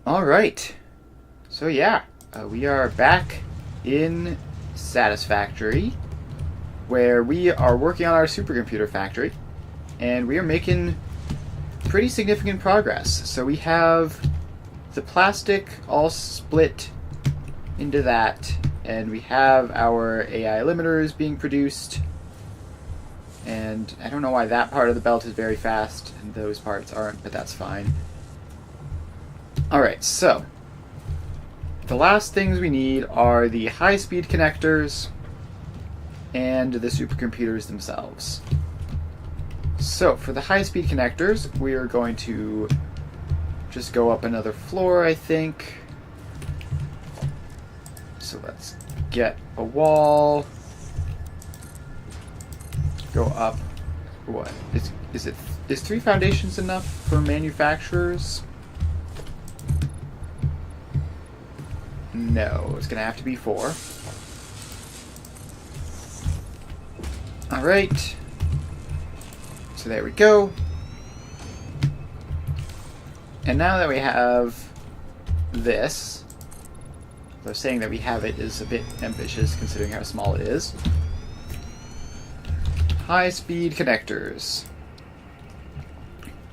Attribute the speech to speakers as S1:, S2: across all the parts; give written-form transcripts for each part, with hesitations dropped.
S1: Alright, so yeah, we are back in Satisfactory, where we are working on our supercomputer factory, and we are making pretty significant progress. So we have the plastic all split into that, and we have our AI limiters being produced, and I don't know why that part of the belt is very fast and those parts aren't, but that's fine. Alright, so the last things we need are the high-speed connectors and the supercomputers themselves. So for the high-speed connectors, we are going to just go up another floor, I think. So let's get a wall. Go up. What? Is 3 foundations enough for manufacturers? No, it's gonna have to be 4. Alright. So there we go. And now that we have this, though saying that we have it is a bit ambitious considering how small it is. High-speed connectors.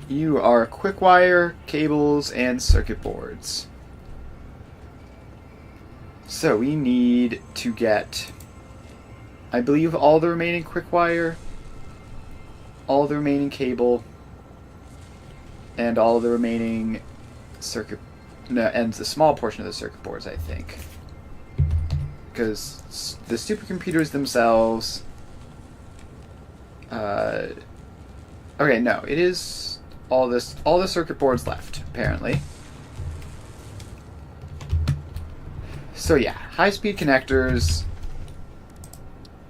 S1: You are quick wire, cables, and circuit boards. So we need to get, I believe, all the remaining quick wire, all the remaining cable, and all the remaining circuit, no, and the small portion of the circuit boards, I think. Because the supercomputers themselves, okay, no, it is all the circuit boards left, apparently. So yeah, high-speed connectors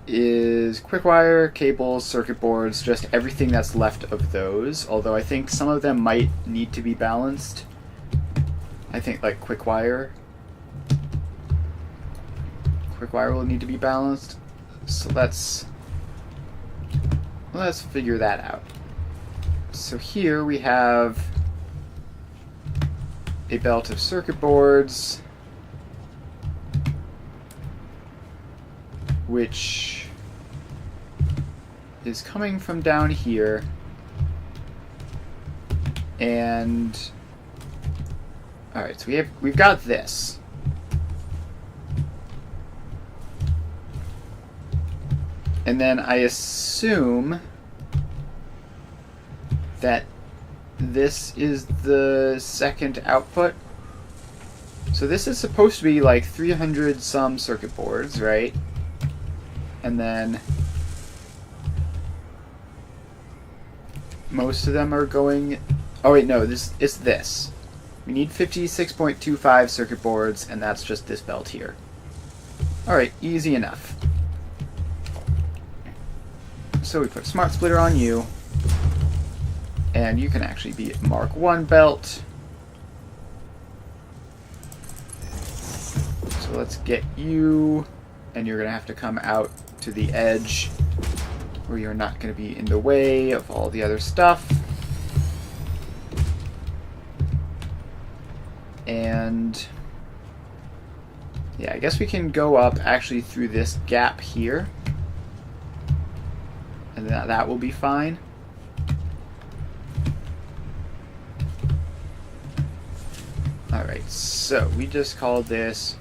S1: is quick wire, cables, circuit boards, just everything that's left of those. Although I think some of them might need to be balanced. I think like quick wire will need to be balanced. So let's figure that out. So here we have a belt of circuit boards, which is coming from down here, and alright, so we've got this. And then I assume that this is the second output. So this is supposed to be like 300 some circuit boards, right? And then most of them are going... Oh wait, no, it's this. We need 56.25 circuit boards, and that's just this belt here. Alright, easy enough. So we put Smart Splitter on you, and you can actually be Mark 1 belt. So let's get you, and you're going to have to come out to the edge where you're not going to be in the way of all the other stuff. And yeah, I guess we can go up actually through this gap here, and that will be fine. Alright, so we just called this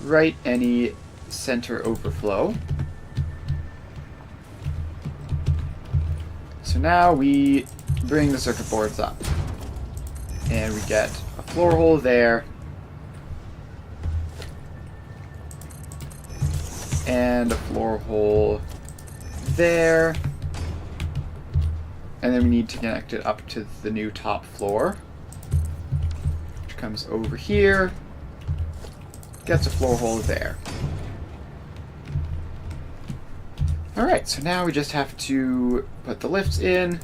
S1: write any center overflow. So now we bring the circuit boards up, and we get a floor hole there, and a floor hole there, and then we need to connect it up to the new top floor, which comes over here, gets a floor hole there. Alright, so now we just have to put the lifts in,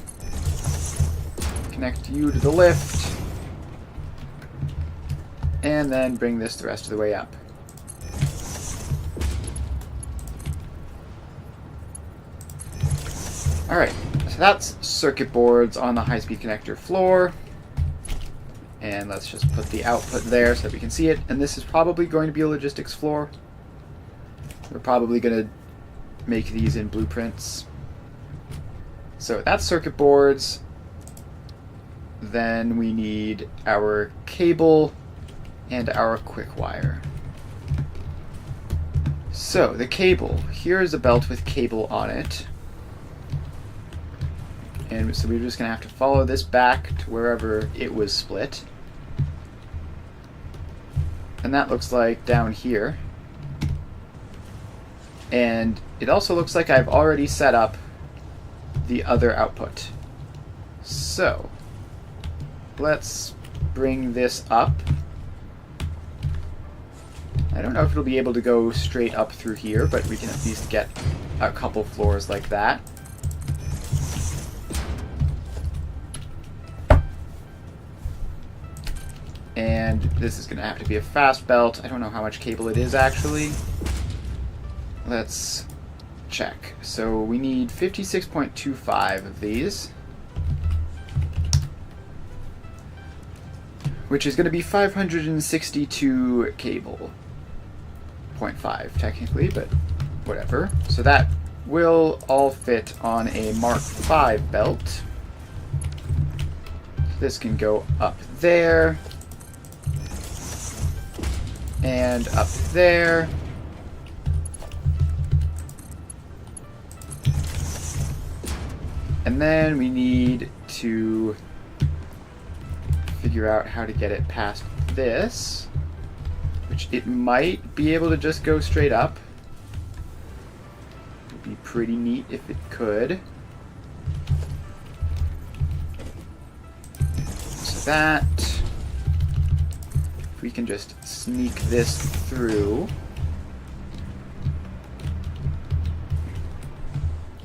S1: connect you to the lift, and then bring this the rest of the way up. Alright, so that's circuit boards on the high-speed connector floor. And let's just put the output there so that we can see it. And this is probably going to be a logistics floor. We're probably going to make these in blueprints. So that's circuit boards. Then we need our cable and our quick wire. So the cable. Here is a belt with cable on it. And so we're just going to have to follow this back to wherever it was split. And that looks like down here. And it also looks like I've already set up the other output. So let's bring this up. I don't know if it'll be able to go straight up through here, but we can at least get a couple floors like that. And this is going to have to be a fast belt. I don't know how much cable it is actually. Let's check. So we need 56.25 of these, which is going to be 562 cable. 0.5 technically, but whatever. So that will all fit on a Mark V belt. This can go up there. And up there. And then we need to figure out how to get it past this, which it might be able to just go straight up. It would be pretty neat if it could. So that, if we can just sneak this through.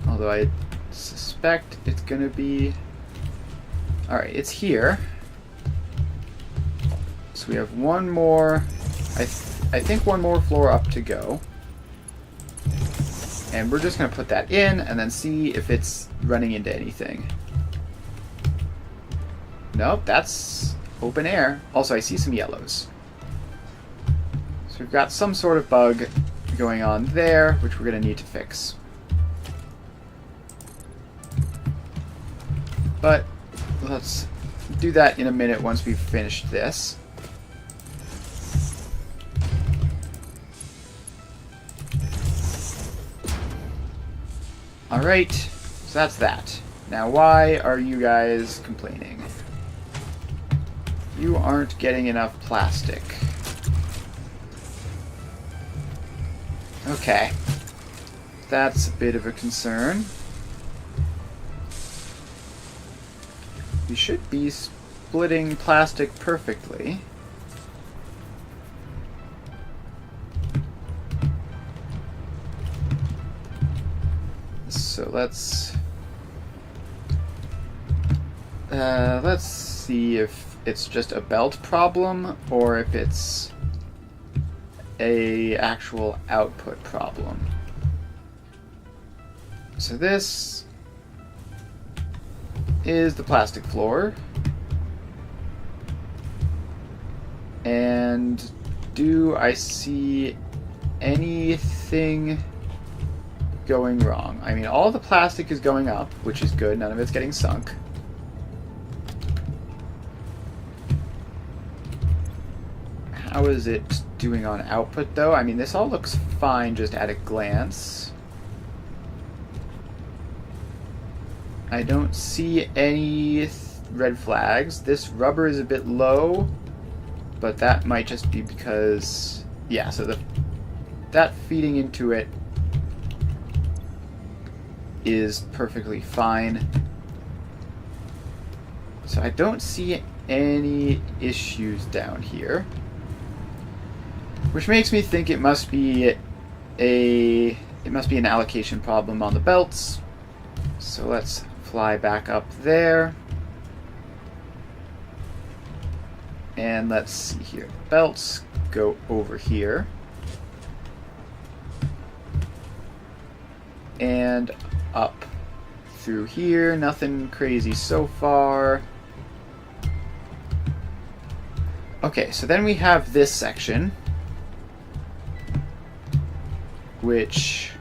S1: Although I suspect it's going to be... Alright, it's here. So we have one more... I think one more floor up to go. And we're just going to put that in and then see if it's running into anything. Nope, that's open air. Also, I see some yellows. So we've got some sort of bug going on there, which we're going to need to fix. But let's do that in a minute once we've finished this. Alright, so that's that. Now why are you guys complaining? You aren't getting enough plastic. Okay. That's a bit of a concern. We should be splitting plastic perfectly. So let's see if it's just a belt problem or if it's a actual output problem. So this is the plastic floor. And do I see anything going wrong? I mean, all the plastic is going up, which is good. None of it's getting sunk. How is it doing on output, though? I mean, this all looks fine just at a glance. I don't see any red flags. This rubber is a bit low, but that might just be because... yeah, so that feeding into it is perfectly fine. So I don't see any issues down here, which makes me think it must be an allocation problem on the belts. So let's fly back up there. And let's see here. The belts go over here. And up through here. Nothing crazy so far. Okay, so then we have this section, which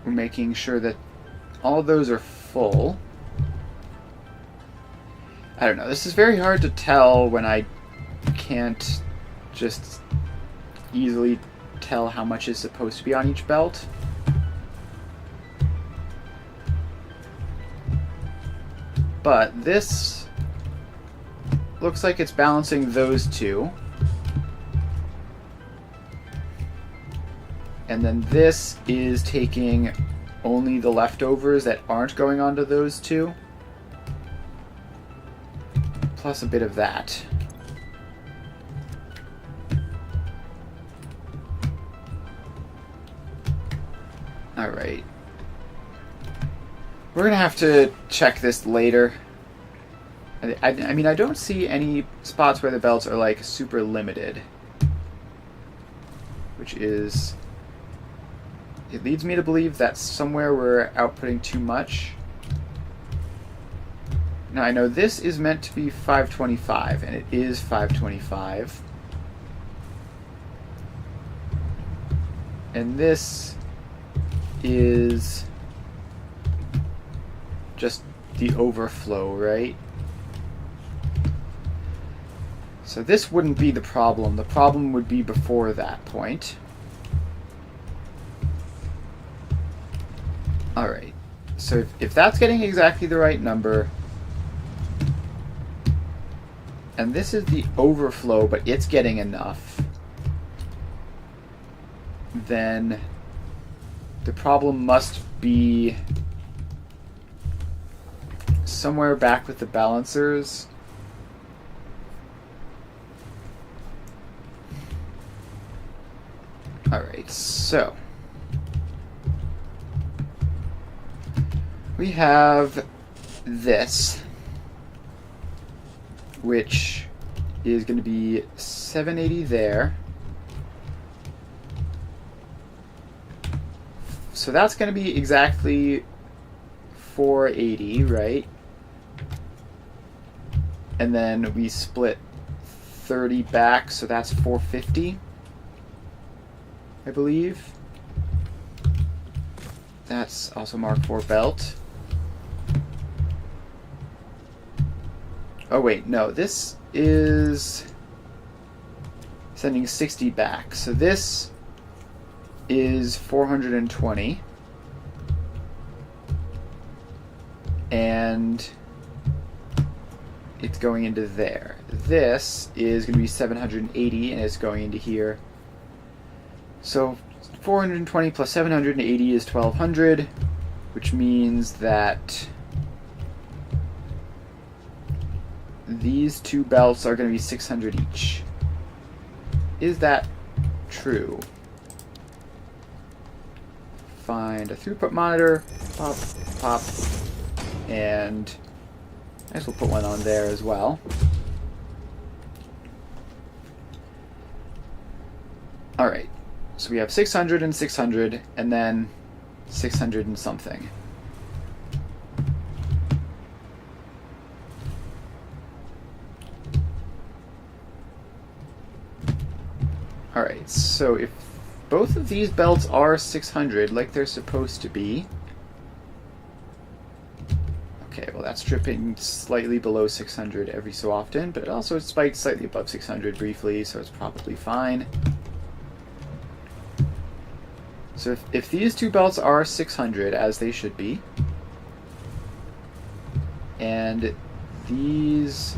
S1: we're making sure that all of those are full. I don't know, this is very hard to tell when I can't just easily tell how much is supposed to be on each belt. But this looks like it's balancing those two. And then this is taking only the leftovers that aren't going onto those two. Plus a bit of that. Alright. We're gonna have to check this later. I mean, I don't see any spots where the belts are like super limited. Which is... it leads me to believe that somewhere we're outputting too much. Now I know this is meant to be 525, and it is 525. And this is just the overflow, right? So this wouldn't be the problem. The problem would be before that point. Alright, so if that's getting exactly the right number, and this is the overflow, but it's getting enough, then the problem must be somewhere back with the balancers. Alright, so we have this, which is going to be 780 there. So that's going to be exactly 480, right? And then we split 30 back, so that's 450, I believe. That's also Mark IV belt. Oh wait, no, this is sending 60 back. So this is 420. And it's going into there. This is going to be 780, and it's going into here. So 420 plus 780 is 1200, which means that these two belts are going to be 600 each. Is that true? Find a throughput monitor, pop, pop, and I guess we'll put one on there as well. Alright, so we have 600 and 600, and then 600 and something. Alright, so if both of these belts are 600 like they're supposed to be... Okay, well that's tripping slightly below 600 every so often, but it also spiked slightly above 600 briefly, so it's probably fine. So if these two belts are 600, as they should be, and these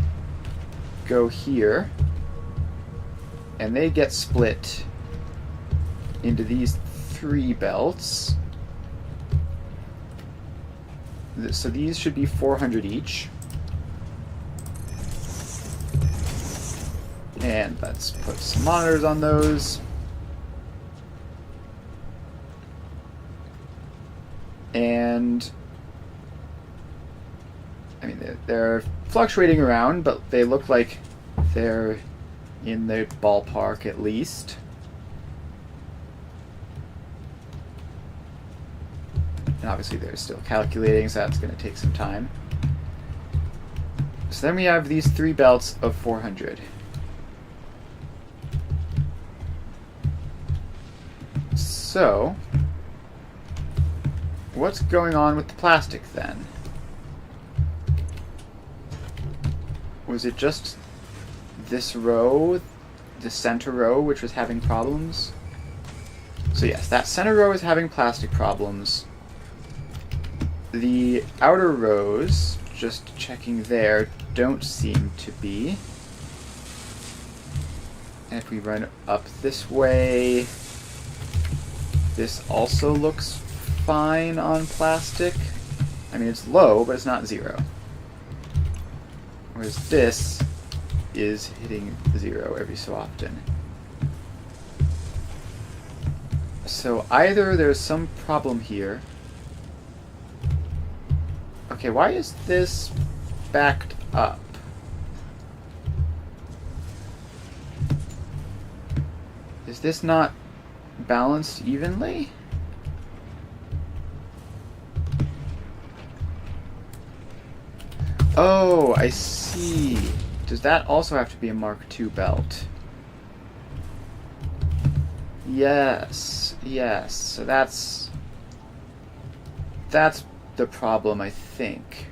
S1: go here, and they get split into these three belts, so these should be 400 each. And let's put some monitors on those. And I mean, they're fluctuating around, but they look like they're in the ballpark at least. And obviously they're still calculating, so that's going to take some time. So then we have these 3 belts of 400. So, what's going on with the plastic then? Was it just this row, the center row, which was having problems? So yes, that center row is having plastic problems. The outer rows, just checking there, don't seem to be. And if we run up this way, this also looks fine on plastic. I mean, it's low, but it's not 0. Whereas this is hitting 0 every so often. So either there's some problem here. Okay, why is this backed up? Is this not balanced evenly? Oh, I see. Does that also have to be a Mark II belt? Yes, yes. So that's the problem, I think.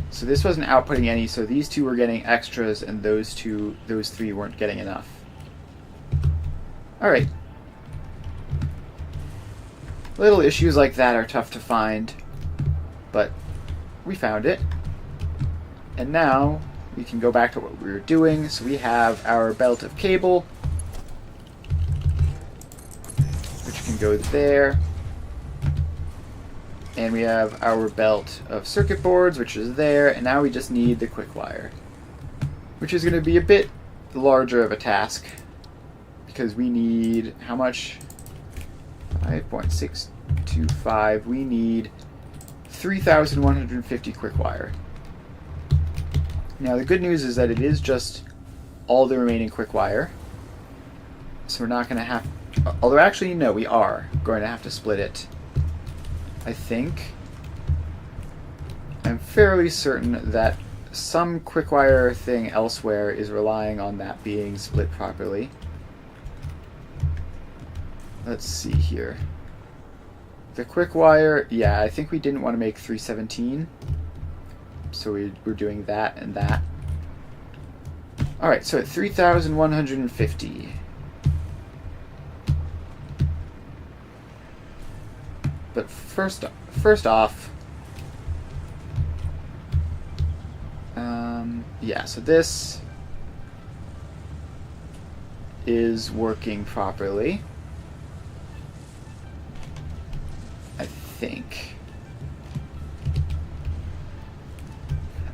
S1: So this wasn't outputting any, so these 2 were getting extras, and those 3 weren't getting enough. Alright. Little issues like that are tough to find, but we found it. And now we can go back to what we were doing. So we have our belt of cable, which can go there. And we have our belt of circuit boards, which is there. And now we just need the quick wire, which is going to be a bit larger of a task, because we need, how much? 5.625. We need 3,150 quick wire. Now the good news is that it is just all the remaining quick wire. So we're not going to have, although actually no, we are going to have to split it. I think. I'm fairly certain that some quick wire thing elsewhere is relying on that being split properly. Let's see here. The quick wire, yeah, I think we didn't want to make 317. So we're doing that and that. Alright, so at 3,150. But first off, yeah, so this is working properly, I think.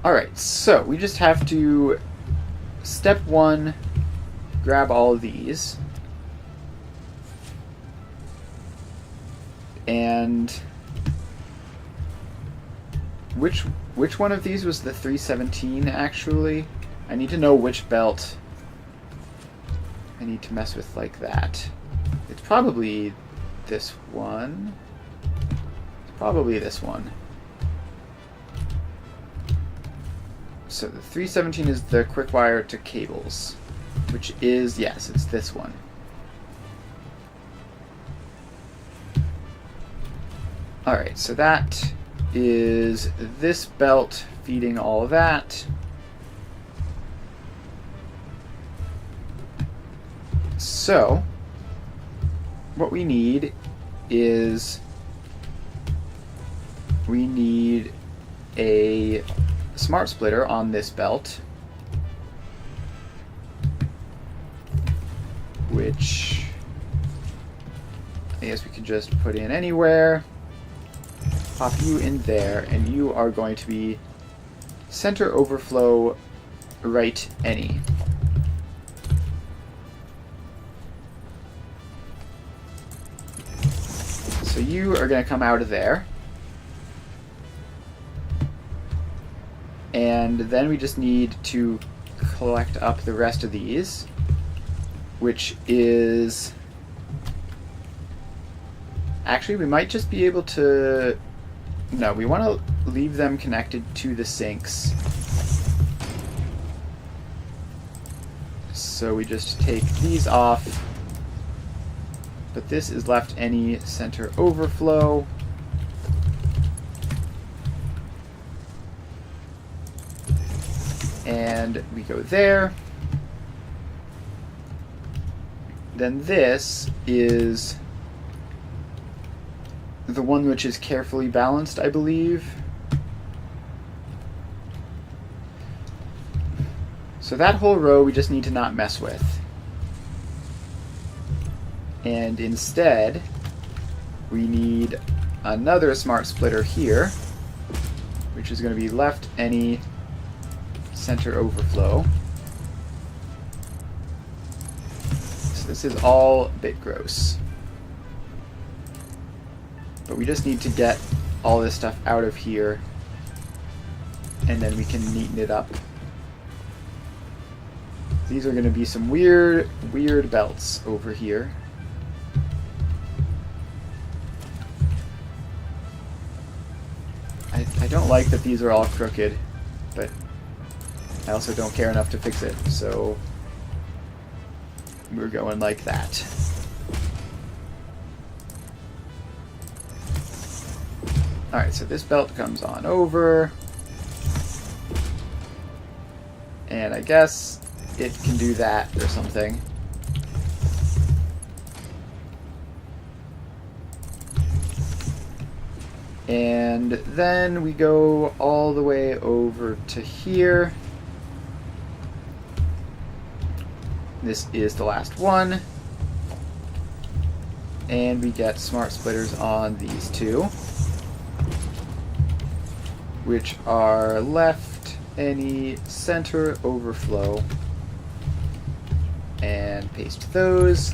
S1: Alright, so we just have to, step 1, grab all of these. And which one of these was the 317 actually? I need to know which belt I need to mess with like that. It's probably this one. It's probably this one. So the 317 is the quick wire to cables, which is, yes, it's this one. Alright, so that is this belt feeding all of that. So, what we need is, we need a smart splitter on this belt, which I guess we could just put in anywhere. Pop you in there, and you are going to be center overflow right any. So you are going to come out of there. And then we just need to collect up the rest of these, which is... Actually, we might just be able to... No, we want to leave them connected to the sinks. So we just take these off, but this is left any center overflow. And we go there. Then this is the one which is carefully balanced, I believe. So that whole row we just need to not mess with. And instead, we need another smart splitter here, which is going to be left any center overflow. So this is all a bit gross. But we just need to get all this stuff out of here, and then we can neaten it up. These are going to be some weird belts over here. I don't like that these are all crooked, but I also don't care enough to fix it, so we're going like that. Alright, so this belt comes on over, and I guess it can do that or something. And then we go all the way over to here. This is the last one. And we get smart splitters on these two, which are left any center overflow. And paste those.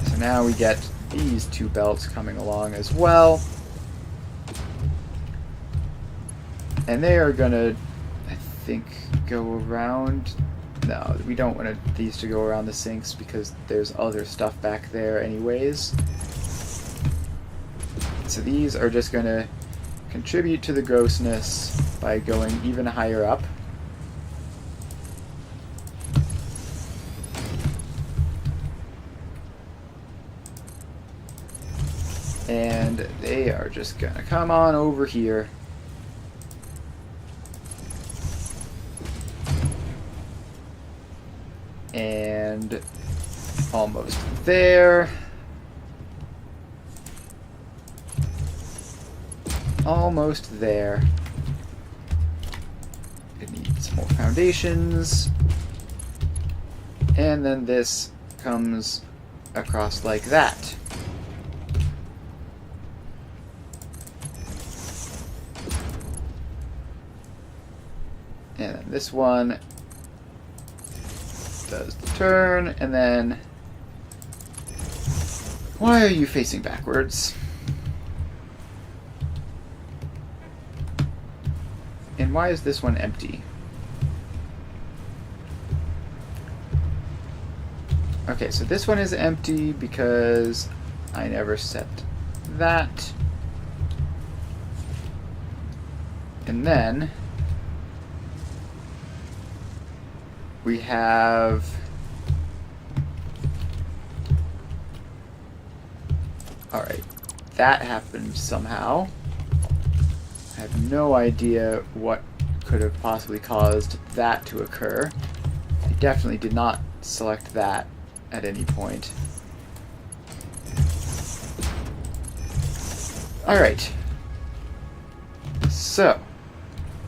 S1: So now we get these two belts coming along as well. And they are gonna, I think, go around. No, we don't want these to go around the sinks because there's other stuff back there anyways. So these are just gonna contribute to the grossness by going even higher up. And they are just gonna come on over here. And almost there. Almost there. It needs more foundations. And then this comes across like that. And then this one does the turn, and then... Why are you facing backwards? And why is this one empty? Okay, so this one is empty because I never set that. And then we have alright, that happened somehow. I have no idea what could have possibly caused that to occur. I definitely did not select that at any point. Alright. So,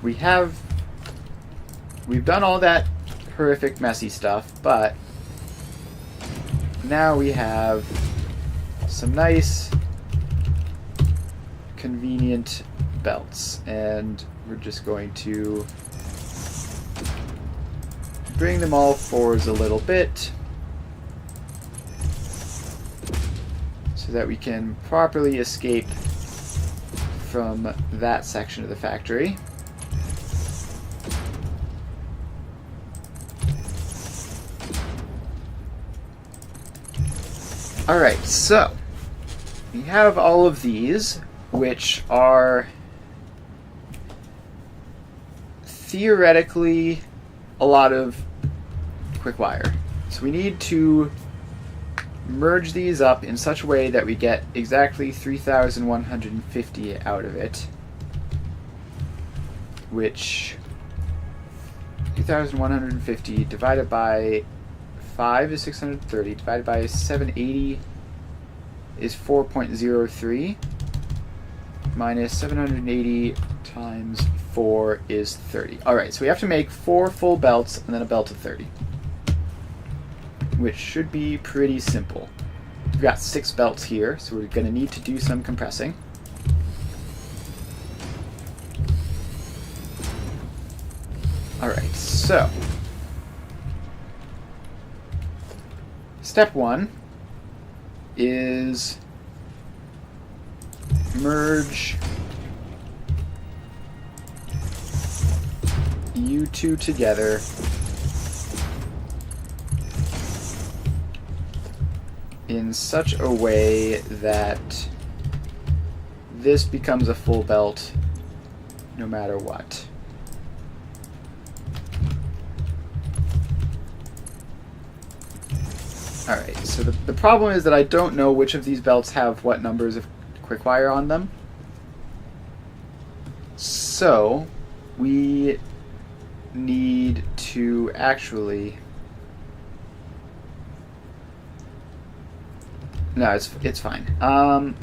S1: we've done all that horrific messy stuff, but now we have some nice convenient belts, and we're just going to bring them all forwards a little bit so that we can properly escape from that section of the factory. Alright, so we have all of these, which are theoretically a lot of quick wire. So we need to merge these up in such a way that we get exactly 3,150 out of it, which 3,150 divided by 5 is 630, divided by 780 is 4.03, minus 780 times 4 is 30. Alright, so we have to make 4 full belts and then a belt of 30, which should be pretty simple. We've got 6 belts here, so we're going to need to do some compressing. Alright, so step 1 is merge you two together in such a way that this becomes a full belt no matter what. Alright, so the problem is that I don't know which of these belts have what numbers of quick wire on them. So we need to actually... No, it's fine. I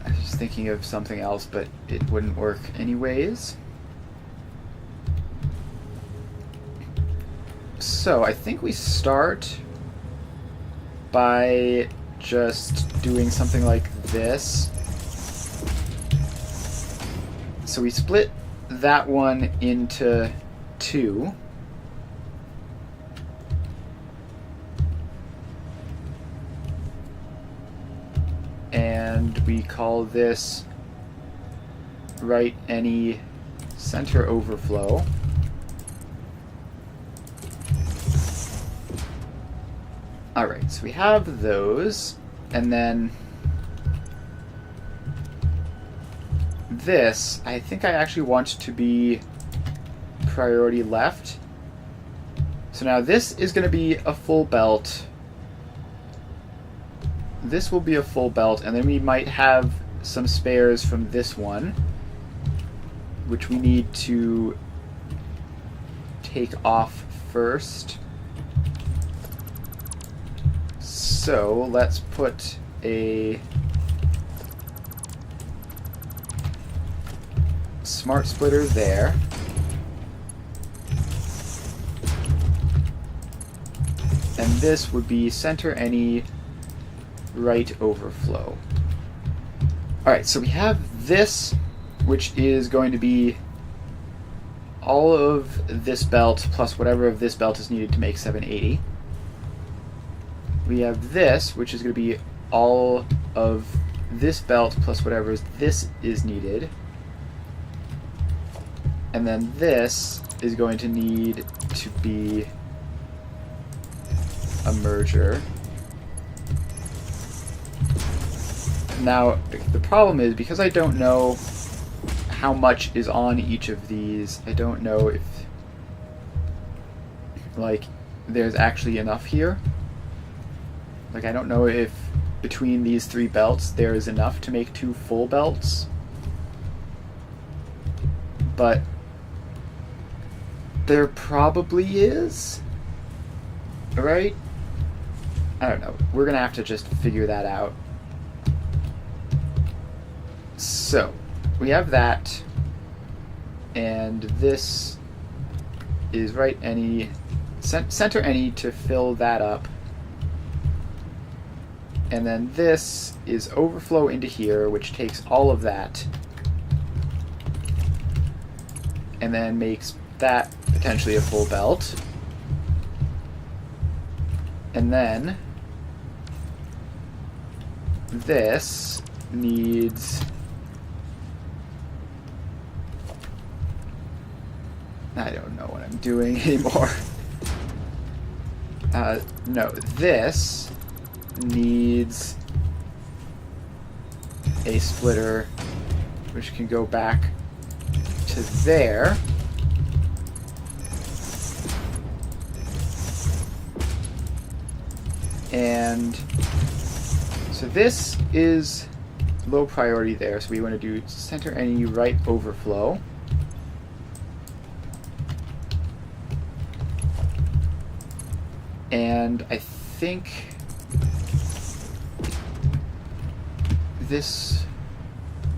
S1: was just thinking of something else, but it wouldn't work anyways. So I think we start by just doing something like this. So we split that one into 2. And we call this write any center overflow. Alright, so we have those, and then this, I think I actually want to be priority left. So now this is going to be a full belt. This will be a full belt, and then we might have some spares from this one, which we need to take off first. So let's put a smart splitter there. And this would be center any right overflow. Alright, so we have this, which is going to be all of this belt plus whatever of this belt is needed to make 780. We have this, which is going to be all of this belt plus whatever this is needed. And then this is going to need to be a merger. Now, the problem is, because I don't know how much is on each of these, I don't know if, like, there's actually enough here. Like, I don't know if between these 3 belts there is enough to make 2 full belts. But there probably is, right? I don't know. We're gonna have to just figure that out. So, we have that, and this is right any, center any to fill that up. And then this is overflow into here, which takes all of that and then makes that potentially a full belt. And then this needs... I don't know what I'm doing anymore. No, this needs a splitter which can go back to there. And so this is low priority there, so we want to do center any right overflow. And I think this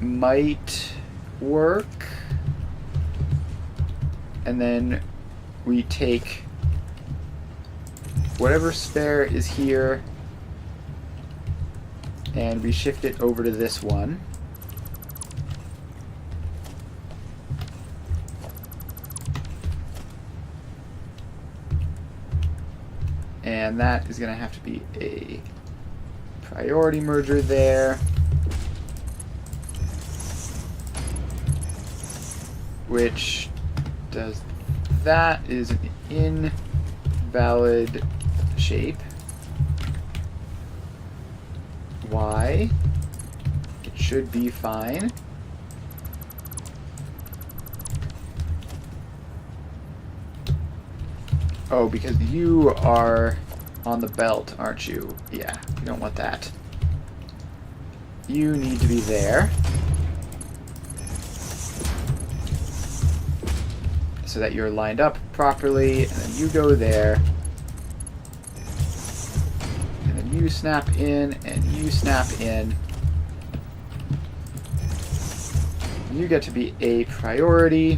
S1: might work. And then we take whatever spare is here and we shift it over to this one. And that is going to have to be a priority merger there, which does that is an invalid shape. Y. It should be fine. Oh, because you are on the belt, aren't you? Yeah, you don't want that. You need to be there. So that you're lined up properly, and then you go there. And then you snap in, and you snap in. You get to be a priority.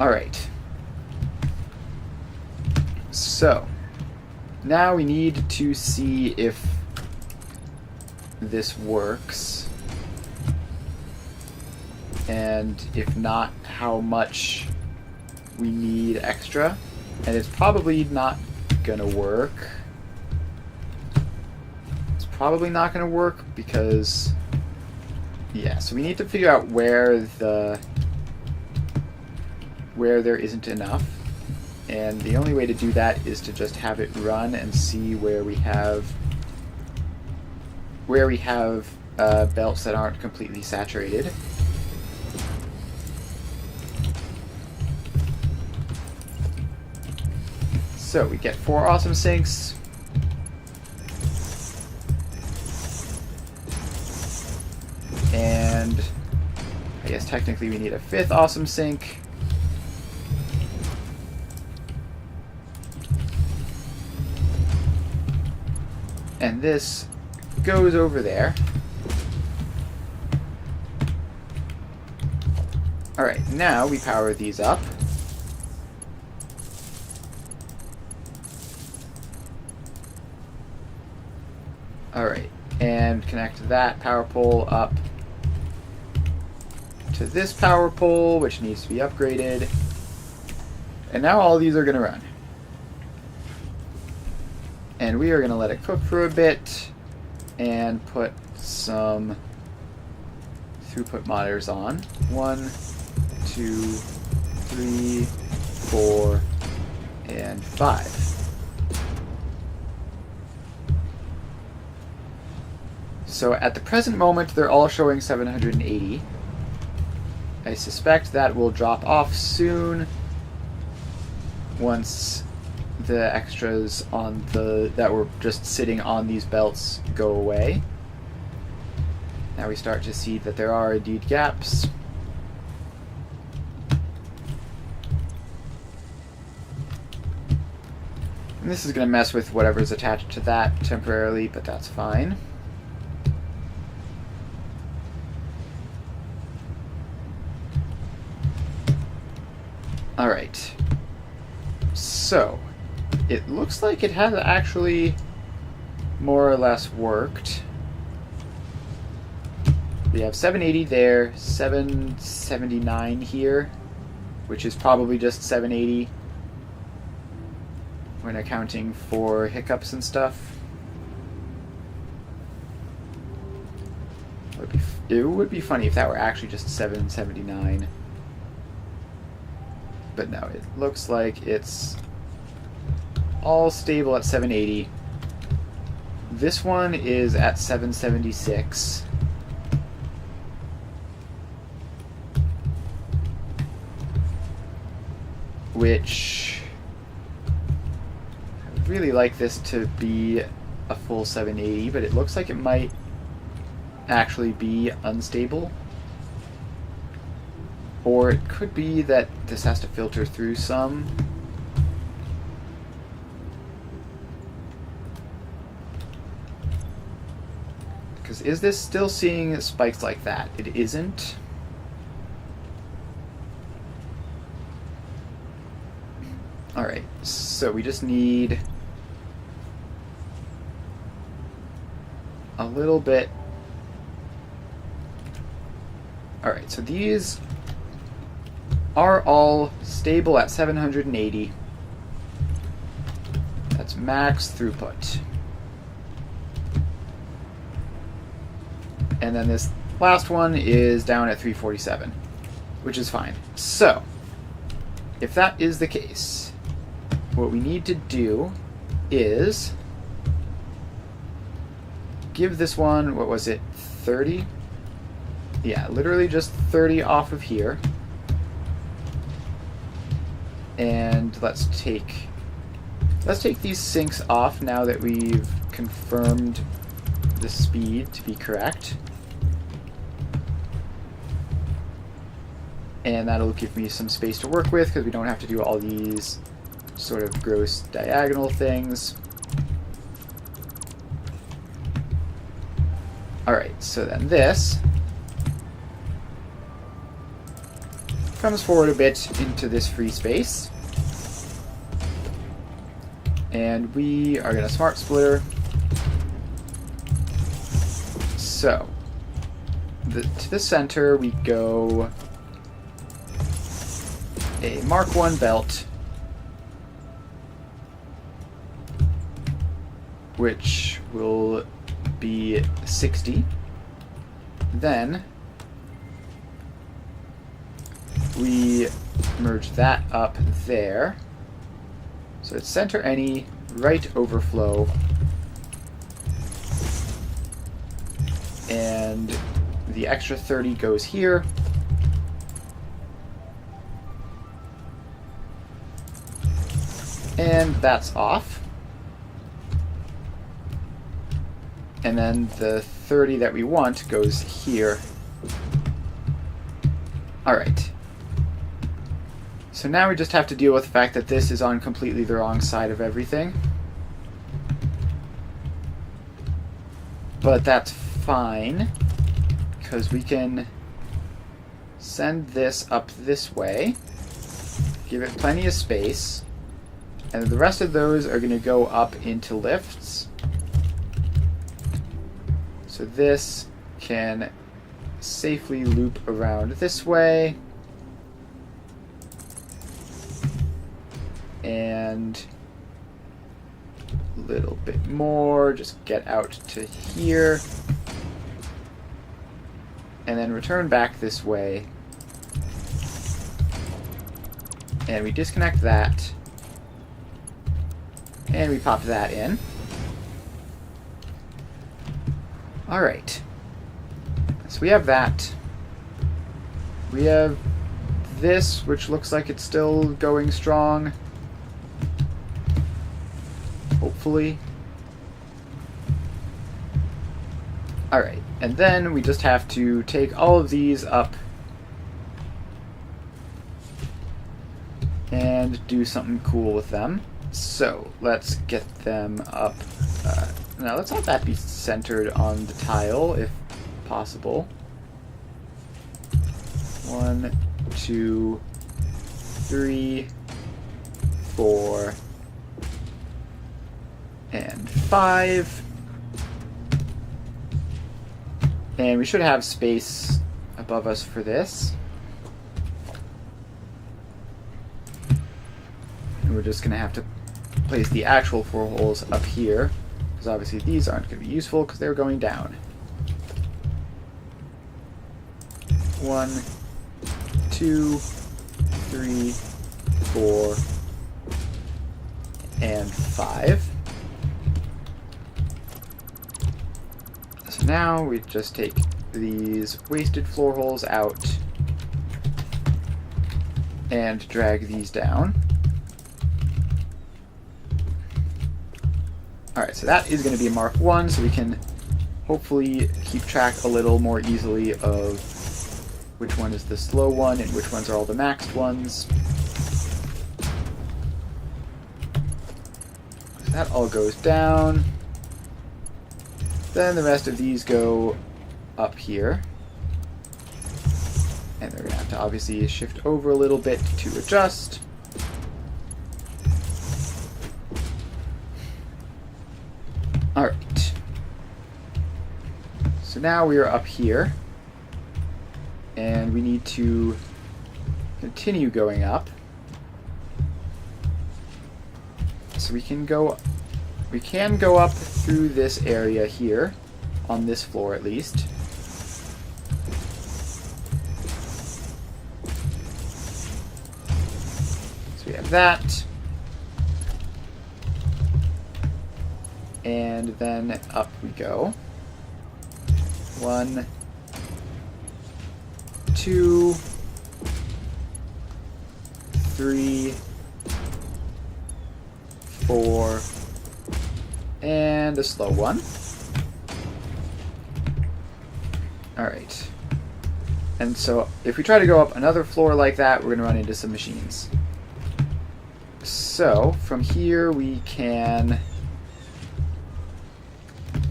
S1: Alright. So, now we need to see if this works. And if not, how much we need extra. And it's probably not gonna work. It's probably not gonna work because, yeah, so we need to figure out where there isn't enough. And the only way to do that is to just have it run and see where we have belts that aren't completely saturated. So we get 4 awesome sinks. And I guess technically we need a 5th awesome sink. And this goes over there. Alright, now we power these up. Alright, and connect that power pole up to this power pole, which needs to be upgraded. And now all these are going to run. And we are going to let it cook for a bit and put some throughput monitors on. 1, 2, 3, 4, and 5. So at the present moment, they're all showing 780. I suspect that will drop off soon once the extras on that were just sitting on these belts go away. Now we start to see that there are indeed gaps. And this is going to mess with whatever's attached to that temporarily, but that's fine. Alright. So, it looks like it has actually more or less worked. We have 780 there, 779 here, which is probably just 780 when accounting for hiccups and stuff. It would be funny if that were actually just 779. But no, it looks like it's all stable at 780. This one is at 776. Which I would really like this to be a full 780, but it looks like it might actually be unstable. Or it could be that this has to filter through some. Because is this still seeing spikes like that? It isn't. Alright, so we just need a little bit. Alright, so these are all stable at 780. That's max throughput. And then this last one is down at 347, which is fine. So, if that is the case, what we need to do is give this one, what was it, 30? Yeah, literally just 30 off of here. And let's take these sinks off now that we've confirmed the speed to be correct. And that'll give me some space to work with because we don't have to do all these sort of gross diagonal things. Alright, so then this comes forward a bit into this free space. And we are going to smart splitter. So, to the center we go a Mark 1 belt, which will be 60. Then we merge that up there. So it's center any, right overflow, and the extra 30 goes here. And that's off. And then the 30 that we want goes here. Alright. So now we just have to deal with the fact that this is on completely the wrong side of everything. But that's fine, because we can send this up this way, give it plenty of space, and the rest of those are going to go up into lifts. So this can safely loop around this way. And a little bit more, just get out to here. And then return back this way. And we disconnect that. And we pop that in. Alright. So we have that. We have this, which looks like it's still going strong. Hopefully. Alright, and then we just have to take all of these up and do something cool with them. So, let's get them up. Now, let's have that be centered on the tile, if possible. 1, 2, 3, 4, and 5. And we should have space above us for this. And we're just going to have to place the actual 4 holes up here, because obviously these aren't going to be useful because they're going down. 1, 2, 3, 4, and 5. So now we just take these wasted floor holes out and drag these down. Alright, so that is going to be a Mark 1, so we can hopefully keep track a little more easily of which one is the slow one and which ones are all the maxed ones. That all goes down. Then the rest of these go up here. And they're going to have to obviously shift over a little bit to adjust. Alright. So now we are up here. And we need to continue going up. So we can go up through this area here, on this floor at least. So we have that. And then up we go. 1, 2, 3, 4, and a slow one. Alright. And so if we try to go up another floor like that, we're going to run into some machines. So from here we can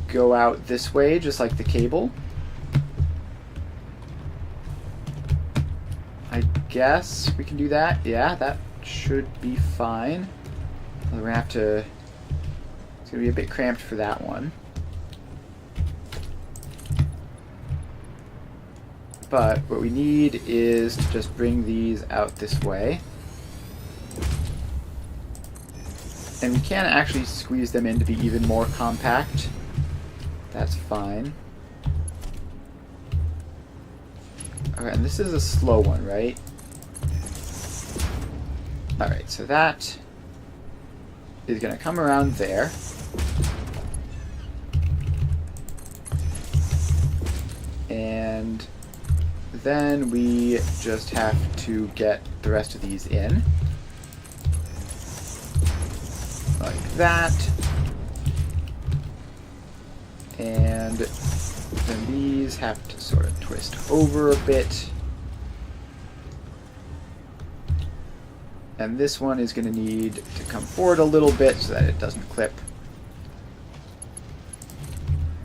S1: go out this way, just like the cable. I guess we can do that. Yeah, that should be fine. We're going to have to... It's going to be a bit cramped for that one. But what we need is to just bring these out this way. And we can actually squeeze them in to be even more compact. That's fine. Okay, and this is a slow one, right? Alright, so that is going to come around there. And then we just have to get the rest of these in. Like that. And then these have to sort of twist over a bit. And this one is going to need to come forward a little bit so that it doesn't clip.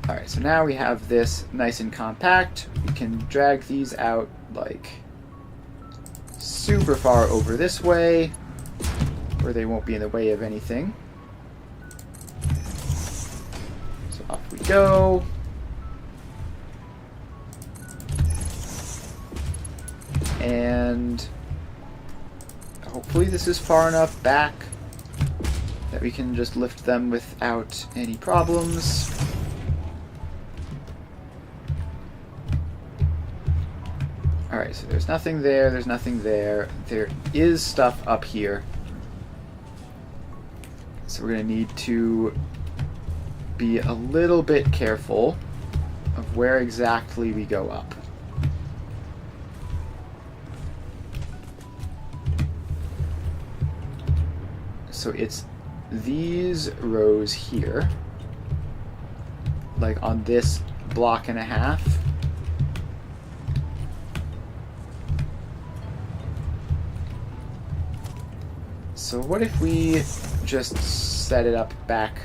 S1: Alright, so now we have this nice and compact. We can drag these out like super far over this way, where they won't be in the way of anything. So off we go. And hopefully this is far enough back that we can just lift them without any problems. Alright, so there's nothing there, there's nothing there. There is stuff up here. So we're going to need to be a little bit careful of where exactly we go up. So it's these rows here, like on this block and a half. So what if we just set it up back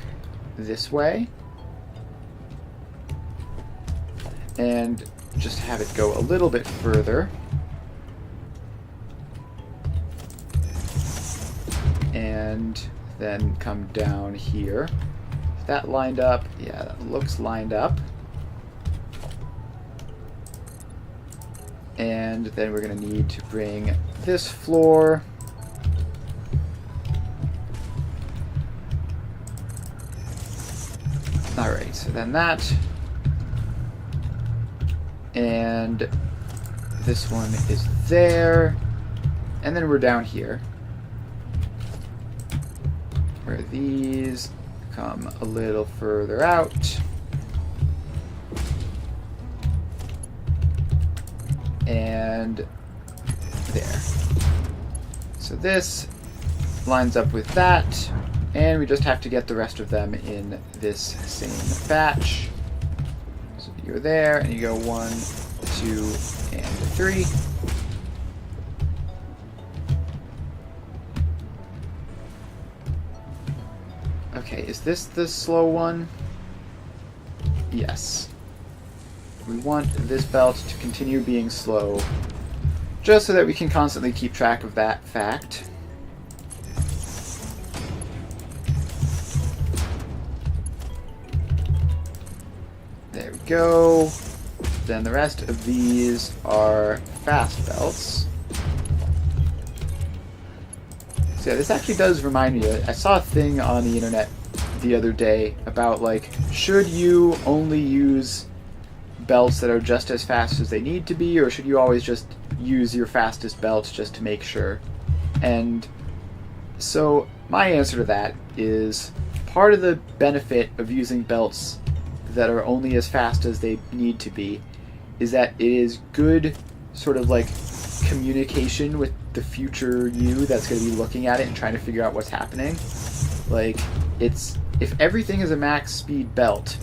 S1: this way and just have it go a little bit further, and then come down here. Is that lined up? Yeah, that looks lined up. And then we're going to need to bring this floor Alright, so then that, and this one is there, and then we're down here. We're where these come a little further out. And there. So this lines up with that, and we just have to get the rest of them in this same batch. So you're there, and you go 1, 2, and 3. Okay, is this the slow one? Yes. We want this belt to continue being slow, just so that we can constantly keep track of that fact. There we go. Then the rest of these are fast belts. So yeah, this actually does remind me. I saw a thing on the internet the other day about, like, should you only use belts that are just as fast as they need to be, or should you always just use your fastest belt just to make sure? And so my answer to that is part of the benefit of using belts that are only as fast as they need to be is that it is good sort of like communication with the future you that's going to be looking at it and trying to figure out what's happening. Like, it's, if everything is a max speed belt,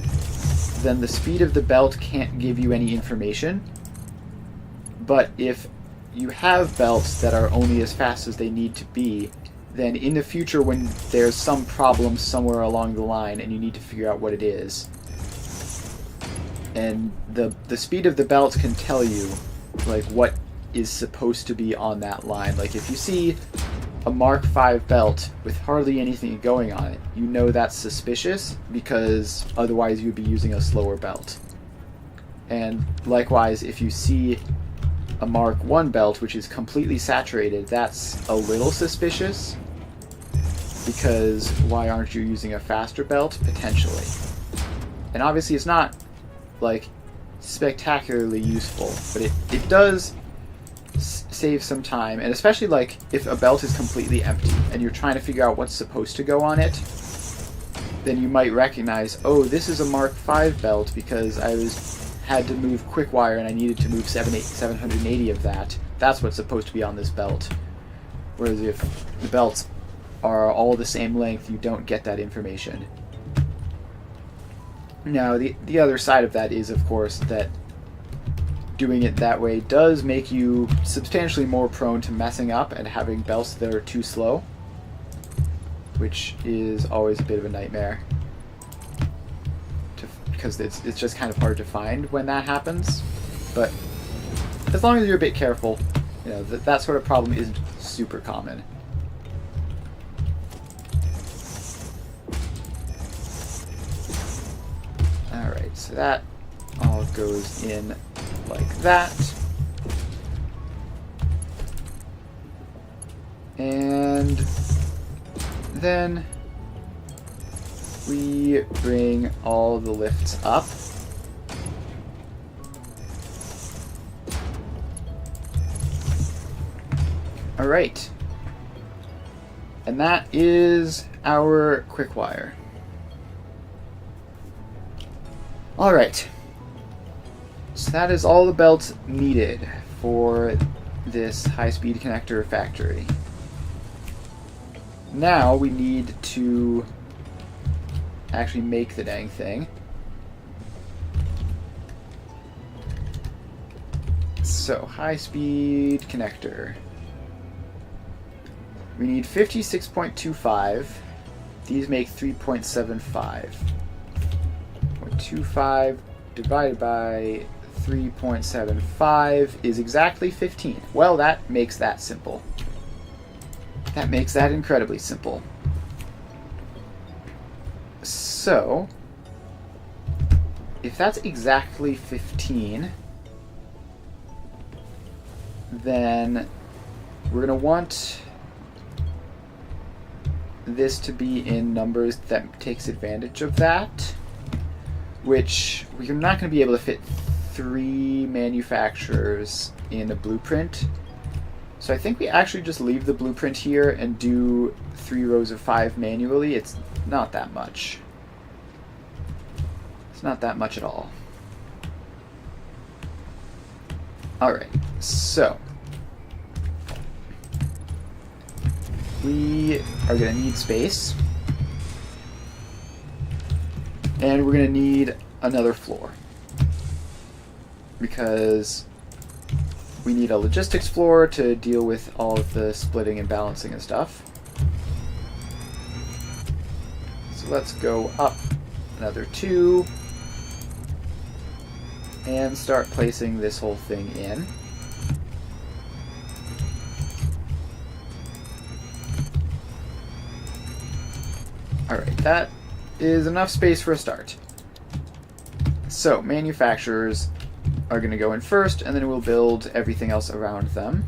S1: then the speed of the belt can't give you any information. But if you have belts that are only as fast as they need to be, then in the future when there's some problem somewhere along the line and you need to figure out what it is, and the speed of the belt can tell you, like, what is supposed to be on that line. Like, if you see a Mark V belt with hardly anything going on it, you know that's suspicious, because otherwise you'd be using a slower belt. And likewise, if you see a Mark I belt which is completely saturated, that's a little suspicious, because why aren't you using a faster belt? Potentially. And obviously it's not, like, spectacularly useful, but it does save some time, and especially, like, if a belt is completely empty and you're trying to figure out what's supposed to go on it, then you might recognize, oh, this is a Mark V belt because I had to move quick wire and I needed to move 780 of that. That's what's supposed to be on this belt. Whereas if the belts are all the same length, you don't get that information. Now, the other side of that is, of course, that doing it that way does make you substantially more prone to messing up and having belts that are too slow, which is always a bit of a nightmare, because it's just kind of hard to find when that happens. But as long as you're a bit careful, you know, that sort of problem isn't super common. Alright, so that all goes in like that. And then we bring all the lifts up. Alright. And that is our quick wire. Alright. So that is all the belts needed for this high-speed connector factory. Now we need to actually make the dang thing. So, high-speed connector. We need 56.25. These make 3.75. 0.25 divided by 3.75 is exactly 15. Well, that makes that simple. That makes that incredibly simple. So, if that's exactly 15, then we're going to want this to be in numbers that takes advantage of that, which we're not going to be able to fit 3 manufacturers in a blueprint. So I think we actually just leave the blueprint here and do 3 rows of 5 manually. It's not that much. It's not that much at all. Alright, so we are going to need space. And we're going to need another floor. Because we need a logistics floor to deal with all of the splitting and balancing and stuff. So let's go up another 2 and start placing this whole thing in. Alright, that is enough space for a start. So, manufacturers are going to go in first, and then we'll build everything else around them.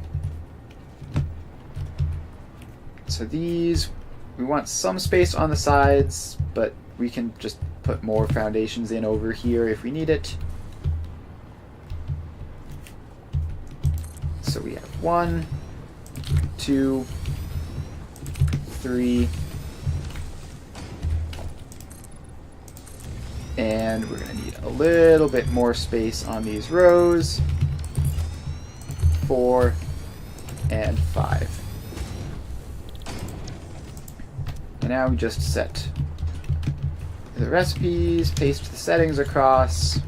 S1: So these, we want some space on the sides, but we can just put more foundations in over here if we need it. So we have 1, 2, 3, and we're going to need a little bit more space on these rows. 4 and 5. And now we just set the recipes, paste the settings across,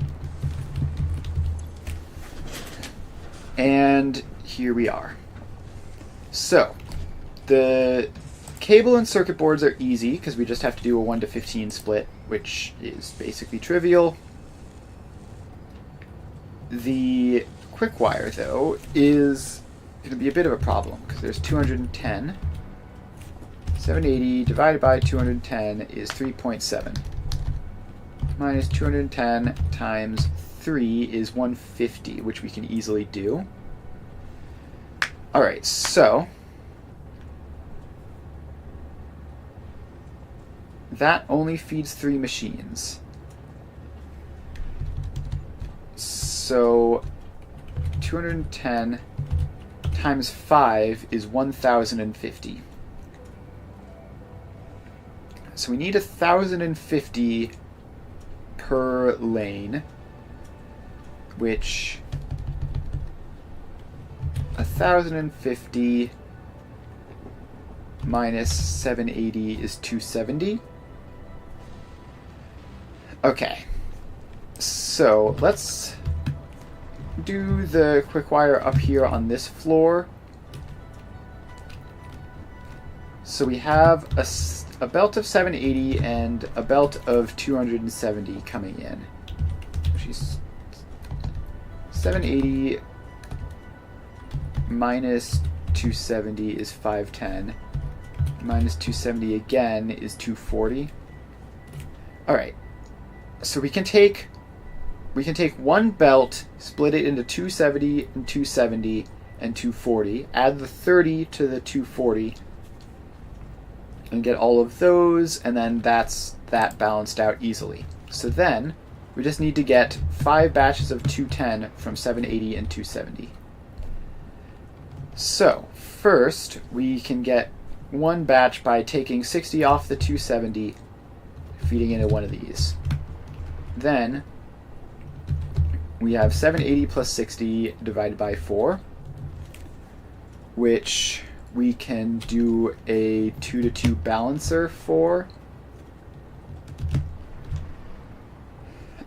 S1: and here we are. So, the cable and circuit boards are easy because we just have to do a 1:15 split, which is basically trivial. The quick wire, though, is going to be a bit of a problem because there's 210. 780 divided by 210 is 3.7. Minus 210 times 3 is 150, which we can easily do. Alright, so that only feeds 3 machines. So 210 times 5 is 1050. So we need 1050 per lane, which 1050 minus 780 is 270. Okay, so let's do the quick wire up here on this floor. So we have a belt of 780 and a belt of 270 coming in. She's 780 minus 270 is 510. Minus 270 again is 240. Alright. So we can take one belt, split it into 270 and 270 and 240, add the 30 to the 240, and get all of those, and then that's that balanced out easily. So then we just need to get 5 batches of 210 from 780 and 270. So first we can get one batch by taking 60 off the 270, feeding into one of these. Then we have 780 plus 60 divided by 4, which we can do a 2-to-2 balancer for.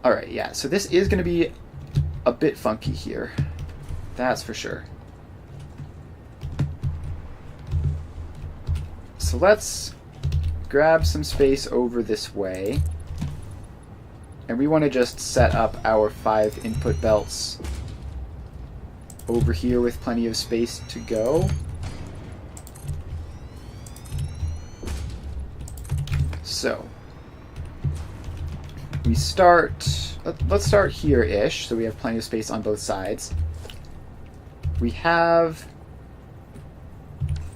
S1: Alright, yeah, so this is going to be a bit funky here. That's for sure. So let's grab some space over this way. And we want to just set up our 5 input belts over here with plenty of space to go. So we start, let's start here-ish, so we have plenty of space on both sides. We have,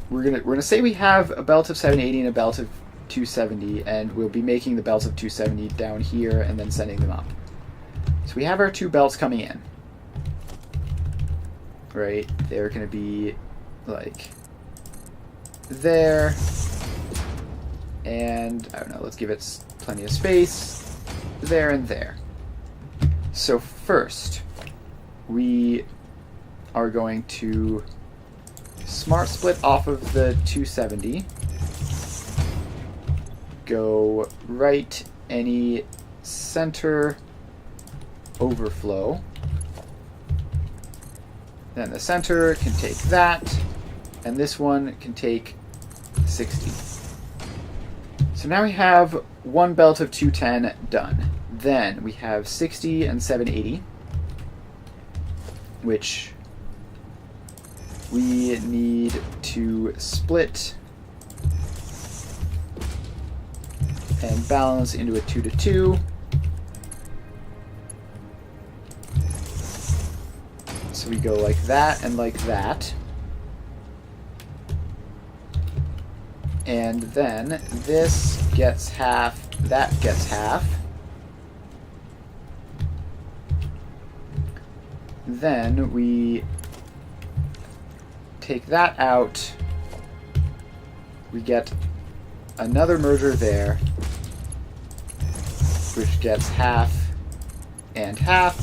S1: we're gonna say we have a belt of 780 and a belt of 270, and we'll be making the belts of 270 down here and then sending them up. So we have our 2 belts coming in. Right, they're going to be like there. And, I don't know, let's give it plenty of space there and there. So first, we are going to smart split off of the 270. Go right any center overflow. Then the center can take that, and this one can take 60. So now we have one belt of 210 done. Then we have 60 and 780, which we need to split and balance into a 2-to-2. So we go like that and like that. And then this gets half, that gets half. Then we take that out. We get another merger there, which gets half and half.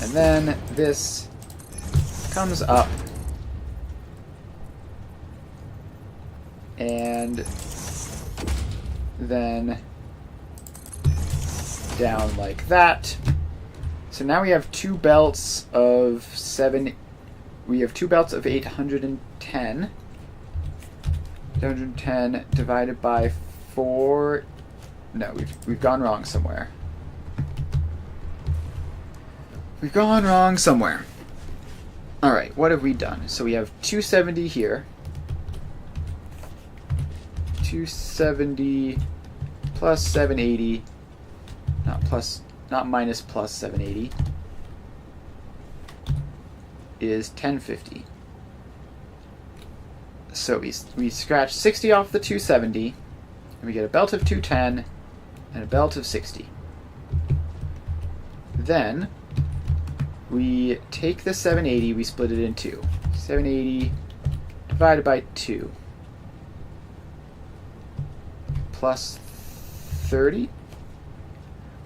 S1: And then this comes up and then down like that. So now we have two belts of 810. 810 divided by 4. No, we've gone wrong somewhere. We've gone wrong somewhere. Alright, what have we done? So we have 270 here. 270 plus 780. Not minus plus 780. Is 1050. So we scratch 60 off the 270, and we get a belt of 210 and a belt of 60. Then we take the 780, we split it in two. 780 divided by 2 plus 30.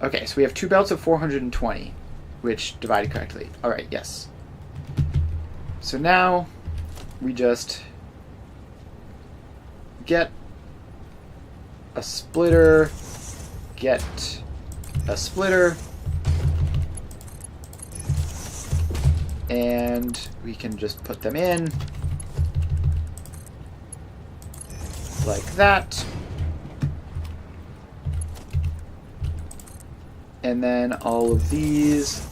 S1: Okay, so we have two belts of 420, which divided correctly. Alright, yes. So now we just get a splitter, get a splitter, and we can just put them in like that. And then all of these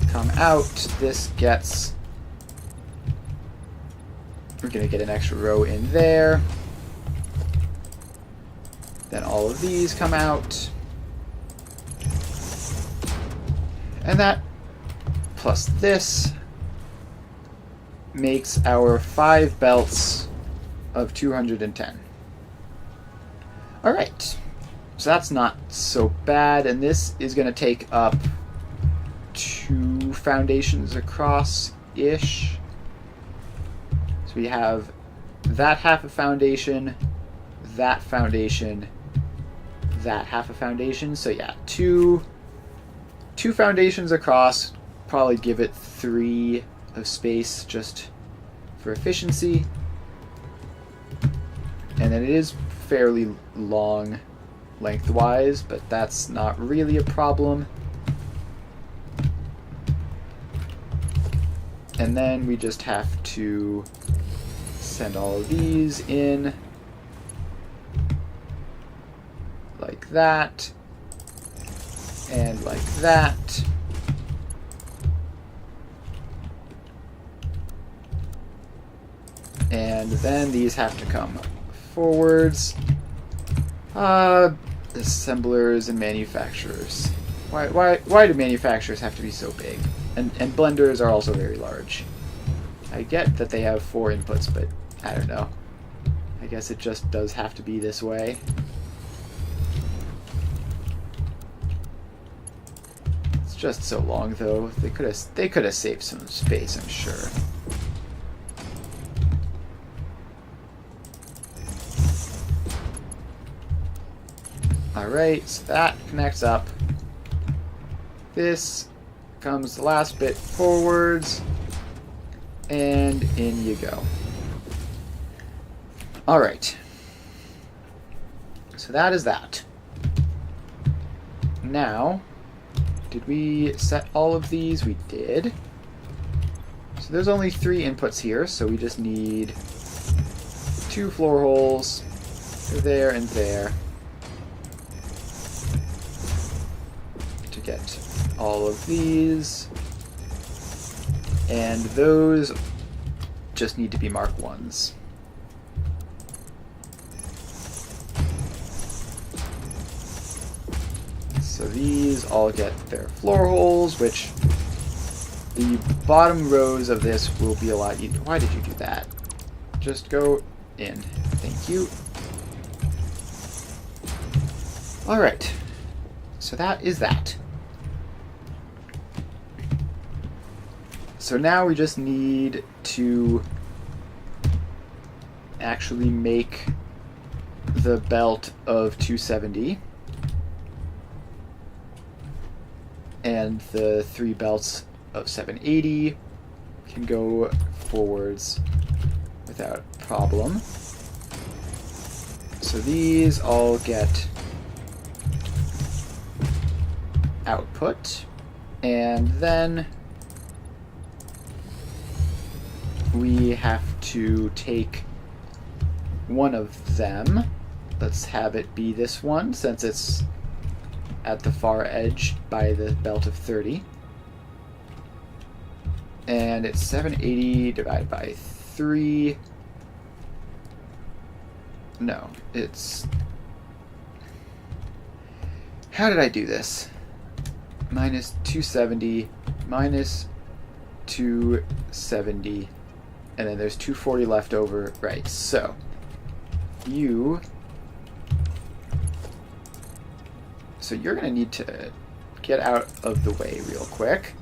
S1: come out. This gets... We're going to get an extra row in there. Then all of these come out. And that, plus this, makes our 5 belts of 210. Alright. So that's not so bad, and this is going to take up 2 foundations across-ish. So we have that half a foundation, that foundation, that half a foundation. So yeah, two foundations across, probably give it 3 of space just for efficiency. And then it is fairly long lengthwise, but that's not really a problem. And then we just have to send all of these in like that and like that. And then these have to come forwards. Assemblers and manufacturers. Why do manufacturers have to be so big? And blenders are also very large. I get that they have 4 inputs, but I don't know. I guess it just does have to be this way. Let's just so long, though. They could have saved some space, I'm sure. Alright, so that connects up. This comes the last bit forwards, and in you go. Alright. So that is that. Now, did we set all of these? We did. So there's only 3 inputs here, so we just need 2 floor holes there and there to get all of these. And those just need to be Mark 1s. So these all get their floor holes, which the bottom rows of this will be a lot easier. Why did you do that? Just go in. Thank you. Alright. So that is that. So now we just need to actually make the belt of 270. And the 3 belts of 780 can go forwards without problem. So these all get output, and then we have to take one of them. Let's have it be this one, since it's at the far edge by the belt of 30. And it's 780 divided by 3. No, it's... How did I do this? Minus 270, minus 270, and then there's 240 left over. Right, so you... So you're going to need to get out of the way real quick.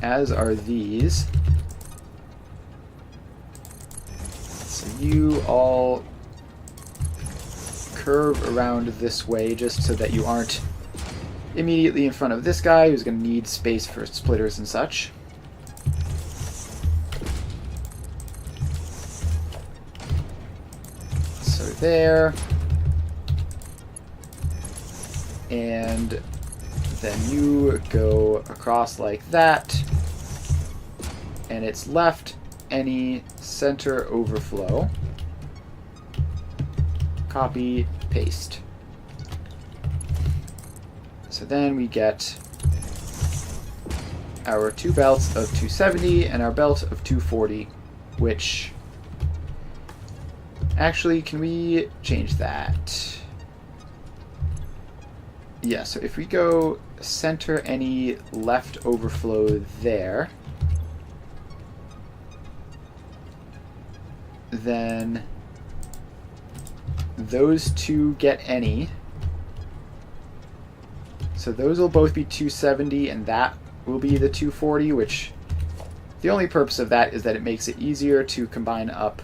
S1: As are these. So you all curve around this way just so that you aren't immediately in front of this guy who's going to need space for splitters and such. So there. And then you go across like that, and it's left any center overflow. Copy, paste. So then we get our 2 belts of 270 and our belt of 240, which... Actually, can we change that? Yeah, so if we go center any left overflow there, then those 2 get any. So those will both be 270, and that will be the 240, which the only purpose of that is that it makes it easier to combine up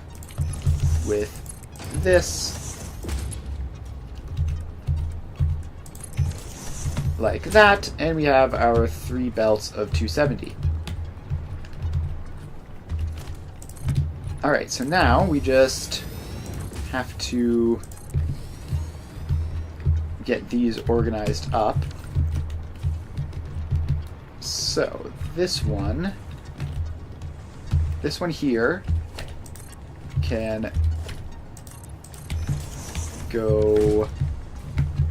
S1: with this. Like that, and we have our 3 belts of 270. Alright, so now we just have to get these organized up. So this one here can go,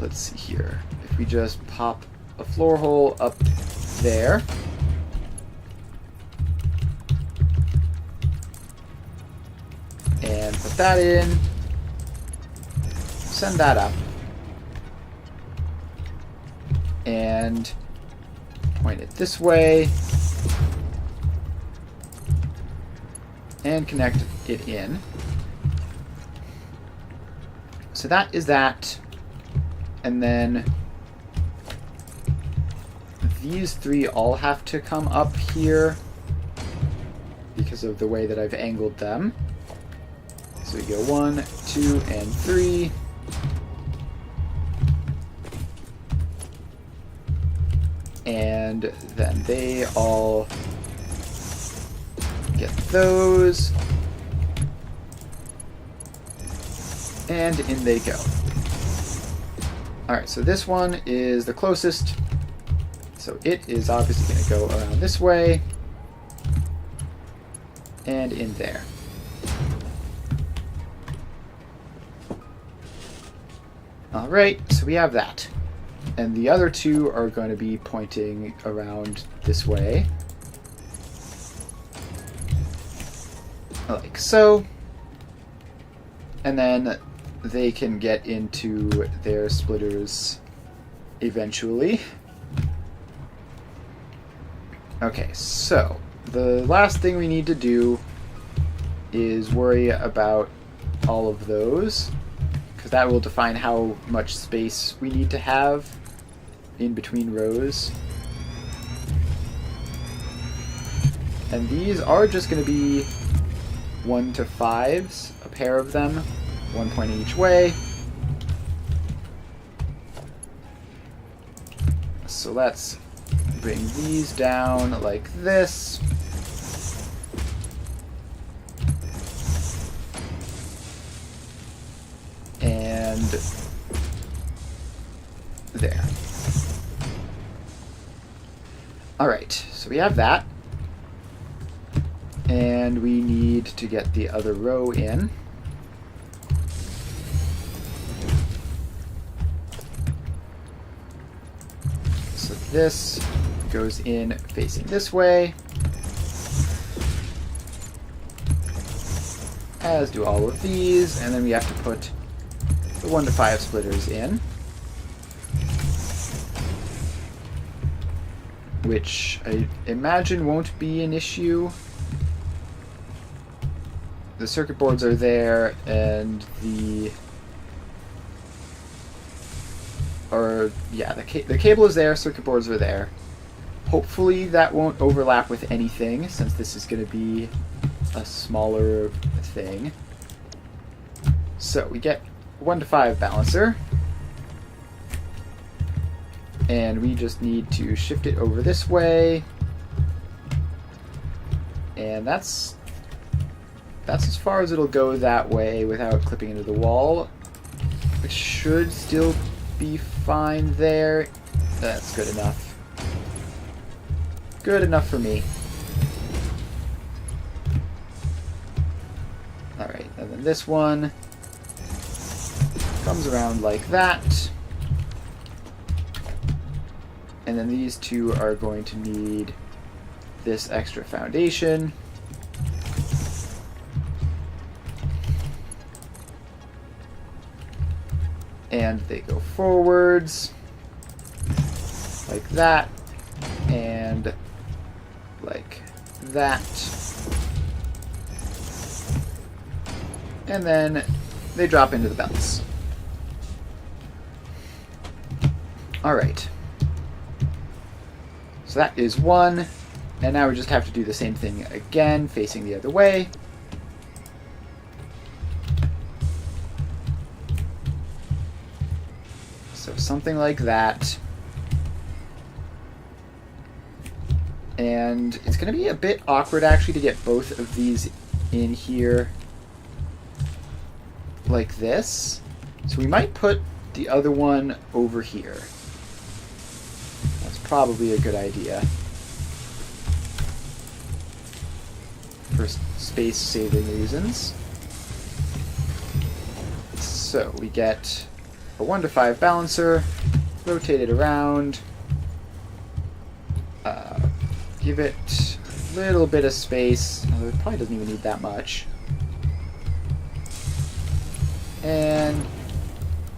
S1: let's see here. If we just pop a floor hole up there, and put that in, send that up, and point it this way, and connect it in. So that is that, and then these three all have to come up here because of the way that I've angled them. So we go 1, 2, and 3. And then they all get those. And in they go. Alright, so this one is the closest. So it is obviously going to go around this way. And in there. Alright, so we have that. And the other two are going to be pointing around this way. Like so. And then they can get into their splitters eventually. Okay, so the last thing we need to do is worry about all of those, because that will define how much space we need to have in between rows. And these are just going to be 1 to 5s, a pair of them, 1 pointing each way. So let's bring these down like this. And there. Alright, so we have that. And we need to get the other row in. So this goes in facing this way, as do all of these, and then we have to put the 1 to 5 splitters in, which I imagine won't be an issue. The circuit boards are there, and the cable is there, circuit boards are there. Hopefully that won't overlap with anything, since this is going to be a smaller thing. So we get 1 to 5 balancer, and we just need to shift it over this way, and that's as far as it'll go that way without clipping into the wall. It should still be fine there. That's good enough. Good enough for me. Alright, and then this one comes around like that. And then these two are going to need this extra foundation. And they go forwards like that and like that, and then they drop into the belts. Alright, so that is one, and now we just have to do the same thing again facing the other way. So something like that. And it's going to be a bit awkward actually to get both of these in here like this. So we might put the other one over here. That's probably a good idea. For space saving reasons. So we get a 1 to 5 balancer, rotate it around, give it a little bit of space. It probably doesn't even need that much. And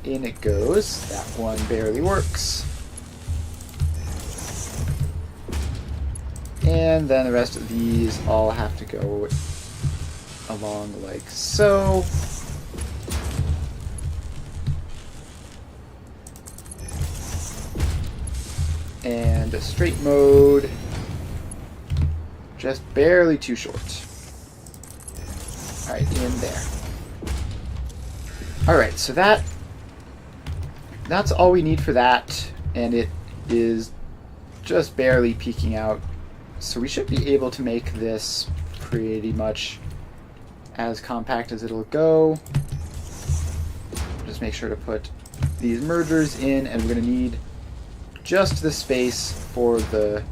S1: in it goes. That one barely works. And then the rest of these all have to go along like so. And straight mode, just barely too short. Alright, in there. Alright, so that's all we need for that, and it is just barely peeking out. So we should be able to make this pretty much as compact as it'll go. Just make sure to put these mergers in, and we're going to need just the space for the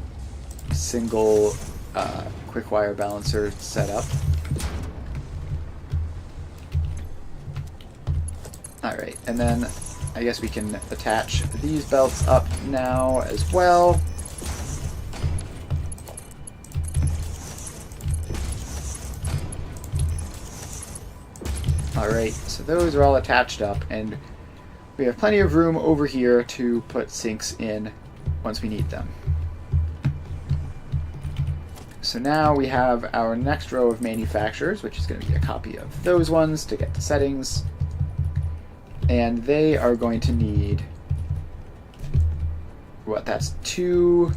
S1: single quick wire balancer setup. Alright, and then I guess we can attach these belts up now as well. Alright, so those are all attached up, and we have plenty of room over here to put sinks in once we need them. So now we have our next row of manufacturers, which is going to be a copy of those ones to get to settings. And they are going to need, what, that's two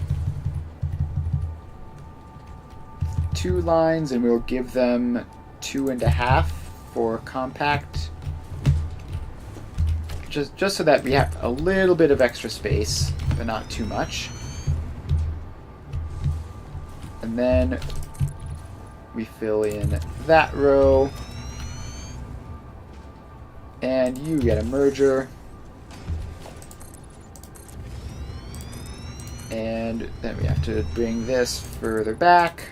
S1: lines, and we'll give them 2.5 for compact. Just so that we have a little bit of extra space, but not too much. And then we fill in that row. And you get a merger. And then we have to bring this further back.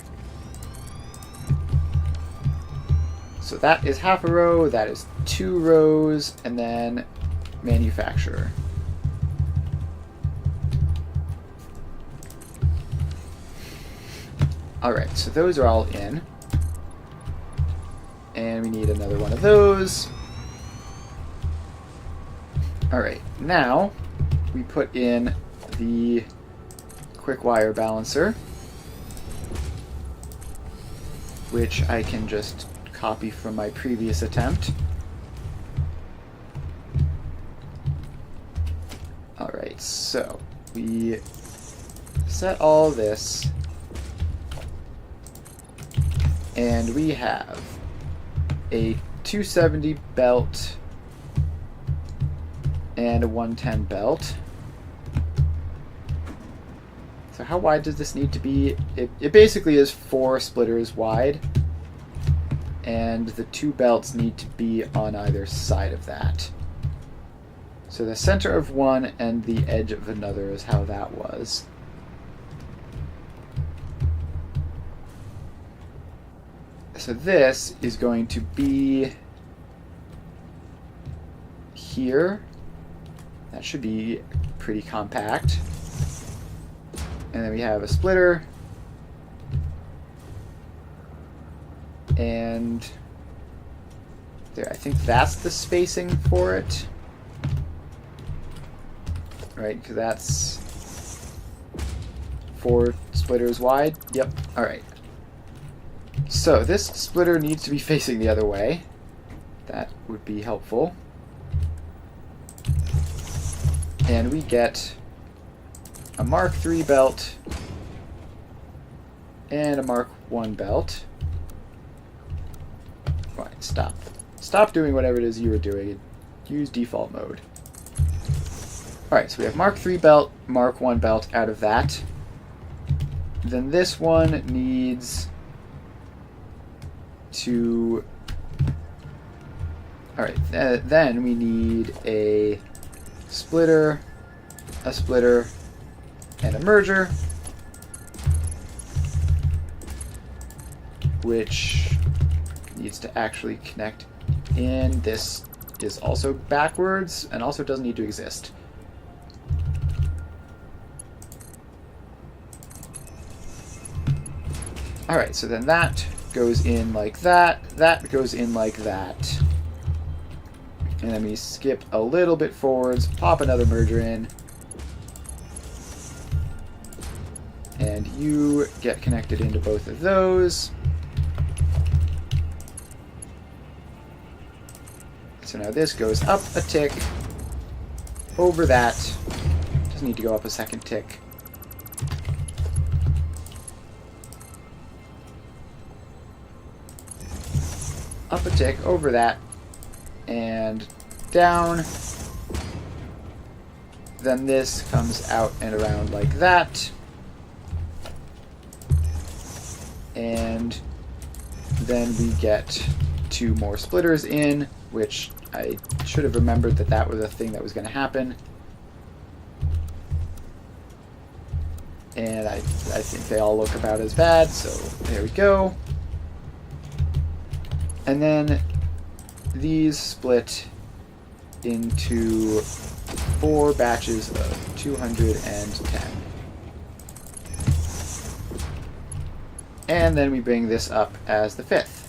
S1: So that is half a row, that is 2 rows, and then manufacturer. Alright, so those are all in. And we need another one of those. Alright, now we put in the quick wire balancer, which I can just copy from my previous attempt. Alright, so we set all this, and we have a 270 belt and a 110 belt. So how wide does this need to be? It basically is 4 splitters wide, and the 2 belts need to be on either side of that. So the center of one and the edge of another is how that was. So this is going to be here. That should be pretty compact. And then we have a splitter. And there, I think that's the spacing for it. Right, because that's 4 splitters wide. Yep, alright. So this splitter needs to be facing the other way. That would be helpful. And we get a Mark III belt and a Mark I belt. Right, stop. Stop doing whatever it is you were doing. Use default mode. Alright, so we have Mark III belt, Mark I belt out of that. Then this one needs to... Alright, then we need a splitter, and a merger, which needs to actually connect in. This is also backwards and also doesn't need to exist. Alright, so then that goes in like that, that goes in like that. And then we skip a little bit forwards, pop another merger in, and you get connected into both of those. So now this goes up a tick, over that, doesn't need to go up a second tick, up a tick over that and down. Then this comes out and around like that. And then we get 2 more splitters in, which I should have remembered that that was a thing that was going to happen. And I think they all look about as bad, so there we go. And then these split into 4 batches of 210. And then we bring this up as the 5th.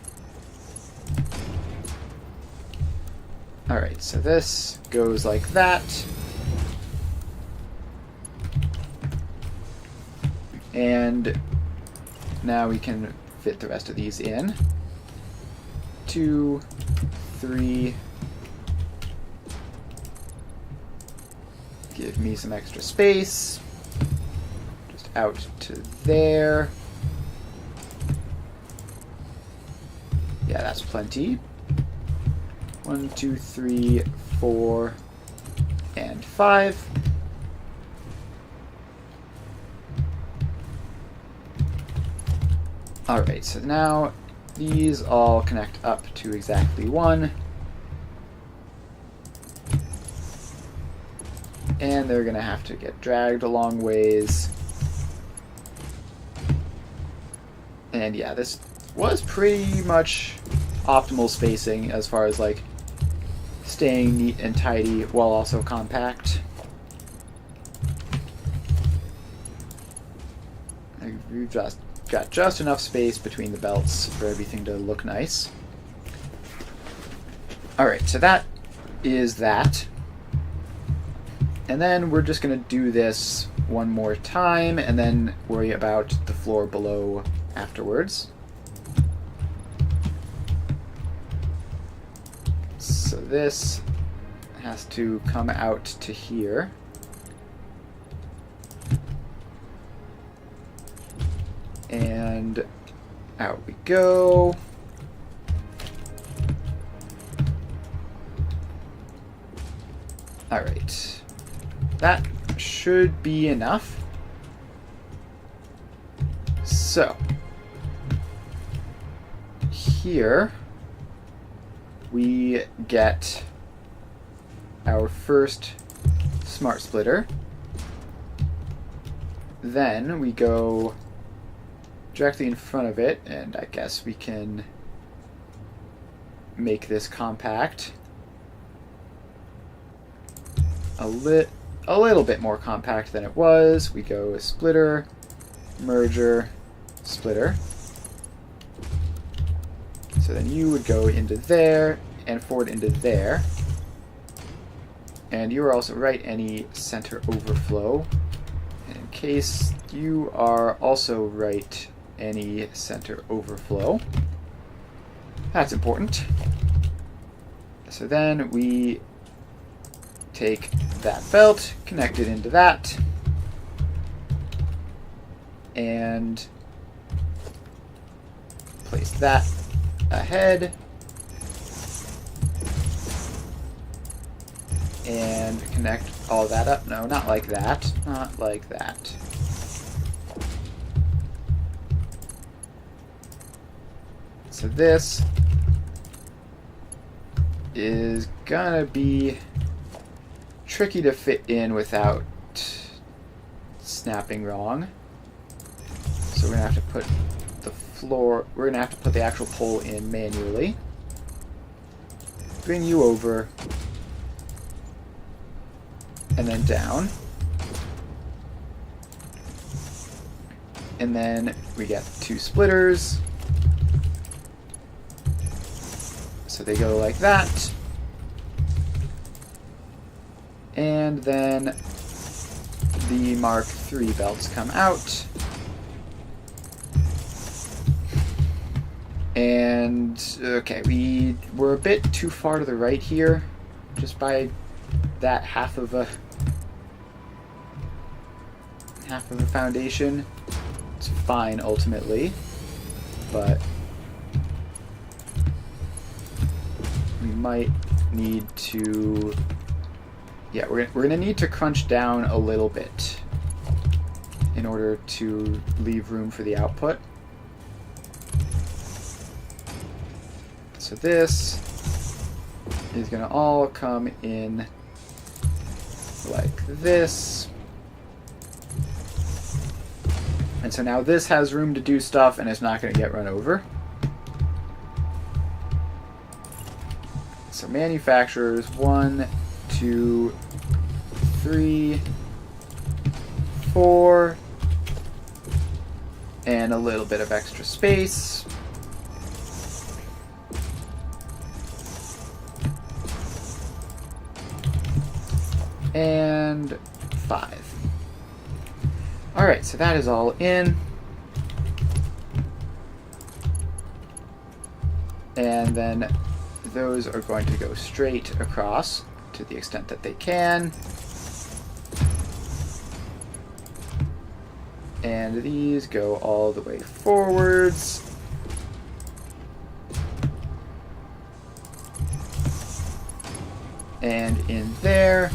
S1: Alright, so this goes like that. And now we can fit the rest of these in. 2, 3. Give me some extra space. Just out to there. Yeah, that's plenty. 1, 2, 3, 4, and 5. Alright, so now these all connect up to exactly 1. And they're going to have to get dragged a long ways. And yeah, this was pretty much optimal spacing as far as like staying neat and tidy while also compact. We've just got just enough space between the belts for everything to look nice. Alright, so that is that. And then we're just going to do this one more time and then worry about the floor below afterwards. So this has to come out to here. And out we go. Alright. That should be enough. So, here we get our first smart splitter. Then we go directly in front of it, and I guess we can make this compact. A little bit more compact than it was. We go splitter, merger, splitter. So then you would go into there and forward into there. And you are also right any center overflow. And in case you are also right any center overflow. That's important. So then we take that belt, connect it into that, and place that ahead, and connect all that up. No, not like that. Not like that. So this is gonna be tricky to fit in without snapping wrong. So we're gonna have to put the floor, we're gonna have to put the actual pole in manually. Bring you over, and then down. And then we get 2 splitters. So they go like that. And then the Mark III belts come out. And, okay, we were a bit too far to the right here, just by that half of a foundation. It's fine ultimately, but might need to... Yeah, we're gonna need to crunch down a little bit in order to leave room for the output. So this is gonna all come in like this. And so now this has room to do stuff and it's not gonna get run over. So manufacturers 1, 2, 3, 4, and a little bit of extra space. And 5. Alright, so that is all in. And then those are going to go straight across to the extent that they can. And these go all the way forwards. And in there.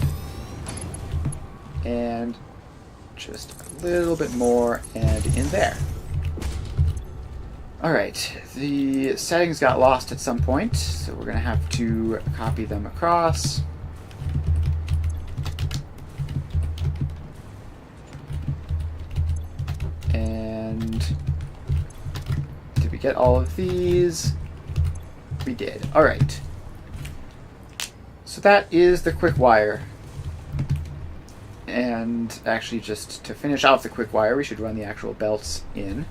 S1: And just a little bit more and in there. Alright, the settings got lost at some point, so we're going to have to copy them across. And did we get all of these? We did. Alright. So that is the quick wire. And actually, just to finish off the quick wire, we should run the actual belts in.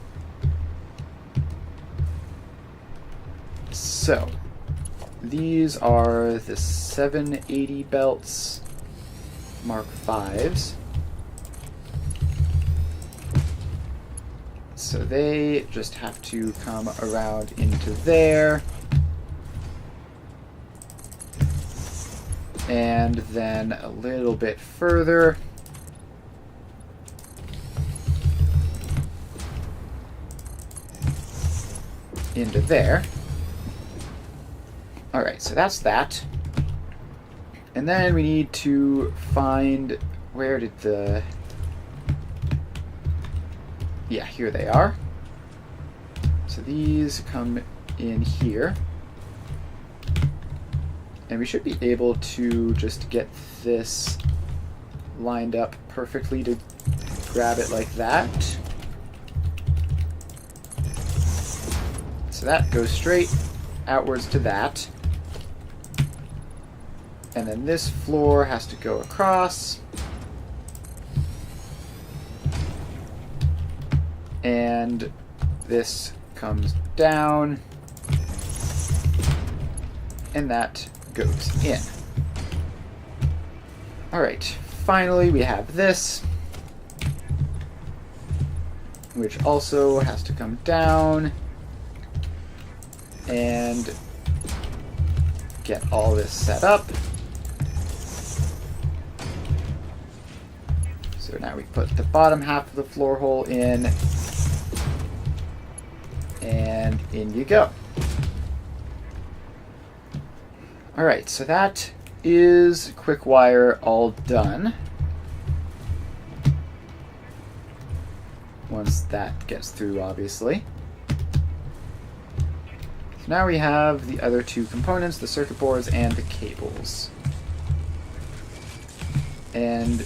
S1: So, these are the 780 belts Mark V's. So they just have to come around into there. And then a little bit further. Into there. Alright, so that's that. And then we need to find... Where did the... Yeah, here they are. So these come in here. And we should be able to just get this lined up perfectly to grab it like that. So that goes straight outwards to that. And then this floor has to go across. And this comes down. And that goes in. Alright, finally we have this, which also has to come down and get all this set up. So now we put the bottom half of the floor hole in, and in you go. Alright, so that is quick wire all done. Once that gets through, obviously. So now we have the other two components, the circuit boards and the cables. And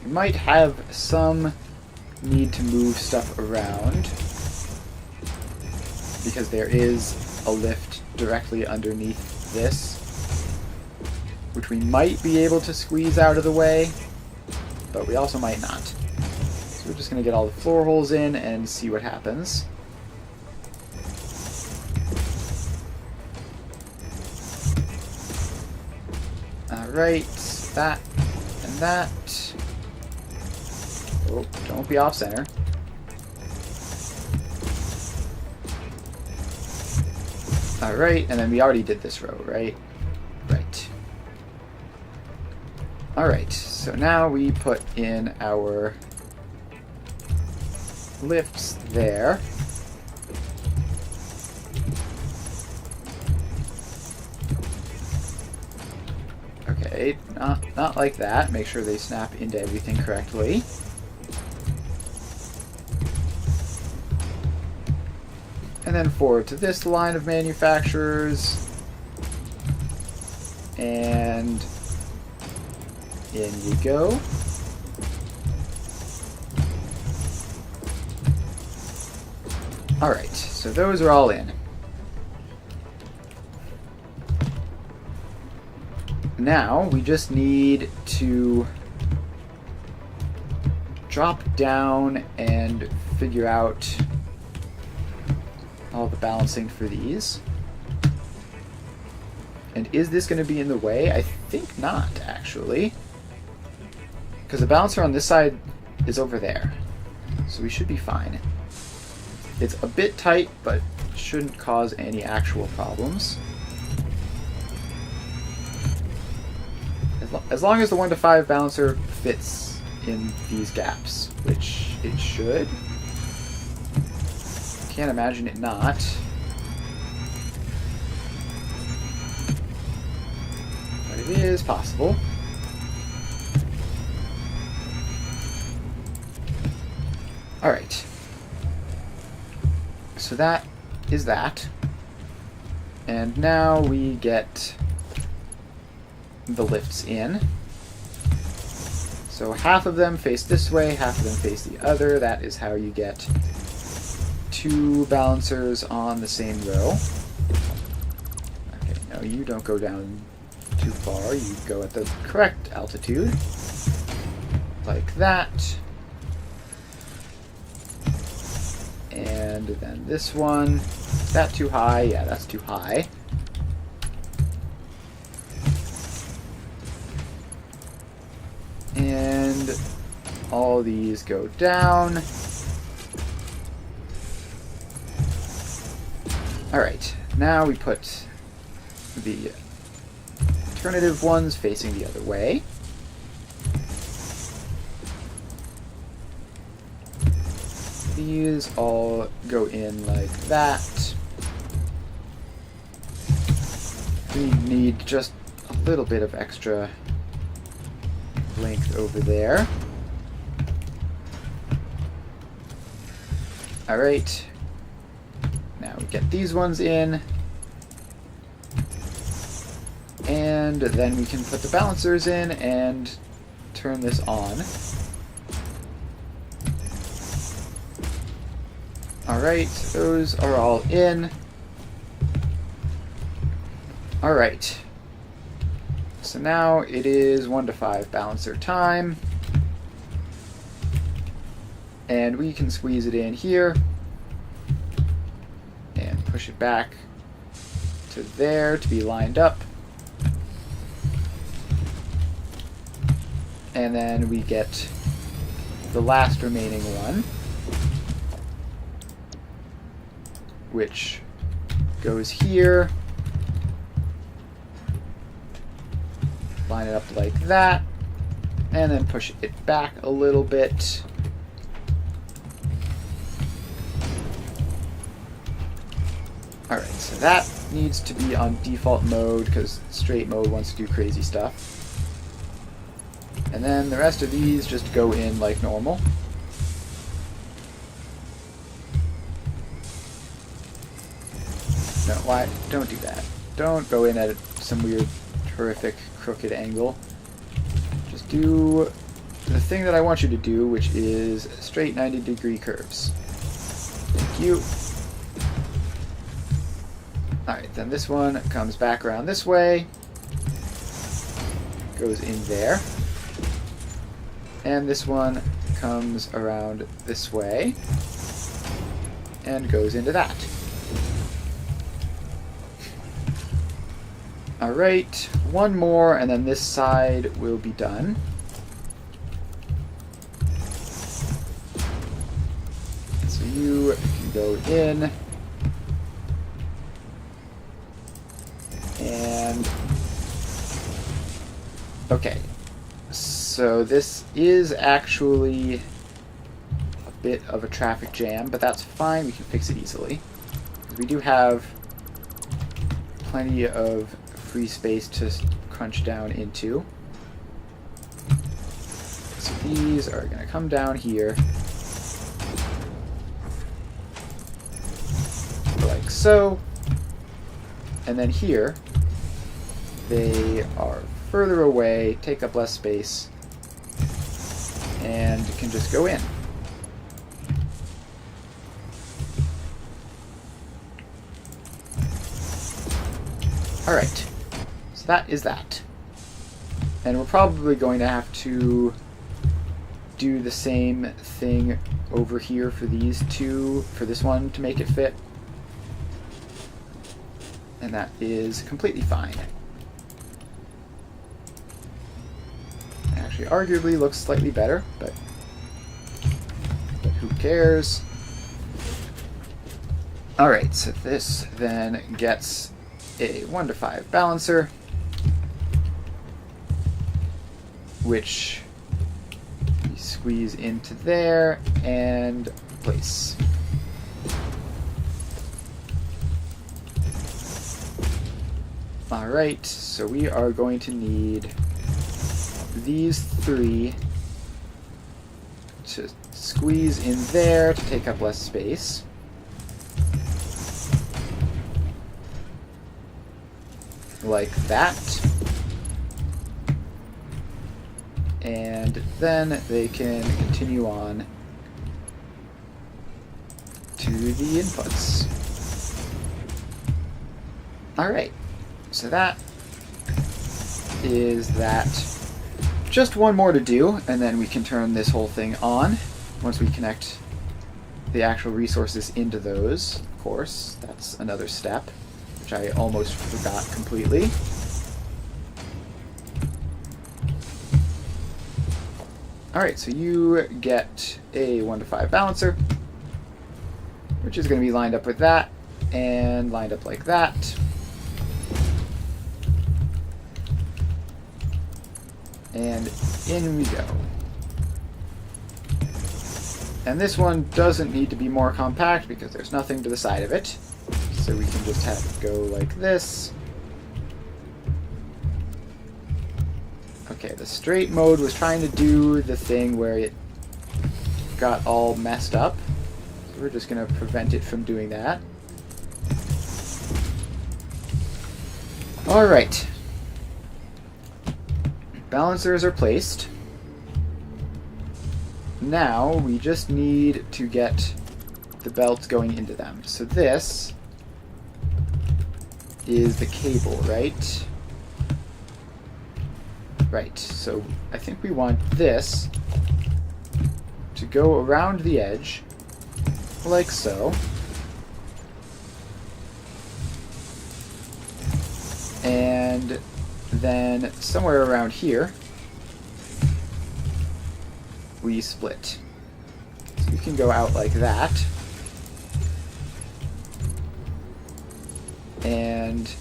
S1: we might have some need to move stuff around, because there is a lift directly underneath this, which we might be able to squeeze out of the way, but we also might not. So we're just going to get all the floor holes in and see what happens. Alright, that and that. Oh, don't be off center. Alright, and then we already did this row, right? Right. Alright, so now we put in our lifts there. Okay, not like that. Make sure they snap into everything correctly. And then forward to this line of manufacturers. And in you go. Alright, so those are all in. Now, we just need to drop down and figure out all the balancing for these. And is this going to be in the way? I think not, actually. Because the balancer on this side is over there. So we should be fine. It's a bit tight, but shouldn't cause any actual problems. As long as the 1 to 5 balancer fits in these gaps, which it should. Can't imagine it not. But it is possible. Alright. So that is that. And now we get the lifts in. So half of them face this way, half of them face the other. That is how you get 2 balancers on the same row. Okay, no, you don't go down too far. You go at the correct altitude. Like that. And then this one. Is that too high? Yeah, that's too high. And all these go down. Alright, now we put the alternative ones facing the other way. These all go in like that. We need just a little bit of extra length over there. Alright. Now we get these ones in. And then we can put the balancers in and turn this on. Alright, those are all in. Alright. So now it is 1 to 5 balancer time. And we can squeeze it in here. And push it back to there to be lined up. And then we get the last remaining one, which goes here. Line it up like that, and then push it back a little bit. Alright, so that needs to be on default mode because straight mode wants to do crazy stuff. And then the rest of these just go in like normal. No, why? Don't do that. Don't go in at some weird, horrific, crooked angle. Just do the thing that I want you to do, which is straight 90-degree curves. Thank you. Alright, then this one comes back around this way. Goes in there. And this one comes around this way. And goes into that. Alright, one more, and then this side will be done. So you can go in. And okay, so this is actually a bit of a traffic jam, but that's fine, we can fix it easily. We do have plenty of free space to crunch down into. So these are going to come down here. Like so. And then here, they are further away, take up less space, and can just go in. Alright, so that is that. And we're probably going to have to do the same thing over here for these two, for this one to make it fit. And that is completely fine. Actually, arguably looks slightly better, but who cares? Alright, so this then gets a 1 to 5 balancer, which we squeeze into there and place. Alright, so we are going to need these 3 to squeeze in there to take up less space. Like that. And then they can continue on to the inputs. Alright, so that is that. Just one more to do, and then we can turn this whole thing on once we connect the actual resources into those. Of course, that's another step, which I almost forgot completely. Alright, so you get a 1 to 5 balancer, which is going to be lined up with that, and lined up like that. And in we go. And this one doesn't need to be more compact because there's nothing to the side of it. So we can just have it go like this. Okay, the straight mode was trying to do the thing where it got all messed up. So we're just going to prevent it from doing that. Alright. Balancers are placed. Now we just need to get the belts going into them. So this is the cable, right? Right, so I think we want this to go around the edge, like so. And then somewhere around here, we split. So you can go out like that. And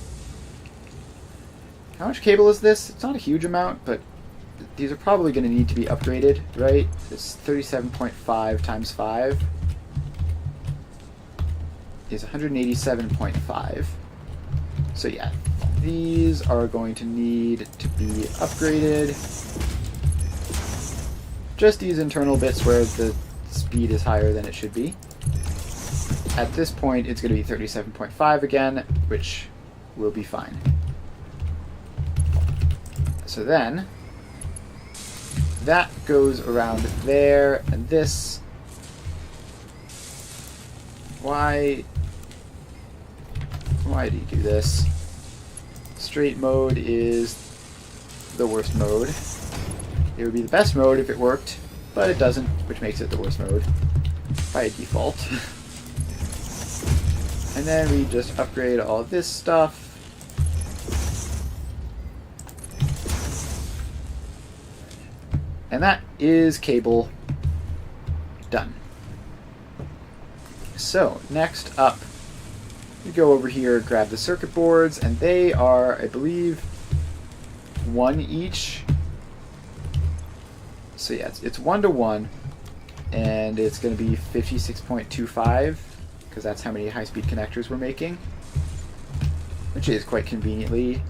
S1: how much cable is this? It's not a huge amount, but these are probably going to need to be upgraded, right? This 37.5 times 5 is 187.5. So yeah, these are going to need to be upgraded. Just these internal bits where the speed is higher than it should be. At this point, it's going to be 37.5 again, which will be fine. So then, that goes around there, and this... Why do you do this? Straight mode is the worst mode. It would be the best mode if it worked, but it doesn't, which makes it the worst mode by default. And then we just upgrade all of this stuff. And that is cable done. So, next up, we go over here, grab the circuit boards, and they are, I believe, 1 each. So yeah, it's 1 to 1, and it's going to be 56.25, because that's how many high-speed connectors we're making, which is quite conveniently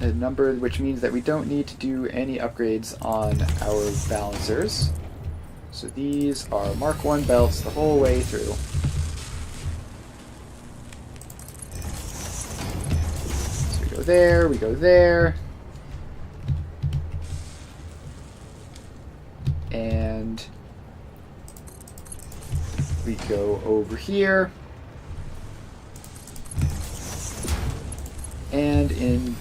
S1: a number which means that we don't need to do any upgrades on our balancers. So these are Mark 1 belts the whole way through. So we go there, we go there. And we go over here. And in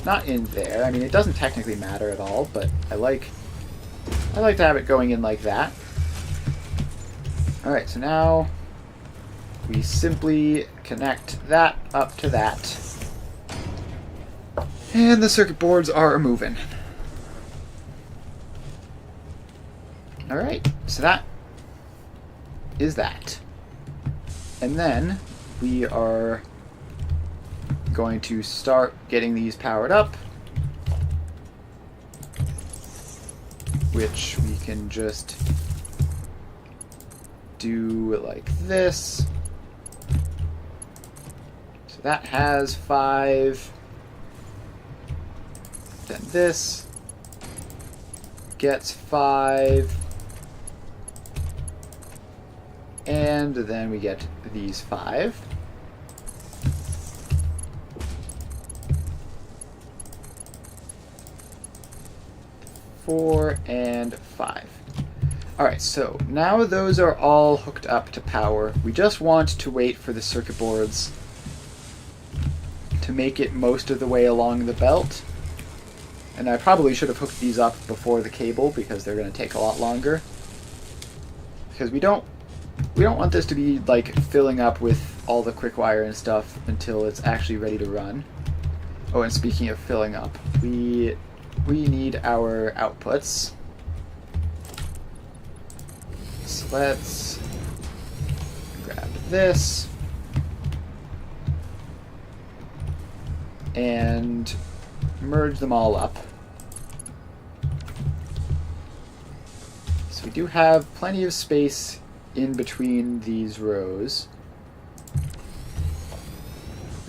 S1: not in there. I mean, it doesn't technically matter at all, but I like to have it going in like that. All right, so now we simply connect that up to that, and the circuit boards are moving. All right, so that is that, and then we are going to start getting these powered up, which we can just do like this. So that has 5. Then this gets 5. And then we get these 5. Four and 5. Alright, so now those are all hooked up to power. We just want to wait for the circuit boards to make it most of the way along the belt. And I probably should have hooked these up before the cable because they're going to take a lot longer. Because we don't want this to be like filling up with all the quick wire and stuff until it's actually ready to run. Oh, and speaking of filling up, we need our outputs. So let's grab this and merge them all up. So we do have plenty of space in between these rows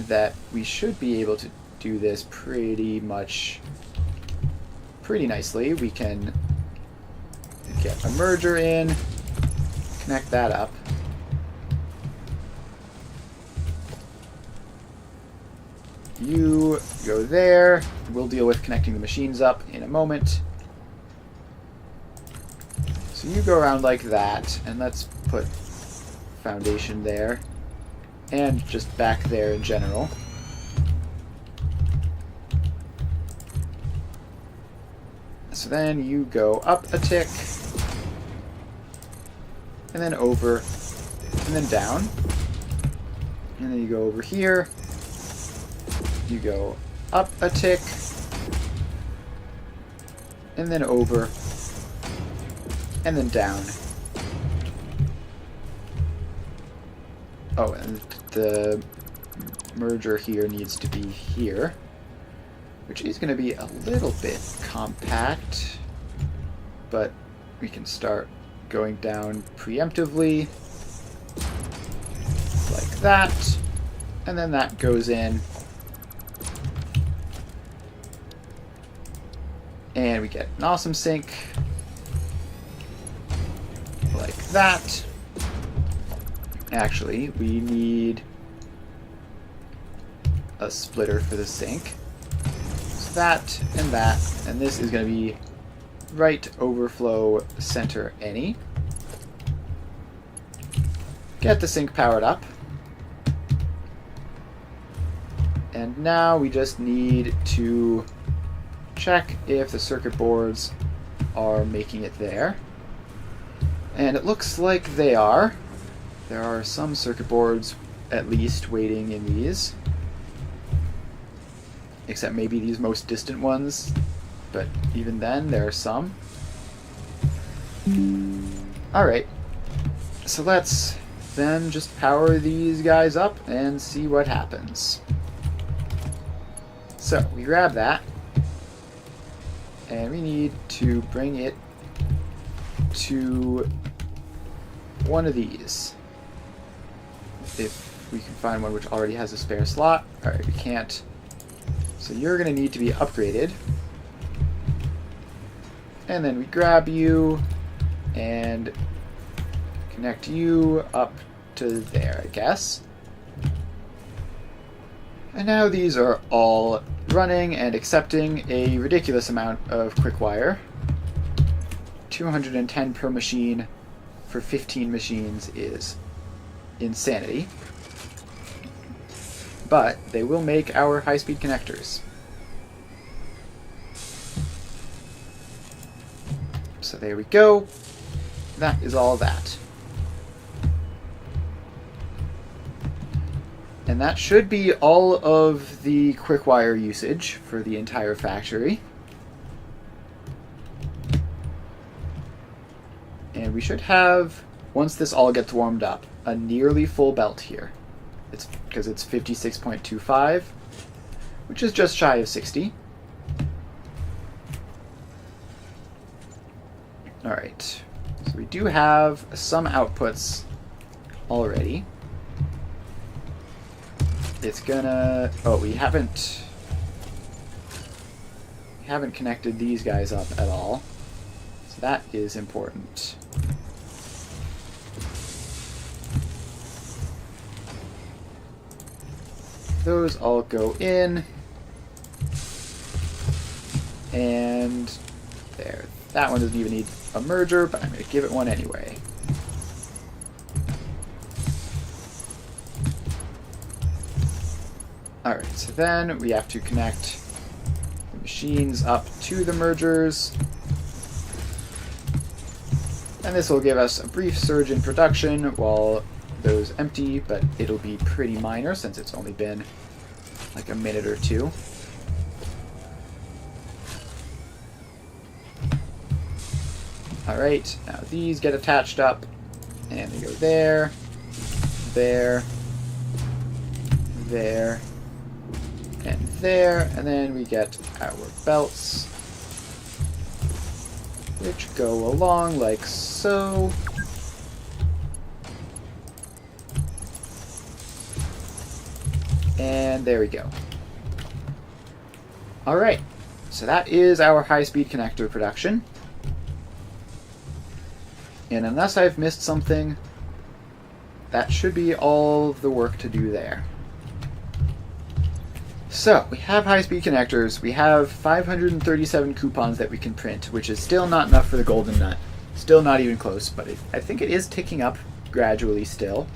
S1: that we should be able to do this pretty nicely. We can get a merger in, connect that up. You go there. We'll deal with connecting the machines up in a moment. So you go around like that, and let's put foundation there, and just back there in general. So then you go up a tick, and then over, and then down. And then you go over here, you go up a tick, and then over, and then down. Oh, and the merger here needs to be here, which is going to be a little bit compact, but we can start going down preemptively like that, and then that goes in, and we get an awesome sync like that. Actually, we need a splitter for the sync. So that, and this is going to be right overflow center any. Get the sync powered up. And now we just need to check if the circuit boards are making it there. And it looks like they are. There are some circuit boards at least waiting in these. Except maybe these most distant ones. But even then, there are some. Alright. So let's then just power these guys up and see what happens. So, we grab that. And we need to bring it to one of these. If we can find one which already has a spare slot. Alright, we can't. So So you're going to need to be upgraded. And then we grab you and connect you up to there, I guess. And now these are all running and accepting a ridiculous amount of quick wire. 210 per machine for 15 machines is insanity. But they will make our high-speed connectors. So there we go. That is all that. And that should be all of the quick wire usage for the entire factory. And we should have, once this all gets warmed up, a nearly full belt here. It's because it's 56.25, which is just shy of 60. Alright, so we do have some outputs already. It's gonna... oh, we haven't connected these guys up at all. So that is important. Those all go in. And there. That one doesn't even need a merger, but I'm going to give it one anyway. Alright, so then we have to connect the machines up to the mergers. And this will give us a brief surge in production while those empty, but it'll be pretty minor since it's only been like a minute or two. Alright, now these get attached up, and they go there, there, there, and there, and then we get our belts, which go along like so. And there we go. Alright, so that is our high-speed connector production. And unless I've missed something, that should be all the work to do there. So, we have high-speed connectors, we have 537 coupons that we can print, which is still not enough for the golden nut. Still not even close, but I think it is ticking up gradually still.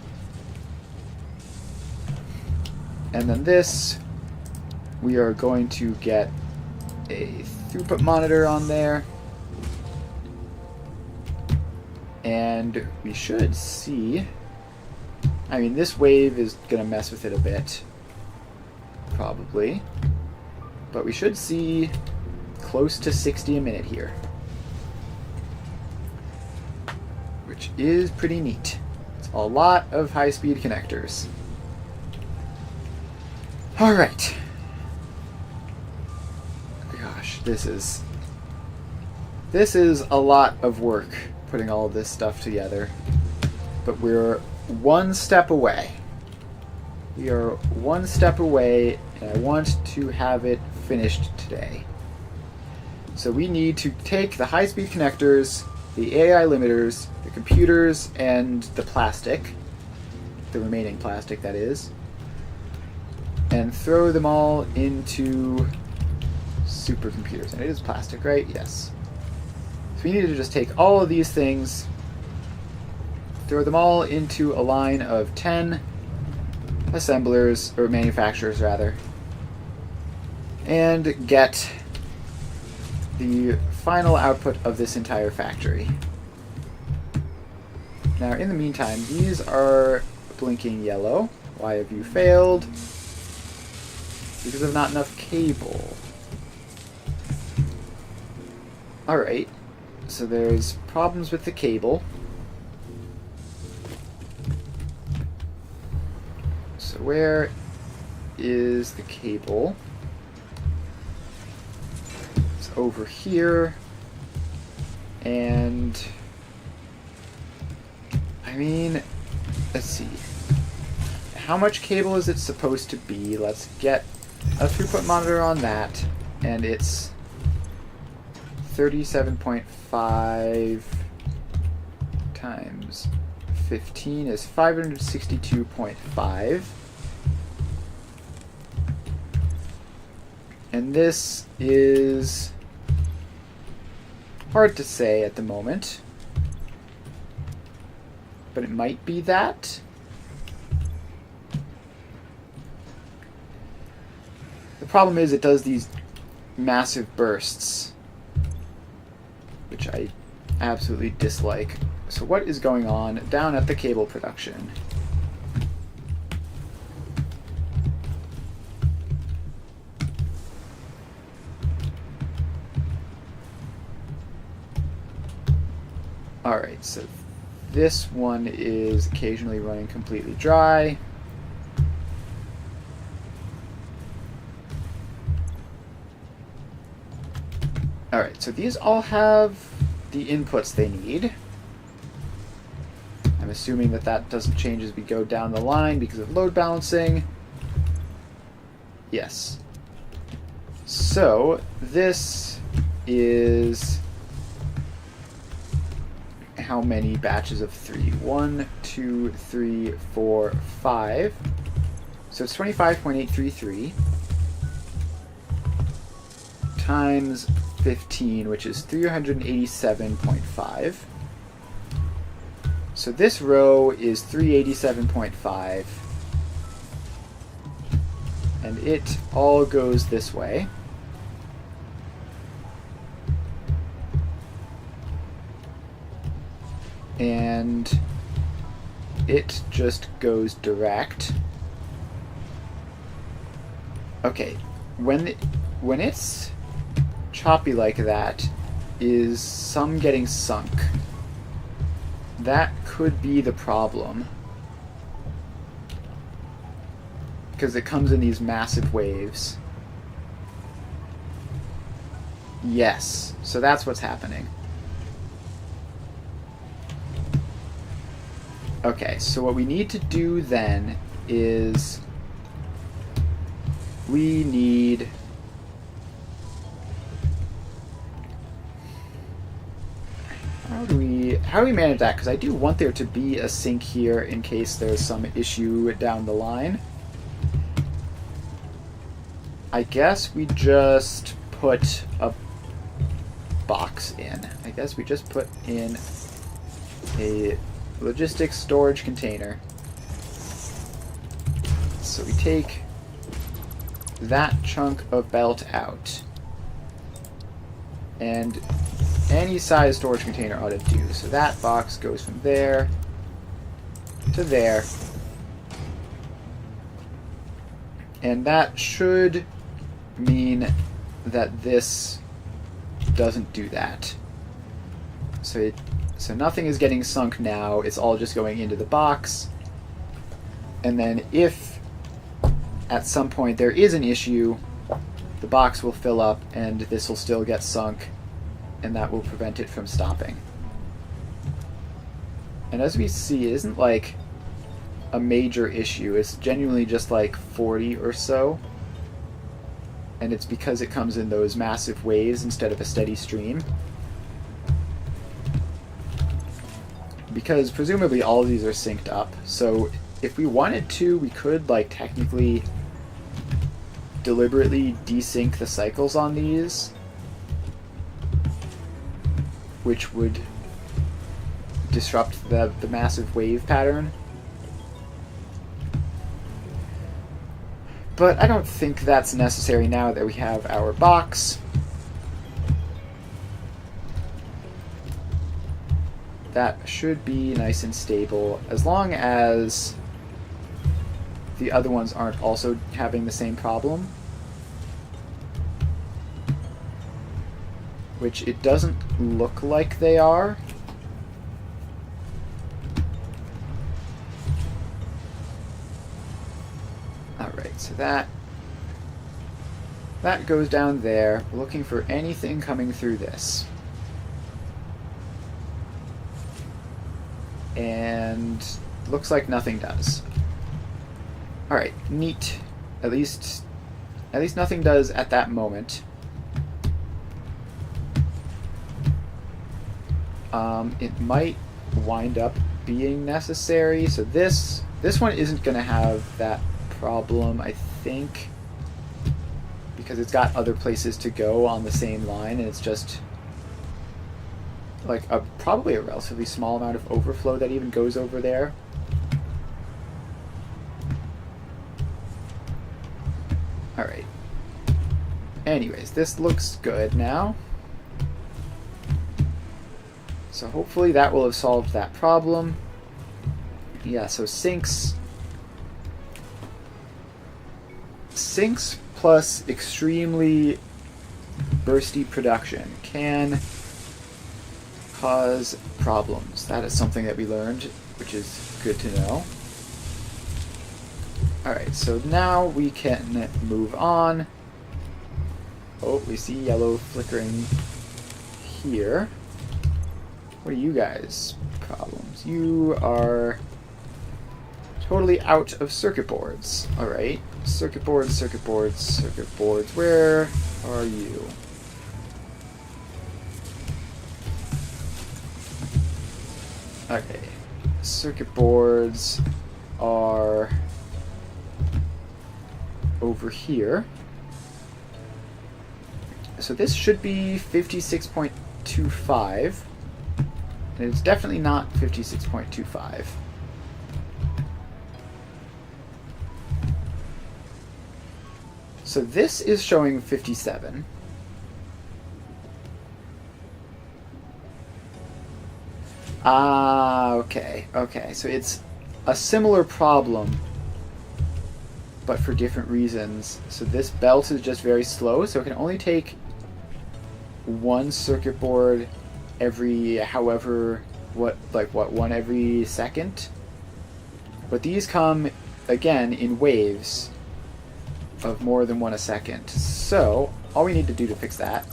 S1: And then this, we are going to get a throughput monitor on there. And we should see, I mean, this wave is going to mess with it a bit, probably. But we should see close to 60 a minute here, which is pretty neat. It's a lot of high-speed connectors. Alright. Gosh, this is a lot of work putting all of this stuff together. But we're one step away. We are one step away, and I want to have it finished today. So we need to take the high-speed connectors, the AI limiters, the computers, and the plastic, the remaining plastic that is, and throw them all into supercomputers. And it is plastic, right? Yes. So we need to just take all of these things, throw them all into a line of 10 assemblers, or manufacturers rather, and get the final output of this entire factory. Now, in the meantime, these are blinking yellow. Why have you failed? Because of not enough cable. Alright, so there's problems with the cable. So where is the cable? It's over here. And I mean, let's see. How much cable is it supposed to be? Let's get a throughput monitor on that, and it's 37.5 times 15 is 562.5. And this is hard to say at the moment, but it might be that. The problem is it does these massive bursts, which I absolutely dislike. So what is going on down at the cable production? Alright, so this one is occasionally running completely dry. Alright, so these all have the inputs they need. I'm assuming that that doesn't change as we go down the line because of load balancing. Yes. So, this is how many batches of 3? 1, 2, 3, 4, 5. So it's 25.833 times 15, which is 387.5. So this row is 387.5, and it all goes this way. And it just goes direct. Okay, when it's choppy like that, is some getting sunk? That could be the problem, because it comes in these massive waves. Yes, so that's what's happening. Okay, so what we need to do then is we need how do we manage that? Because I do want there to be a sink here in case there's some issue down the line. I guess we just put a box in. I guess we just put in a logistics storage container. So we take that chunk of belt out, and any size storage container ought to do. So that box goes from there to there, and that should mean that this doesn't do that. So nothing is getting sunk now, it's all just going into the box. And then if at some point there is an issue, the box will fill up and this will still get sunk, and that will prevent it from stopping. And as we see, it isn't like a major issue, it's genuinely just like 40 or so. And it's because it comes in those massive waves instead of a steady stream. Because presumably all of these are synced up, so if we wanted to, we could like technically deliberately desync the cycles on these, which would disrupt the massive wave pattern. But I don't think that's necessary now that we have our box. That should be nice and stable, as long as the other ones aren't also having the same problem. Which it doesn't look like they are. Alright, so that goes down there. We're looking for anything coming through this. And looks like nothing does. Alright, neat. At least At least nothing does at that moment. It might wind up being necessary. So this one isn't going to have that problem, I think, because it's got other places to go on the same line, and it's just like probably a relatively small amount of overflow that even goes over there. All right. Anyways, this looks good now. So hopefully that will have solved that problem. Yeah, so sinks plus extremely bursty production can cause problems. That is something that we learned, which is good to know. Alright, so now we can move on. Oh, we see yellow flickering here. What are you guys' problems? You are totally out of circuit boards. Alright. Circuit boards, circuit boards, circuit boards. Where are you? Okay. Circuit boards are over here. So this should be 56.25. And it's definitely not 56.25. So this is showing 57. Ah, okay. Okay, so it's a similar problem, but for different reasons. So this belt is just very slow, so it can only take one circuit board every one every second. But these come again in waves of more than one a second. So all we need to do to fix that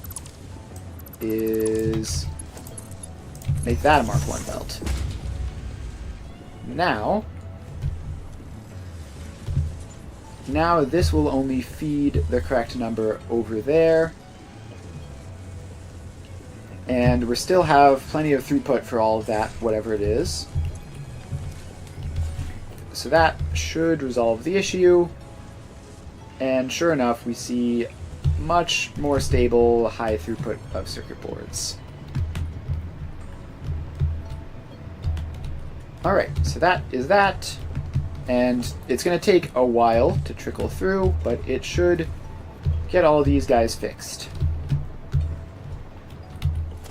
S1: is make that a Mark 1 belt. Now this will only feed the correct number over there. And we still have plenty of throughput for all of that, whatever it is. So that should resolve the issue. And sure enough, we see much more stable, high throughput of circuit boards. Alright, so that is that. And it's going to take a while to trickle through, but it should get all these guys fixed.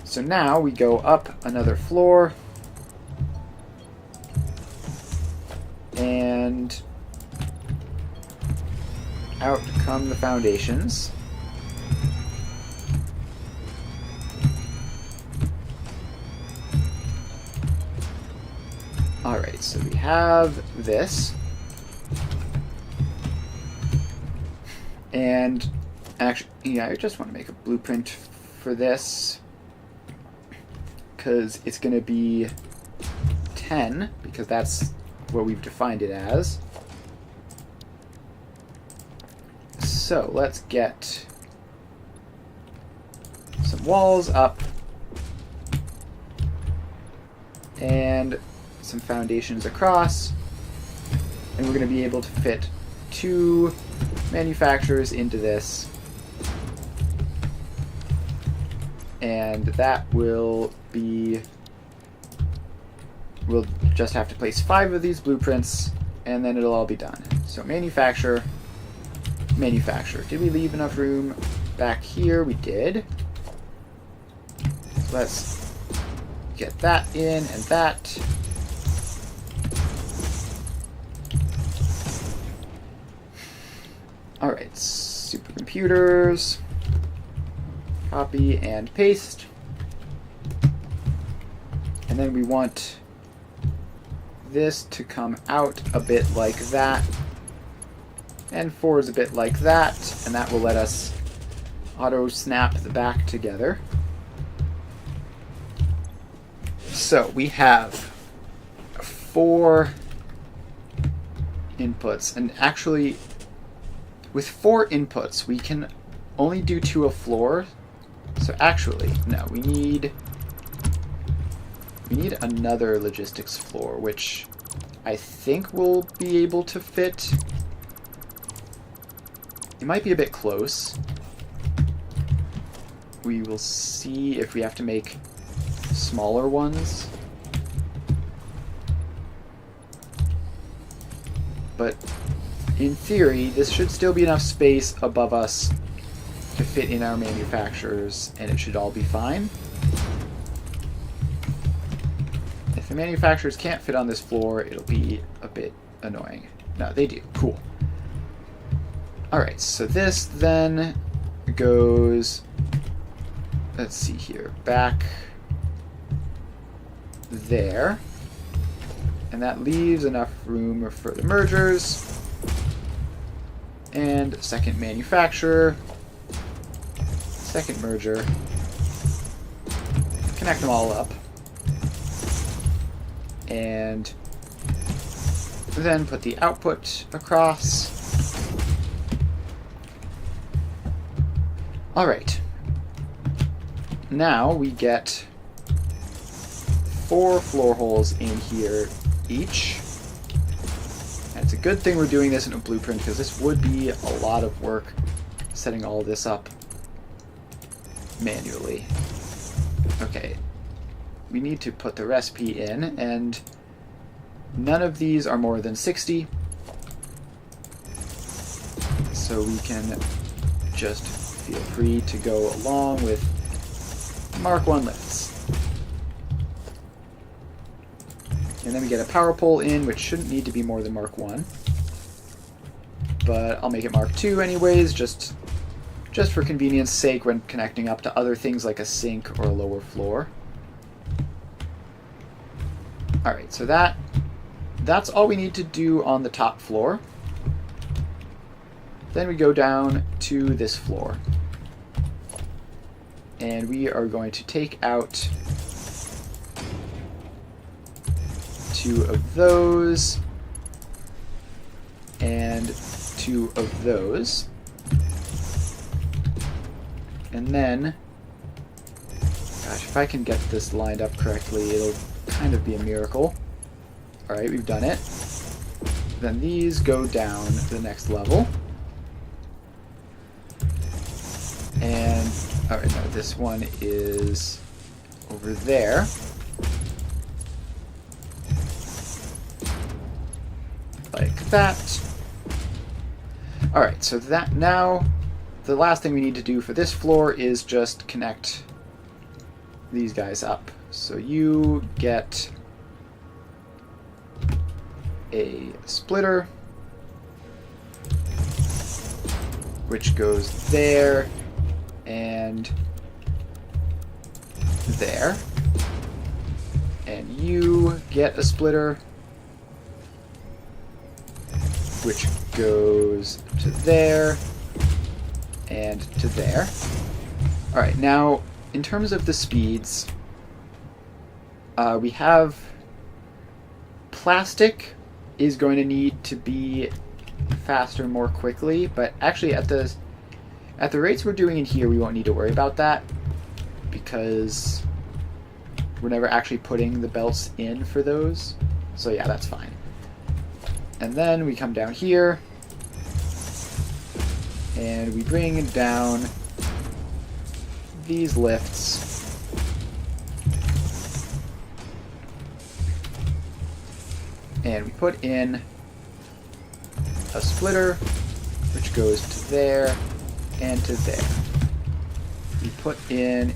S1: So now we go up another floor, and out come the foundations. Alright, so we have this. And actually, yeah, I just want to make a blueprint for this, because it's going to be 10, because that's what we've defined it as. So let's get some walls up and some foundations across, and we're going to be able to fit 2 manufacturers into this, and that will be, we'll just have to place 5 of these blueprints, and then it'll all be done. So manufacture, manufacture. Did we leave enough room back here? We did. Let's get that in and that. Alright, supercomputers. Copy and paste. And then we want this to come out a bit like that, and forwards a bit like that, and that will let us auto snap the back together. So we have 4 inputs, and actually with 4 inputs, we can only do 2 a floor. So actually, no, we need another logistics floor, which I think we'll be able to fit. It might be a bit close. We will see if we have to make smaller ones. But in theory, this should still be enough space above us to fit in our manufacturers, and it should all be fine. If the manufacturers can't fit on this floor, it'll be a bit annoying. No, they do. Cool. Alright, so this then goes, let's see here, back there. And that leaves enough room for the mergers. And second manufacturer. Second merger. Connect them all up. And then put the output across. Alright. Now we get 4 floor holes in here each. And it's a good thing we're doing this in a blueprint, because this would be a lot of work setting all this up manually. Okay. We need to put the recipe in, and none of these are more than 60. So we can just feel free to go along with Mark 1 lifts. And then we get a power pole in, which shouldn't need to be more than Mark 1. But I'll make it Mark 2 anyways, just for convenience sake when connecting up to other things like a sink or a lower floor. Alright, so that's all we need to do on the top floor. Then we go down to this floor. And we are going to take out 2 of those and 2 of those. And then, gosh, if I can get this lined up correctly, it'll kind of be a miracle. Alright, we've done it. Then these go down to the next level. And, alright, no, this one is over there. Like that. Alright, so that now, the last thing we need to do for this floor is just connect these guys up. So you get a splitter, which goes there and there. And you get a splitter, which goes to there and to there. Alright, now in terms of the speeds, we have plastic is going to need to be faster more quickly, but actually at the rates we're doing in here, we won't need to worry about that, because we're never actually putting the belts in for those. So yeah, that's fine. And then we come down here, and we bring down these lifts. And we put in a splitter, which goes to there and to there. We put in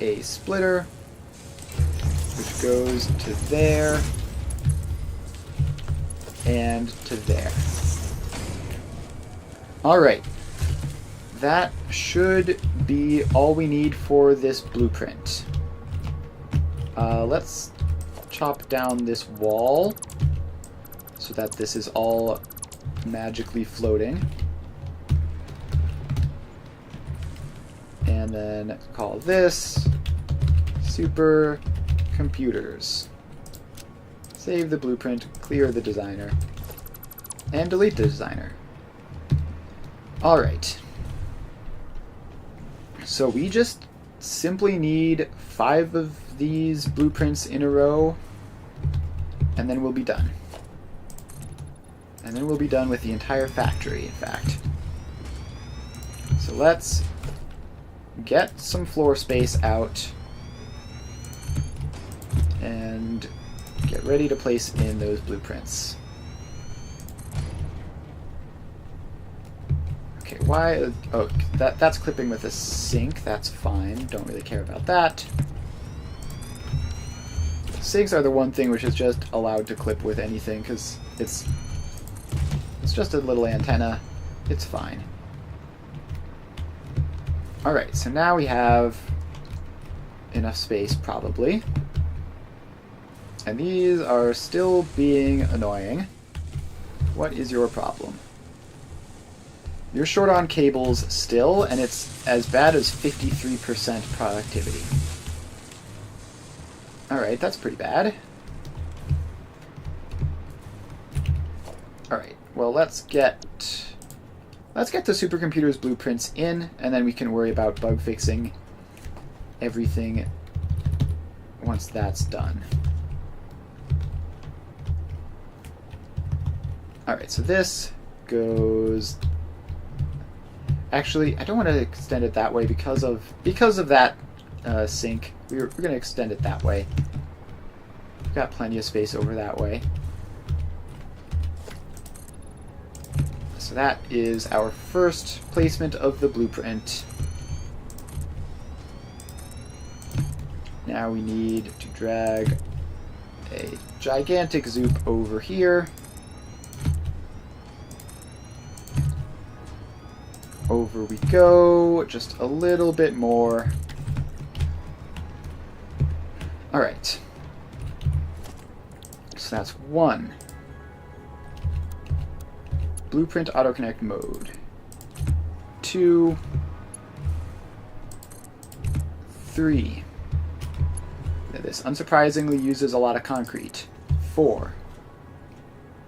S1: a splitter, which goes to there and to there. Alright, that should be all we need for this blueprint. Let's chop down this wall so that this is all magically floating. And then call this Supercomputers. Save the blueprint, clear the designer, and delete the designer. Alright. So we just simply need 5 of these blueprints in a row, and then we'll be done. And then we'll be done with the entire factory, in fact. So let's get some floor space out and get ready to place in those blueprints. Okay, why? Oh, that's clipping with a sink. That's fine. Don't really care about that. Sinks are the one thing which is just allowed to clip with anything because it's just a little antenna. It's fine. Alright, so now we have enough space, probably. And these are still being annoying. What is your problem? You're short on cables still, and it's as bad as 53% productivity. Alright, that's pretty bad. Alright, well let's get the Supercomputers blueprints in, and then we can worry about bug fixing everything once that's done. Alright, so this goes... Actually, I don't want to extend it that way because of that sink. We're going to extend it that way. We've got plenty of space over that way. So that is our first placement of the blueprint. Now we need to drag a gigantic zoop over here. Over we go, just a little bit more. Alright. So that's 1. Blueprint autoconnect mode. 2. 3. This unsurprisingly uses a lot of concrete. 4.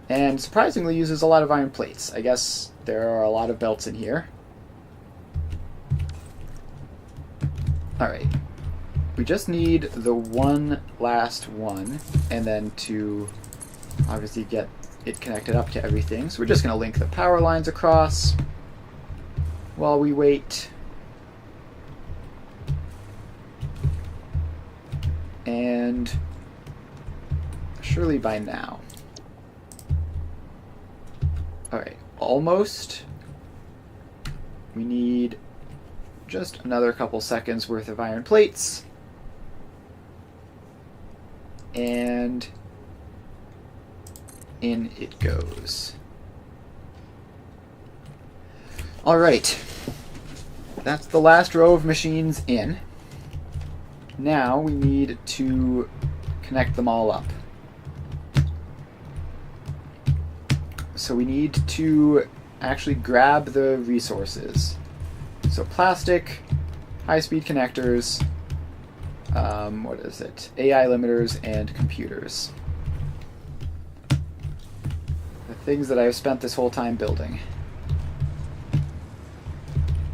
S1: And surprisingly uses a lot of iron plates. I guess there are a lot of belts in here. Alright. We just need the one last one, and then to obviously get it connected up to everything. So we're just going to link the power lines across while we wait. And surely by now. Alright, almost. We need just another couple seconds worth of iron plates. And in it goes. Alright. That's the last row of machines in. Now we need to connect them all up. So we need to actually grab the resources. So plastic, high-speed connectors, what is it? AI limiters and computers. The things that I've spent this whole time building.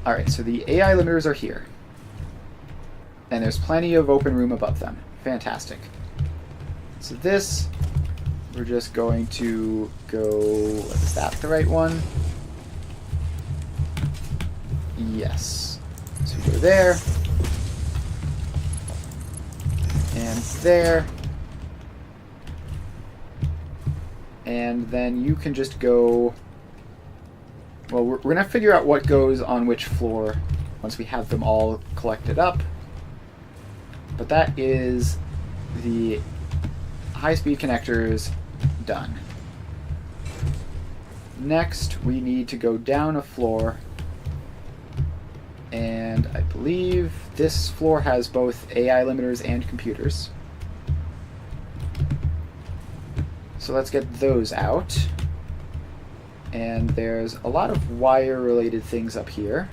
S1: Alright, so the AI limiters are here. And there's plenty of open room above them. Fantastic. So this, we're just going to go... Is that the right one? Yes. So we go there. And there. And then you can just go... Well, we're going to figure out what goes on which floor once we have them all collected up. But that is the high-speed connectors done. Next, we need to go down a floor. And I believe this floor has both AI limiters and computers. So let's get those out. And there's a lot of wire-related things up here,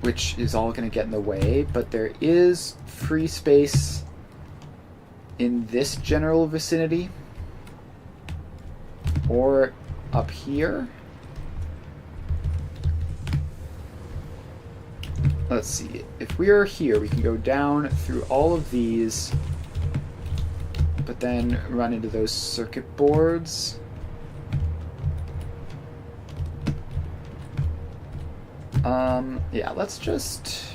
S1: which is all going to get in the way, but there is free space in this general vicinity. Or up here. Let's see. If we are here, we can go down through all of these, but then run into those circuit boards. Yeah, let's just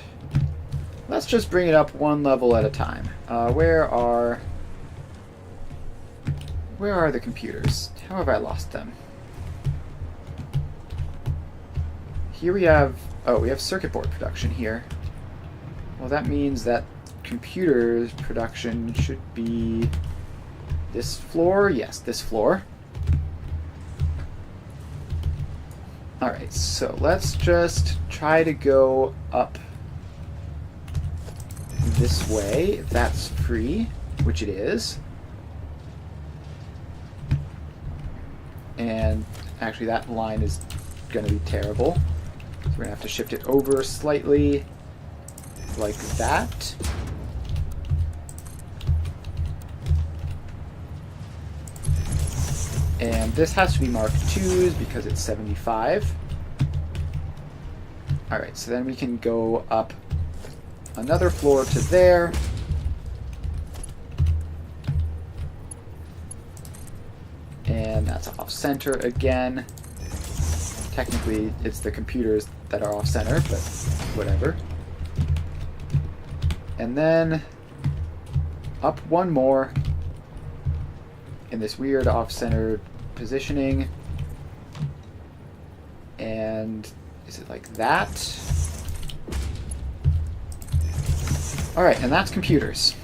S1: bring it up one level at a time. Where are the computers? How have I lost them? Here we have, we have circuit board production here. Well, that means that computers production should be this floor. Yes, this floor. Alright, so let's just try to go up this way, if that's free, which it is. And actually that line is going to be terrible. So we're going to have to shift it over slightly, like that. And this has to be Mark IIs because it's 75. Alright, so then we can go up another floor to there. And that's off-center again. Technically, it's the computers that are off-center, but whatever. And then up one more in this weird off-center positioning. And is it like that? Alright, and that's computers.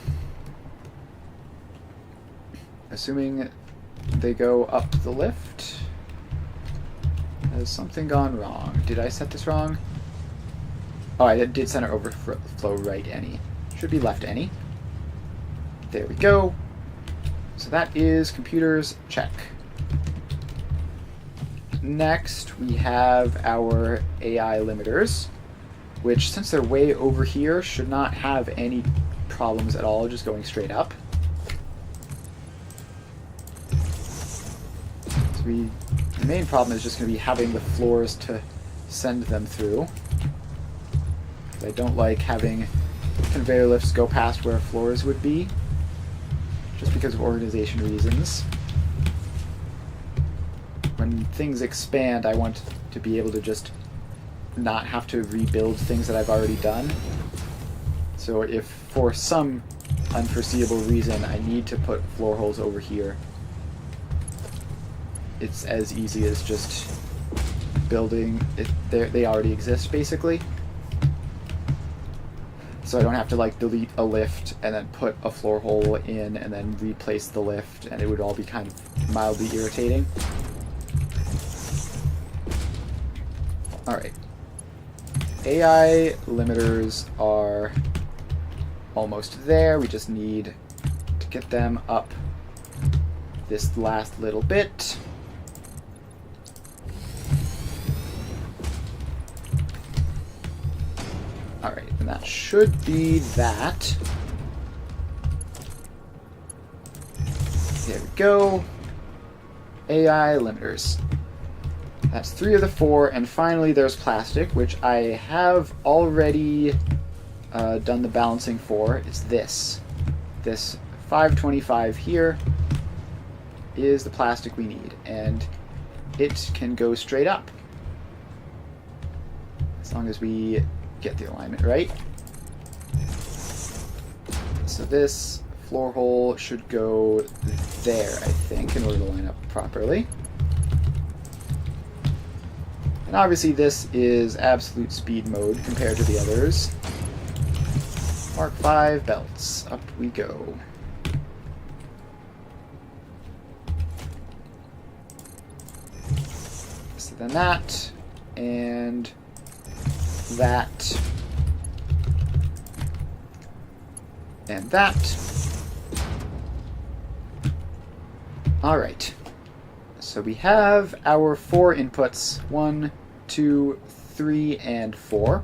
S1: Assuming they go up the lift. Has something gone wrong? Did I set this wrong? Oh, I did center overflow right any. Should be left any. There we go. So that is computers, check. Next, we have our AI limiters, which, since they're way over here, should not have any problems at all, just going straight up. So the main problem is just going to be having the floors to send them through. I don't like having conveyor lifts go past where floors would be, just because of organization reasons. When things expand, I want to be able to just not have to rebuild things that I've already done. So if for some unforeseeable reason I need to put floor holes over here, it's as easy as just building it. They already exist, basically. So I don't have to like delete a lift and then put a floor hole in and then replace the lift, and it would all be kind of mildly irritating. Alright. AI limiters are almost there. We just need to get them up this last little bit. Alright, and that should be that. There we go. AI limiters. That's 3 of the 4, and finally there's plastic, which I have already done the balancing for. It's this. This 525 here is the plastic we need, and it can go straight up. As long as we get the alignment right. So this floor hole should go there, I think, in order to line up properly. And obviously this is absolute speed mode compared to the others. Mark 5 belts. Up we go. So then that, and that, and that. Alright. So we have our 4 inputs, 1, 2, 3, and 4.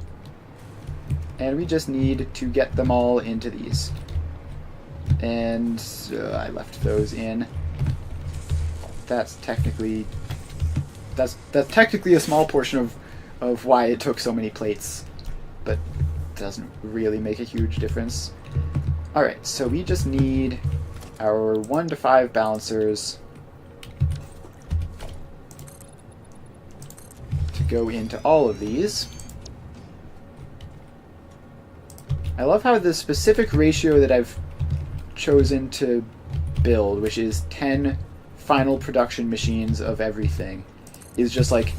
S1: And we just need to get them all into these. And I left those in. That's technically that's technically a small portion of why it took so many plates, but it doesn't really make a huge difference. Alright, so we just need our 1 to 5 balancers to go into all of these. I love how the specific ratio that I've chosen to build, which is 10 final production machines of everything, is just like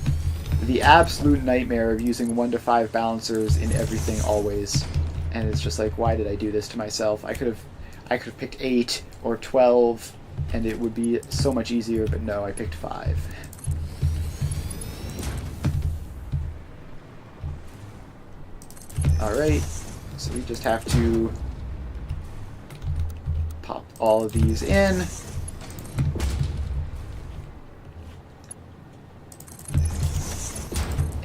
S1: the absolute nightmare of using 1 to 5 balancers in everything always. And it's just like, why did I do this to myself? I could have picked 8 or 12 and it would be so much easier, but no, I picked 5. Alright, so we just have to pop all of these in.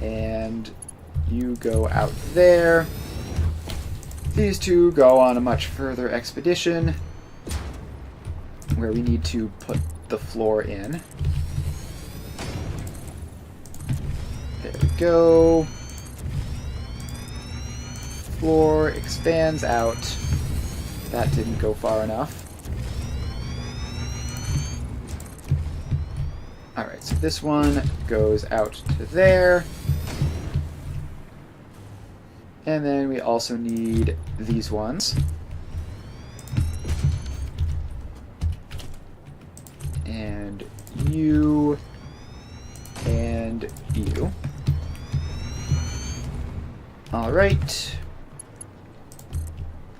S1: And you go out there. These two go on a much further expedition where we need to put the floor in. There we go. Floor expands out. That didn't go far enough. Alright, so this one goes out to there. And then we also need these ones. And you. And you. Alright.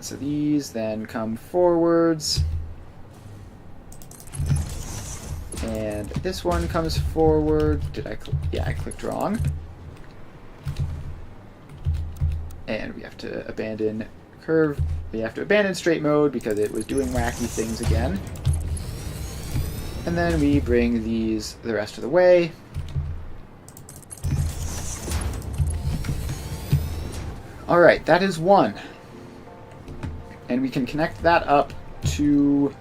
S1: So these then come forwards. And this one comes forward. Yeah, I clicked wrong. And we have to abandon curve. We have to abandon straight mode because it was doing wacky things again. And then we bring these the rest of the way. Alright, that is 1. And we can connect that up to,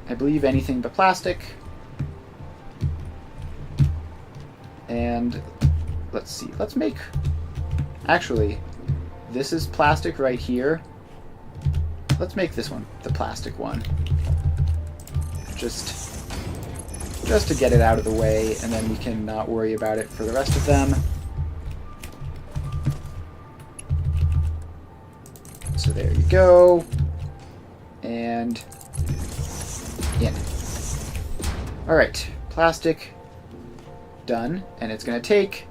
S1: I believe, anything but plastic. And let's see, let's make, actually, this is plastic right here. Let's make this one the plastic one. Just to get it out of the way, and then we can not worry about it for the rest of them. So there you go. And in. Alright, plastic done, and it's going to take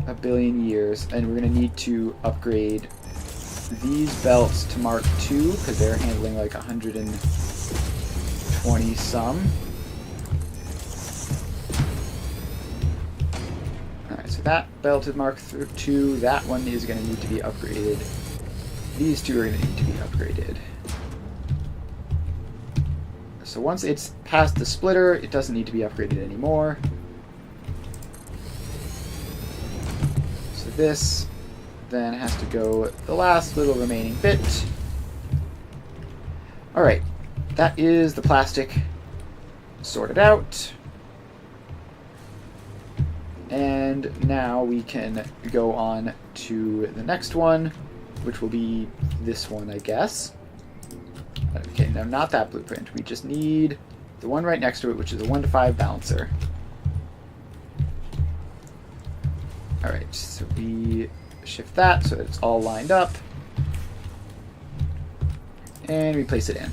S1: a billion years, and we're going to need to upgrade these belts to Mark II because they're handling like 120 some. Alright, so that belt is Mark II. That one is going to need to be upgraded. These two are going to need to be upgraded. So once it's past the splitter, it doesn't need to be upgraded anymore. So this then has to go the last little remaining bit. Alright, that is the plastic sorted out. And now we can go on to the next one, which will be this one, I guess. Okay, no, not that blueprint. We just need the one right next to it, which is a 1 to 5 balancer. Alright, so we shift that so that it's all lined up. And we place it in.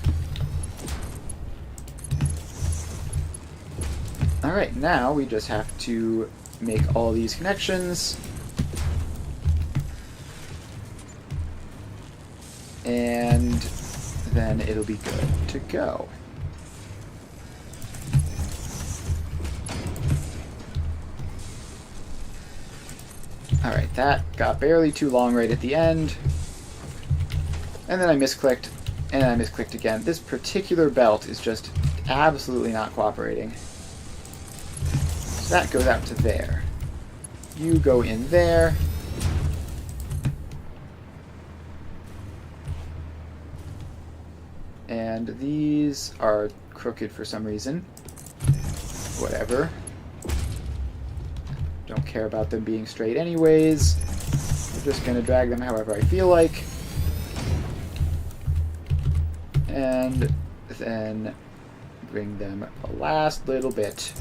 S1: Alright, now we just have to make all these connections. And then it'll be good to go. Alright, that got barely too long right at the end. And then I misclicked, and I misclicked again. This particular belt is just absolutely not cooperating. So that goes out to there. You go in there. And these are crooked for some reason. Whatever. don't care about them being straight anyways. I'm just going to drag them however I feel like. And then bring them a last little bit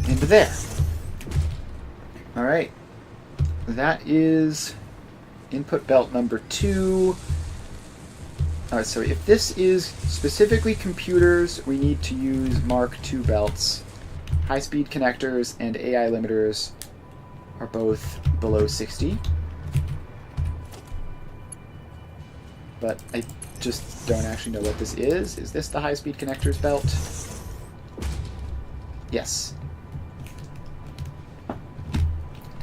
S1: into there. Alright. That is input belt number 2. Alright, so if this is specifically computers, we need to use Mark II belts. High-speed connectors and AI limiters are both below 60. But I just don't actually know what this is. Is this the high-speed connectors belt? Yes.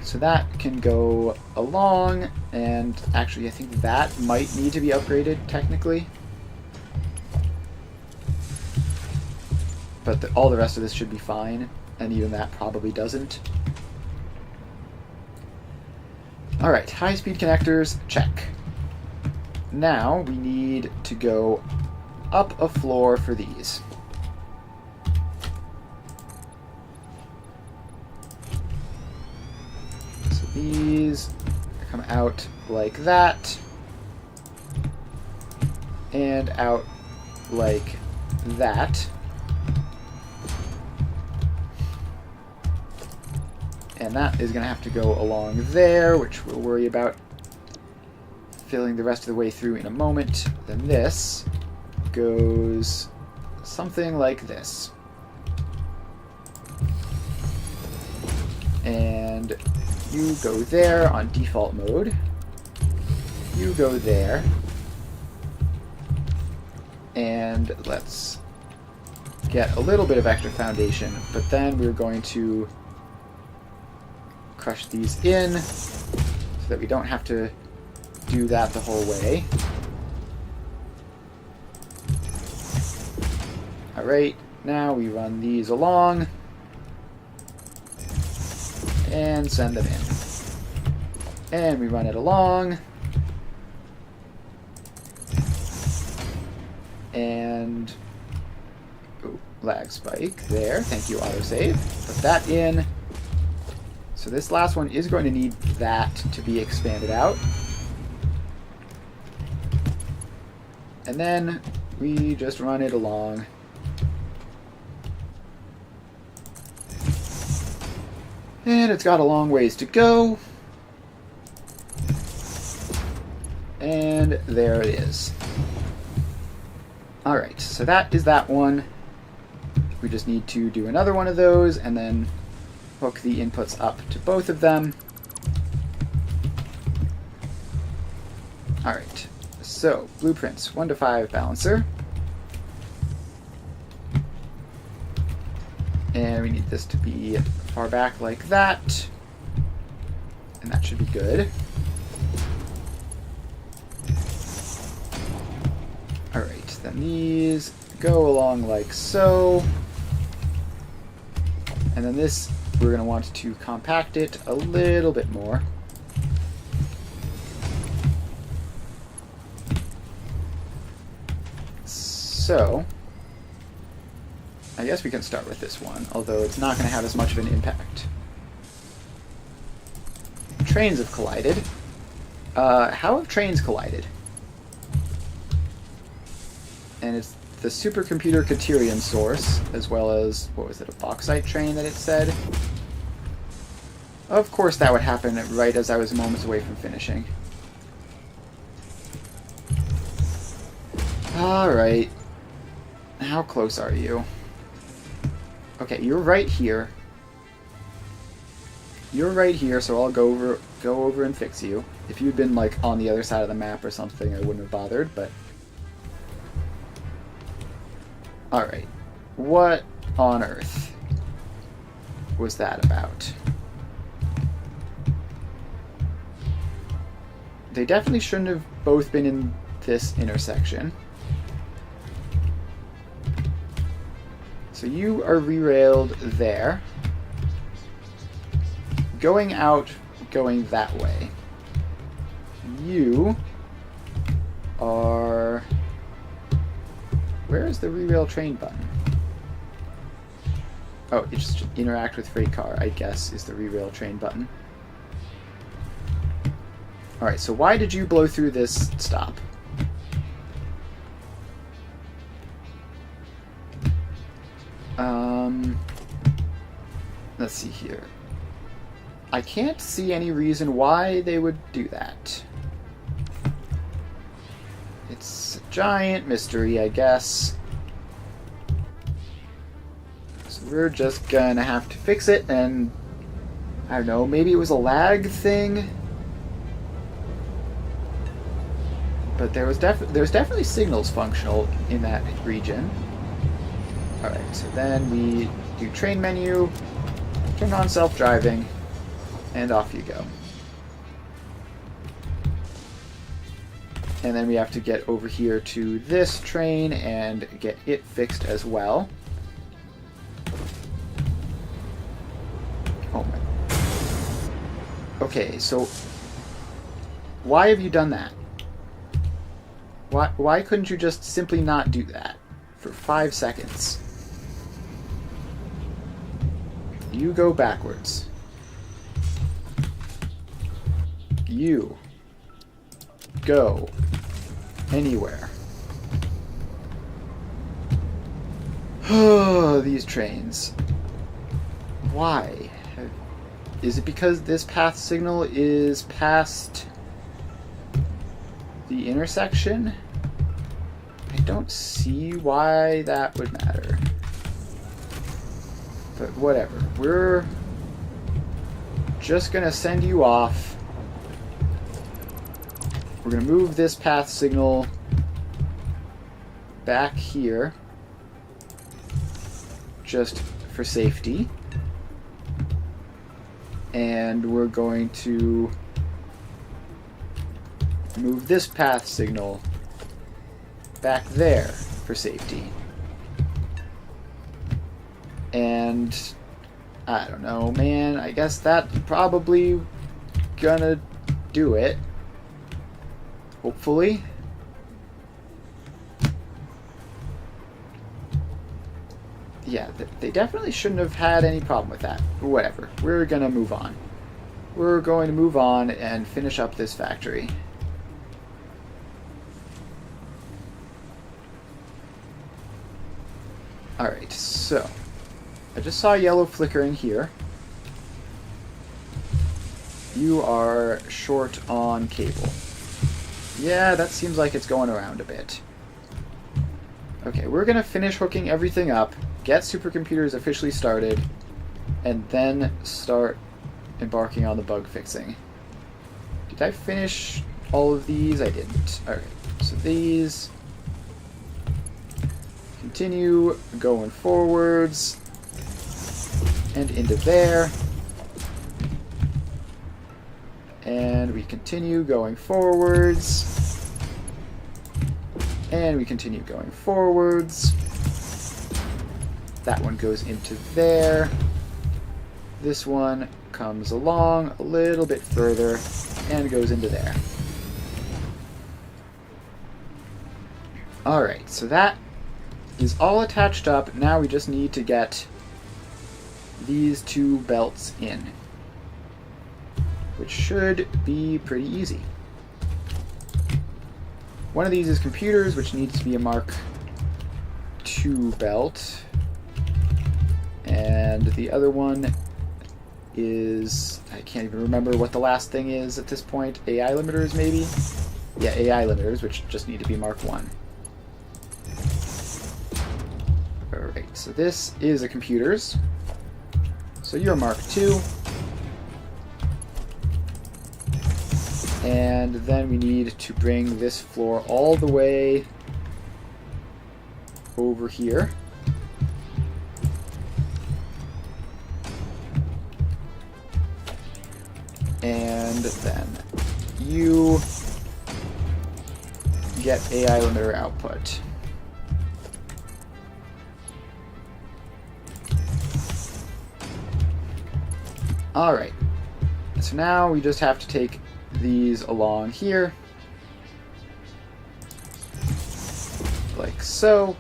S1: So that can go along, and actually I think that might need to be upgraded technically. But all the rest of this should be fine, and even that probably doesn't. Alright, high-speed connectors, check. Now we need to go up a floor for these. So these come out like that, and out like that. And that is going to have to go along there, which we'll worry about filling the rest of the way through in a moment. Then this goes something like this. And you go there on default mode. You go there. And let's get a little bit of extra foundation, but then we're going to crush these in so that we don't have to do that the whole way. Alright, now we run these along and send them in. And we run it along and lag spike there. Thank you, autosave. Put that in. So this last one is going to need that to be expanded out. And then we just run it along. And it's got a long ways to go. And there it is. Alright, so that is that one. We just need to do another one of those and then hook the inputs up to both of them. Alright, so blueprints 1 to 5 balancer. And we need this to be far back like that. And that should be good. Alright, then these go along like so. And then this, we're going to want to compact it a little bit more. So, I guess we can start with this one, although it's not going to have as much of an impact. Trains have collided. How have trains collided? And it's the supercomputer Caterium source, as well as, what was it, a bauxite train that it said? Of course that would happen right as I was moments away from finishing. Alright. How close are you? Okay, you're right here. You're right here, so I'll go over and fix you. If you'd been, like, on the other side of the map or something, I wouldn't have bothered, but... Alright. What on earth was that about? They definitely shouldn't have both been in this intersection. So you are re-railed there. Going out, going that way. You are... Where is the re-rail train button? Oh, it just interact with freight car, I guess, is the re-rail train button. Alright, so why did you blow through this stop? Let's see here. I can't see any reason why they would do that. It's a giant mystery, I guess. So we're just gonna have to fix it, and I don't know, maybe it was a lag thing? But there's definitely signals functional in that region. Alright, so then we do train menu, turn on self-driving, and off you go. And then we have to get over here to this train and get it fixed as well. Oh my. Okay, so why have you done that? Why couldn't you just simply not do that for 5 seconds? You go backwards. You go anywhere. Oh, these trains. Why? Is it because this path signal is past the intersection? I don't see why that would matter. But whatever. We're just gonna send you off. We're gonna move this path signal back here just for safety. And we're going to move this path signal back there for safety. And I don't know, man, I guess that's probably gonna do it. Hopefully. Yeah, they definitely shouldn't have had any problem with that. Whatever, we're gonna move on. We're going to move on and finish up this factory. Alright, so I just saw yellow flickering here. You are short on cable. Yeah, that seems like it's going around a bit. Okay, we're gonna finish hooking everything up, get Supercomputers officially started, and then start embarking on the bug fixing. Did I finish all of these? I didn't. Alright, so these continue going forwards and into there. And we continue going forwards. And we continue going forwards. That one goes into there. This one comes along a little bit further and goes into there. Alright, so that is all attached up. Now we just need to get these two belts in, which should be pretty easy. One of these is computers, which needs to be a Mark II belt. And the other one is, I can't even remember what the last thing is at this point. AI limiters, maybe? Yeah, AI limiters, which just need to be Mark I. Alright, so this is a computers. So you're Mark II. And then we need to bring this floor all the way over here. And then you get AI limiter output. Alright, so now we just have to take these along here, like so,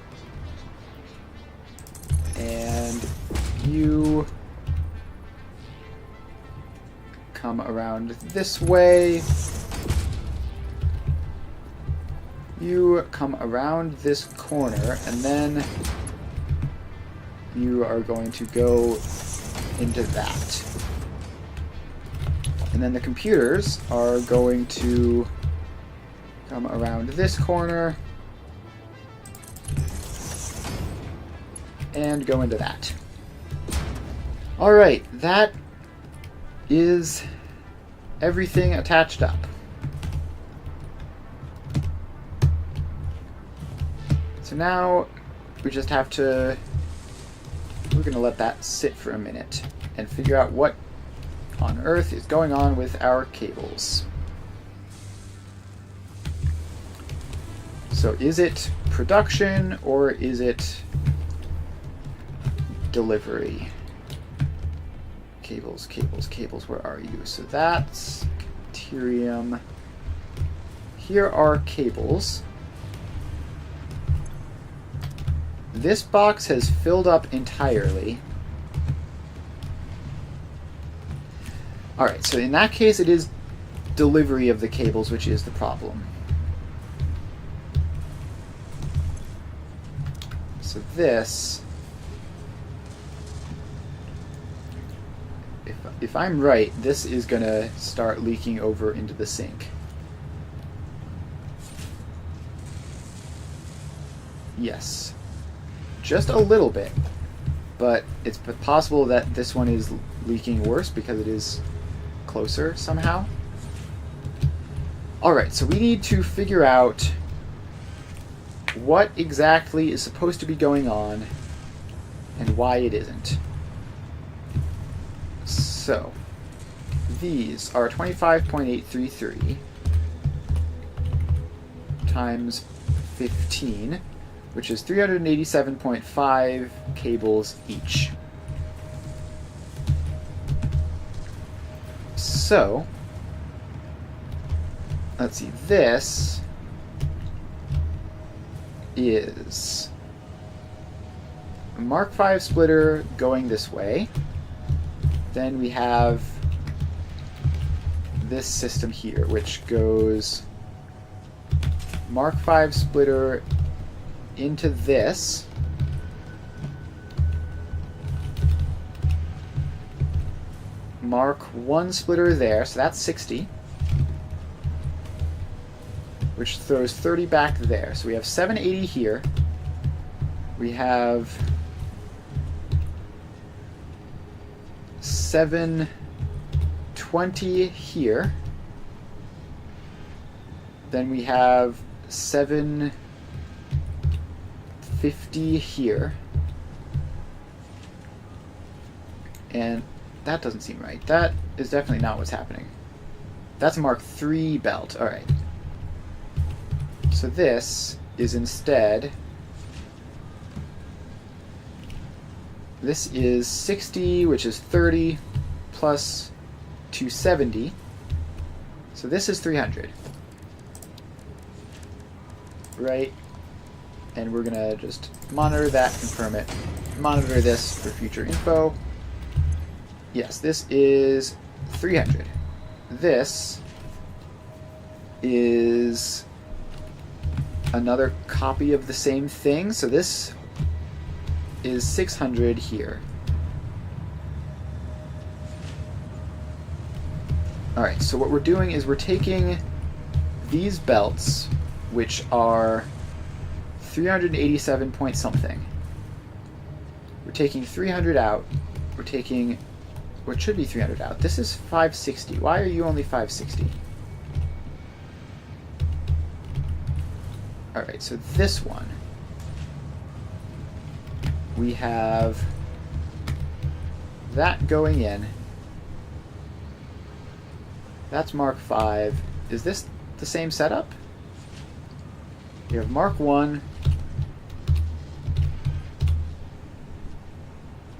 S1: and you come around this way. You come around this corner, and then you are going to go into that. And then the computers are going to come around this corner and go into that. Alright, that is everything attached up. So now we just have to, we're going to let that sit for a minute and figure out what on earth is going on with our cables. So is it production or is it delivery? Cables, cables, cables, where are you? So that's Ethereum. Here are cables. This box has filled up entirely. Alright, so in that case it is delivery of the cables which is the problem. So this, if I'm right, this is going to start leaking over into the sink. Yes. Just a little bit. But it's possible that this one is leaking worse because it is closer somehow. Alright, so we need to figure out what exactly is supposed to be going on and why it isn't. So, these are 25.833 times 15, which is 387.5 cables each. So, let's see, this is a Mark V splitter going this way. Then we have this system here, which goes Mark V splitter into this. Mark I splitter there, so that's 60. Which throws 30 back there. So we have 780 here. We have 720 here. Then we have 750 here. And that doesn't seem right. That is definitely not what's happening. That's a Mark III belt. Alright. So this is instead, this is 60, which is 30, plus 270. So this is 300. Right? And we're going to just monitor that, confirm it. Monitor this for future info. Yes, this is 300. This is another copy of the same thing, so this is 600 here. Alright, so what we're doing is we're taking these belts, which are 387 point something. We're taking 300 out. We're taking what should be 300 out. This is 560. Why are you only 560? Alright, so this one, we have that going in. That's Mark V. Is this the same setup? You have Mark I,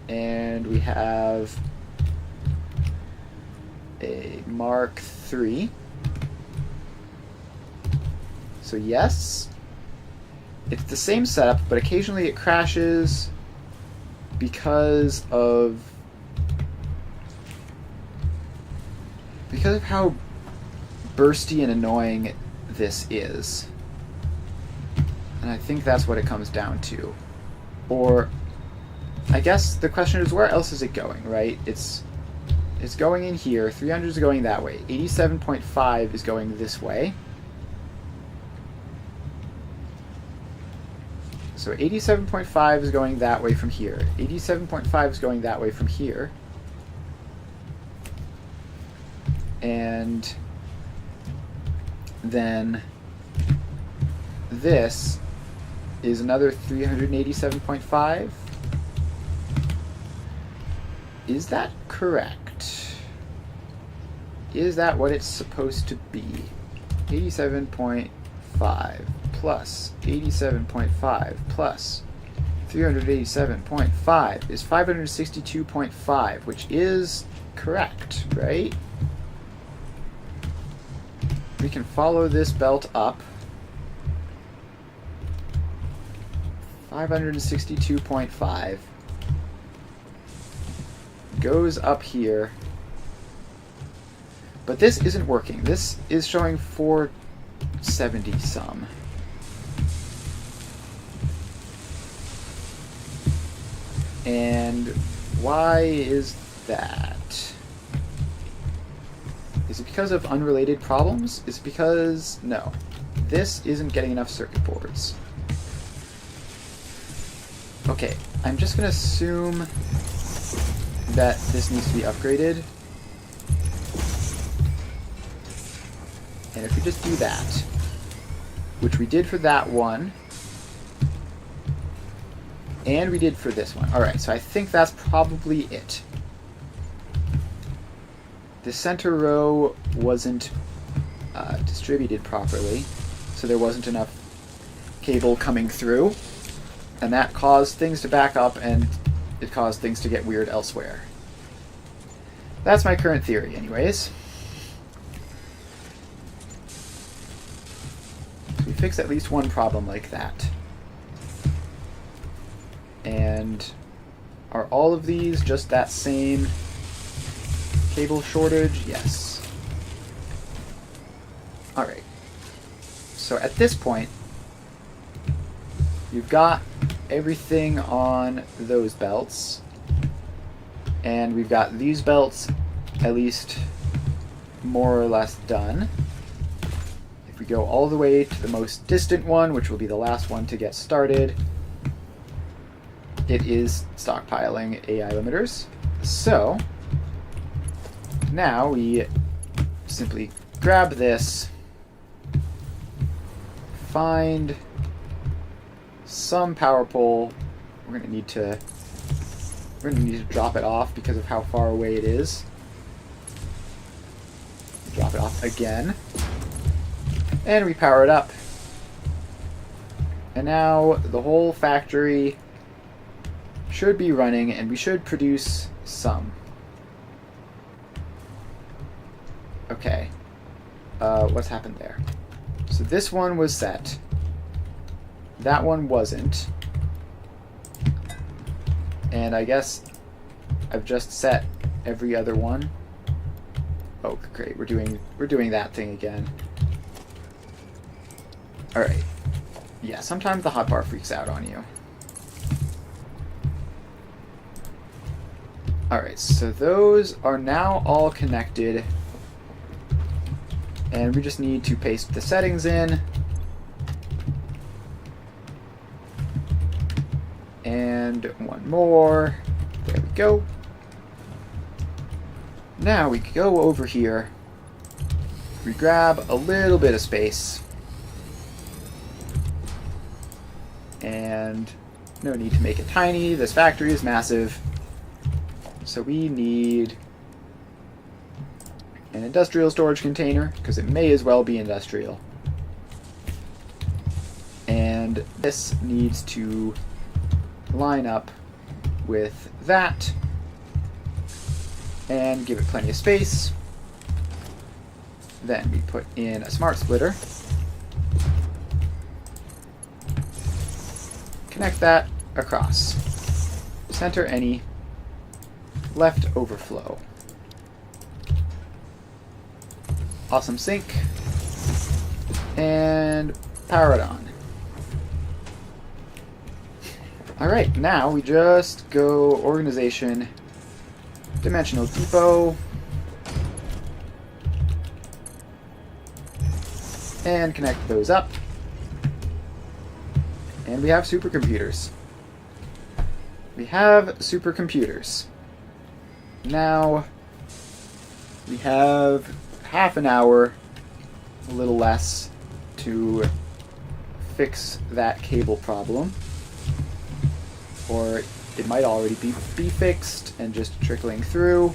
S1: and we have a Mark III. So yes, it's the same setup, but occasionally it crashes, because of how bursty and annoying this is. And I think that's what it comes down to. Or I guess the question is, where else is it going, right? It's going in here. 300 is going that way. 87.5 is going this way. So 87.5 is going that way from here. 87.5 is going that way from here. And then this is another 387.5. Is that correct? Is that what it's supposed to be? 87.5 plus 87.5 plus 387.5 is 562.5, which is correct, right? We can follow this belt up. 562.5 goes up here. But this isn't working. This is showing 470 some. And why is that? Is it because of unrelated problems? Is it because... no. This isn't getting enough circuit boards. Okay, I'm just going to assume that this needs to be upgraded. And if we just do that, which we did for that one, and we did for this one. Alright, so I think that's probably it. The center row wasn't distributed properly, so there wasn't enough cable coming through, and that caused things to back up, and it caused things to get weird elsewhere. That's my current theory, anyways. We fixed at least one problem like that. And are all of these just that same cable shortage? Yes. Alright. So at this point, you've got everything on those belts. And we've got these belts at least more or less done. If we go all the way to the most distant one, which will be the last one to get started, it is stockpiling AI limiters. So now we simply grab this, find some power pole. We're gonna need to drop it off because of how far away it is. Drop it off again, and we power it up. And now the whole factory should be running, and we should produce some. Okay. What's happened there? So this one was set. That one wasn't. And I guess I've just set every other one. Oh, great. We're doing that thing again. Alright. Yeah, sometimes the hotbar freaks out on you. Alright, so those are now all connected, and we just need to paste the settings in, and one more. There we go. Now we go over here, we grab a little bit of space, and no need to make it tiny. This factory is massive. So we need an industrial storage container, because it may as well be industrial. And this needs to line up with that and give it plenty of space. Then we put in a smart splitter. Connect that across. center any left overflow. Awesome sync. And power it on. Alright, now we just go organization, dimensional depot, and connect those up. And we have supercomputers. We have supercomputers. Now we have half an hour, a little less, to fix that cable problem. Or it might already be fixed and just trickling through.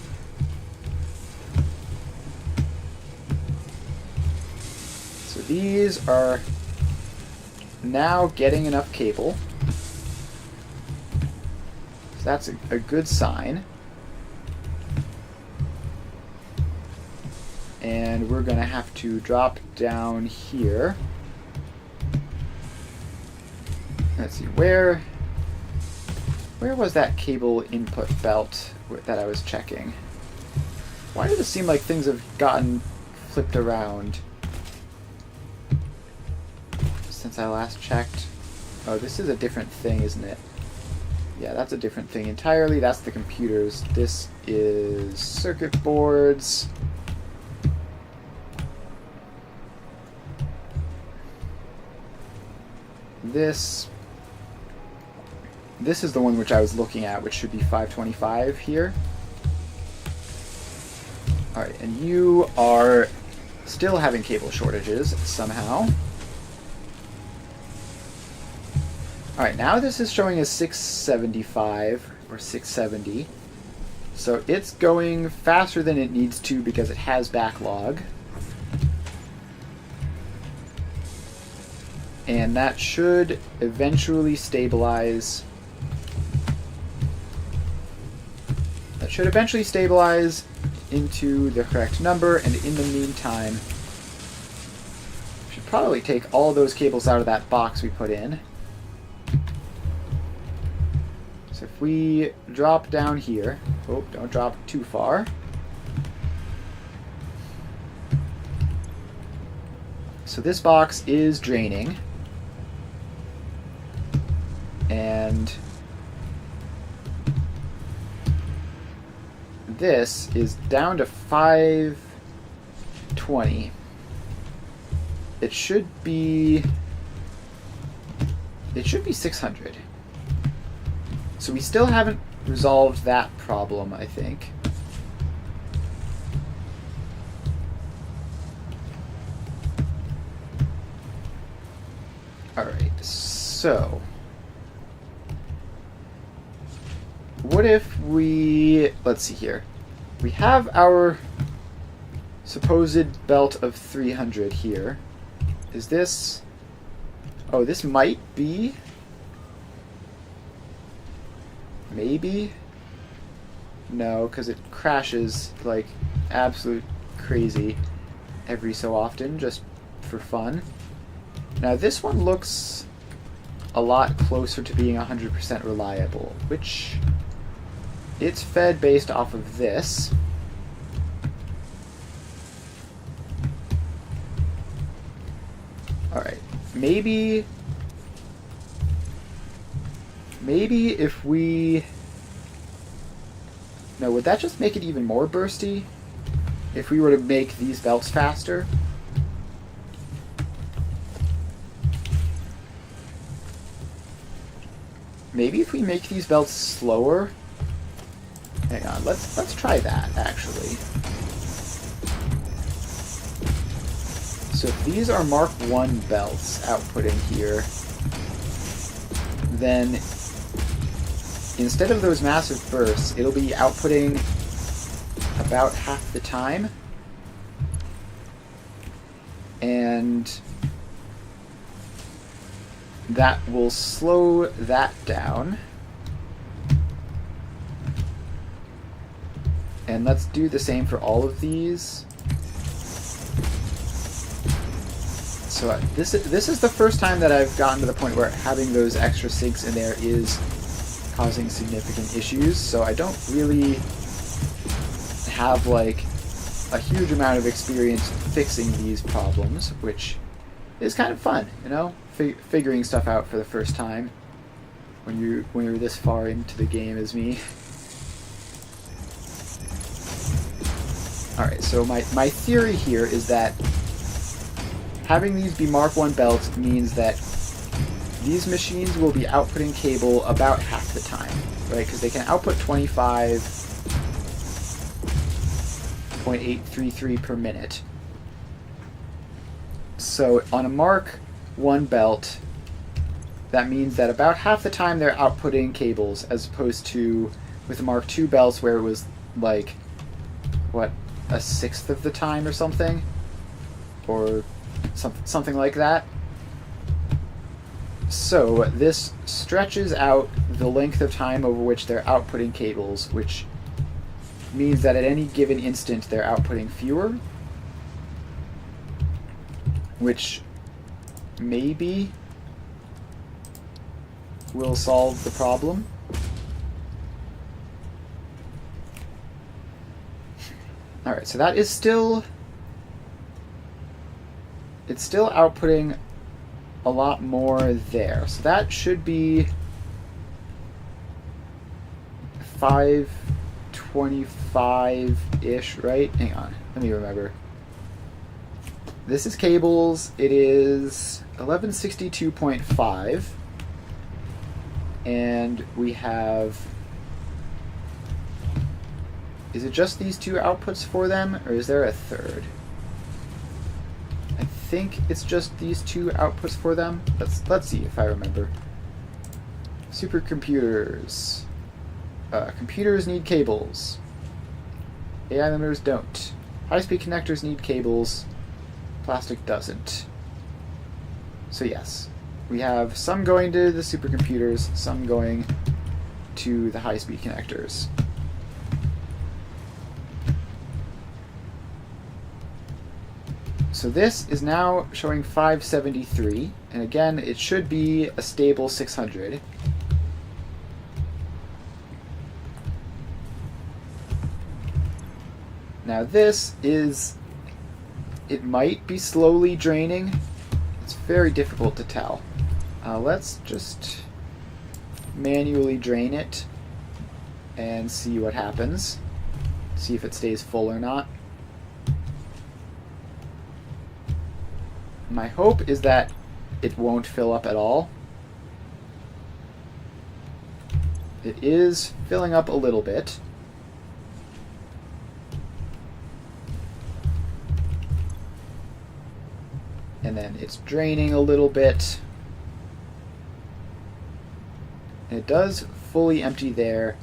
S1: So these are now getting enough cable. So that's a good sign. And we're going to have to drop down here. Let's see, where was that cable input belt that I was checking? Why does it seem like things have gotten flipped around since I last checked? Oh, this is a different thing, isn't it? Yeah, that's a different thing entirely. That's the computers. This is circuit boards. This is the one which I was looking at, which should be 525 here. Alright, and you are still having cable shortages somehow. Alright, now this is showing as 675 or 670. So it's going faster than it needs to because it has backlog. And that should eventually stabilize. That should eventually stabilize into the correct number, and in the meantime, should probably take all those cables out of that box we put in. So if we drop down here, oh, don't drop too far. So this box is draining, and this is down to 520. It should be 600. So we still haven't resolved that problem, I think. Alright, so what if we, let's see here. We have our supposed belt of 300 here. Is this, oh, this might be, maybe? No, because it crashes like absolute crazy every so often, just for fun. Now this one looks a lot closer to being 100% reliable, which it's fed based off of this. Alright, maybe if we, no, would that just make it even more bursty if we were to make these belts faster? Maybe if we make these belts slower. Hang on, let's try that actually. So if these are Mark 1 belts outputting here, then instead of those massive bursts, it'll be outputting about half the time. And that will slow that down. And let's do the same for all of these. So this is the first time that I've gotten to the point where having those extra sinks in there is causing significant issues, so I don't really have like a huge amount of experience fixing these problems, which is kind of fun, you know, figuring stuff out for the first time when you're this far into the game as me. Alright, so my theory here is that having these be Mark 1 belts means that these machines will be outputting cable about half the time, right? Because they can output 25.833 per minute. So on a Mark 1 belt, that means that about half the time they're outputting cables, as opposed to with the Mark 2 belts where it was like, what, a sixth of the time or something? Or something like that. So this stretches out the length of time over which they're outputting cables, which means that at any given instant they're outputting fewer, which maybe will solve the problem. Alright, so that is still... it's still outputting a lot more there. So that should be 525-ish, right? Hang on, let me remember. This is cables. It is 1162.5. And we have... is it just these two outputs for them, or is there a third? I think it's just these two outputs for them. Let's see if I remember. Supercomputers. Computers need cables. AI limiters don't. High-speed connectors need cables. Plastic doesn't. So yes, we have some going to the supercomputers, some going to the high-speed connectors. So this is now showing 573, and again, it should be a stable 600. Now this is... it might be slowly draining. It's very difficult to tell. Let's just manually drain it and see what happens. See if it stays full or not. My hope is that it won't fill up at all. It is filling up a little bit. And then it's draining a little bit. And it does fully empty there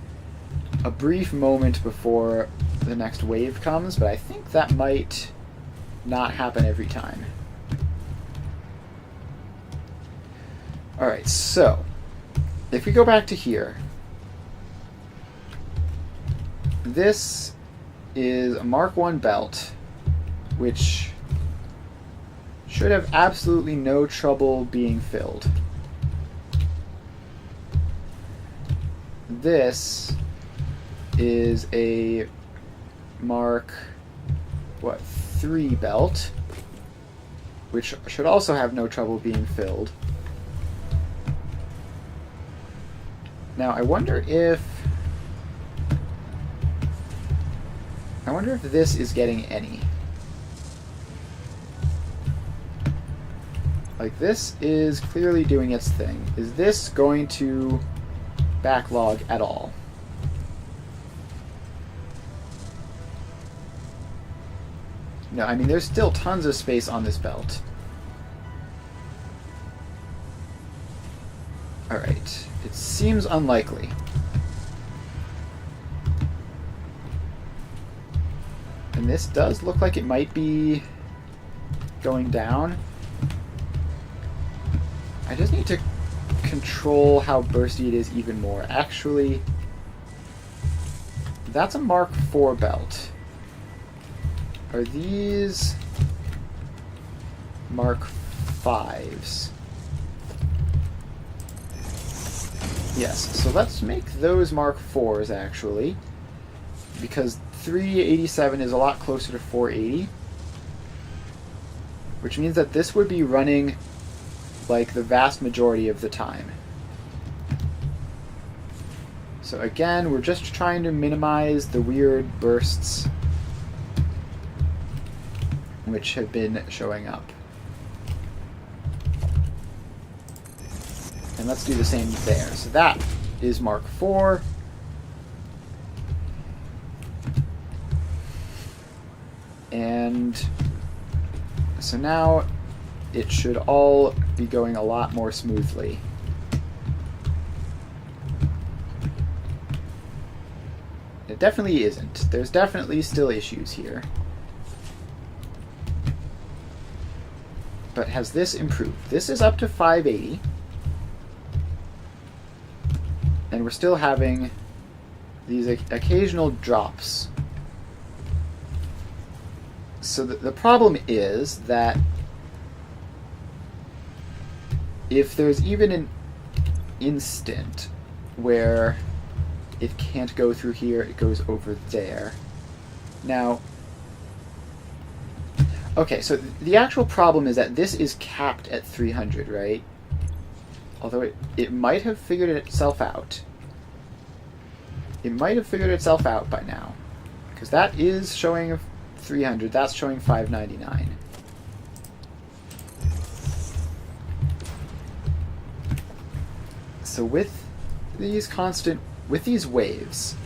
S1: a brief moment before the next wave comes, but I think that might not happen every time. Alright, so if we go back to here, this is a Mark 1 belt, which should have absolutely no trouble being filled. This is a Mark 3 belt, which should also have no trouble being filled. Now I wonder if this is getting any. Like, this is clearly doing its thing. Is this going to backlog at all? No, I mean, there's still tons of space on this belt. Alright, it seems unlikely. And this does look like it might be going down. I just need to control how bursty it is even more. Actually, that's a Mark 4 belt. Are these Mark 5s? Yes, so let's make those Mark IVs, actually, because 387 is a lot closer to 480, which means that this would be running like the vast majority of the time. So again, we're just trying to minimize the weird bursts which have been showing up. And let's do the same there. So that is Mark IV. And so now it should all be going a lot more smoothly. It definitely isn't. There's definitely still issues here. But has this improved? This is up to 580. And we're still having these occasional drops. So the problem is that if there's even an instant where it can't go through here, it goes over there. Now, okay, so the actual problem is that this is capped at 300, right? Although it might have figured itself out. It might have figured itself out by now. Because that is showing 300, that's showing 599. So with these waves,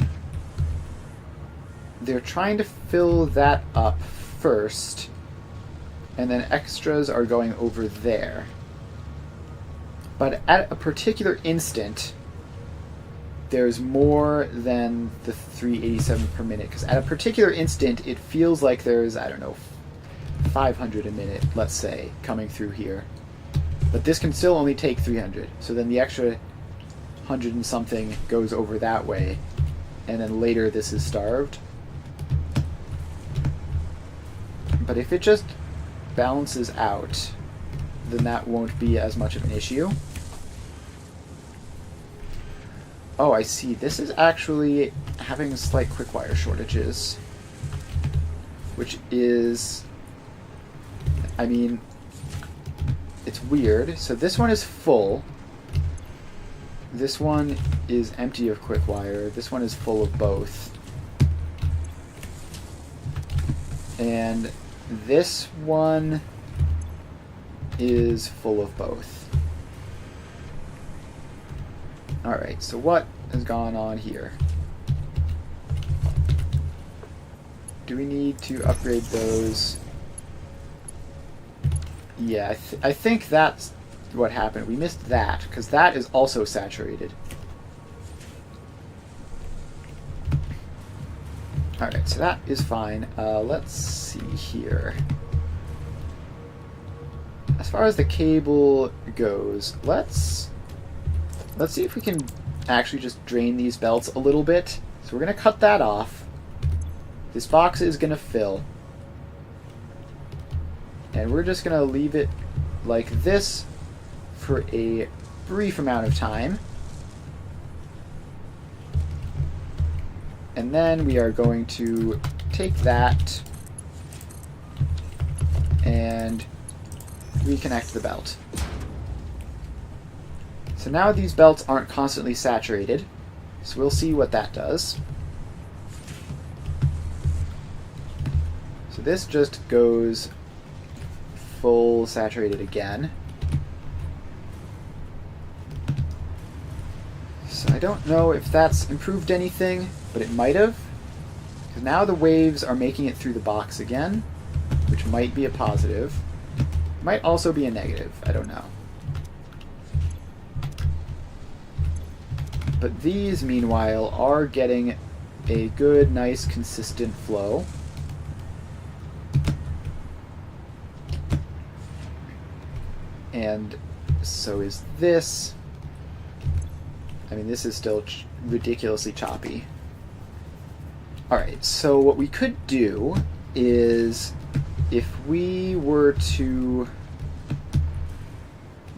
S1: they're trying to fill that up first, and then extras are going over there. But at a particular instant, there's more than the 387 per minute, because at a particular instant, it feels like there's, I don't know, 500 a minute, let's say, coming through here. But this can still only take 300, so then the extra 100 and something goes over that way, and then later this is starved. But if it just balances out, then that won't be as much of an issue. Oh, I see. This is actually having slight quickwire shortages, which is, I mean, it's weird. So this one is full. This one is empty of quickwire. This one is full of both. And this one is full of both. Alright, so what has gone on here? Do we need to upgrade those? Yeah, I think that's what happened. We missed that, because that is also saturated. Alright, so that is fine. Let's see here. As far as the cable goes, let's see if we can actually just drain these belts a little bit. So we're going to cut that off. This box is going to fill. And we're just going to leave it like this for a brief amount of time. And then we are going to take that and reconnect the belt. So now these belts aren't constantly saturated, so we'll see what that does. So this just goes full saturated again. So I don't know if that's improved anything, but it might have. Because now the waves are making it through the box again, which might be a positive. Might also be a negative, I don't know. But these, meanwhile, are getting a good, nice, consistent flow. And so is this. I mean, this is still ridiculously choppy. Alright, so what we could do is, if we were to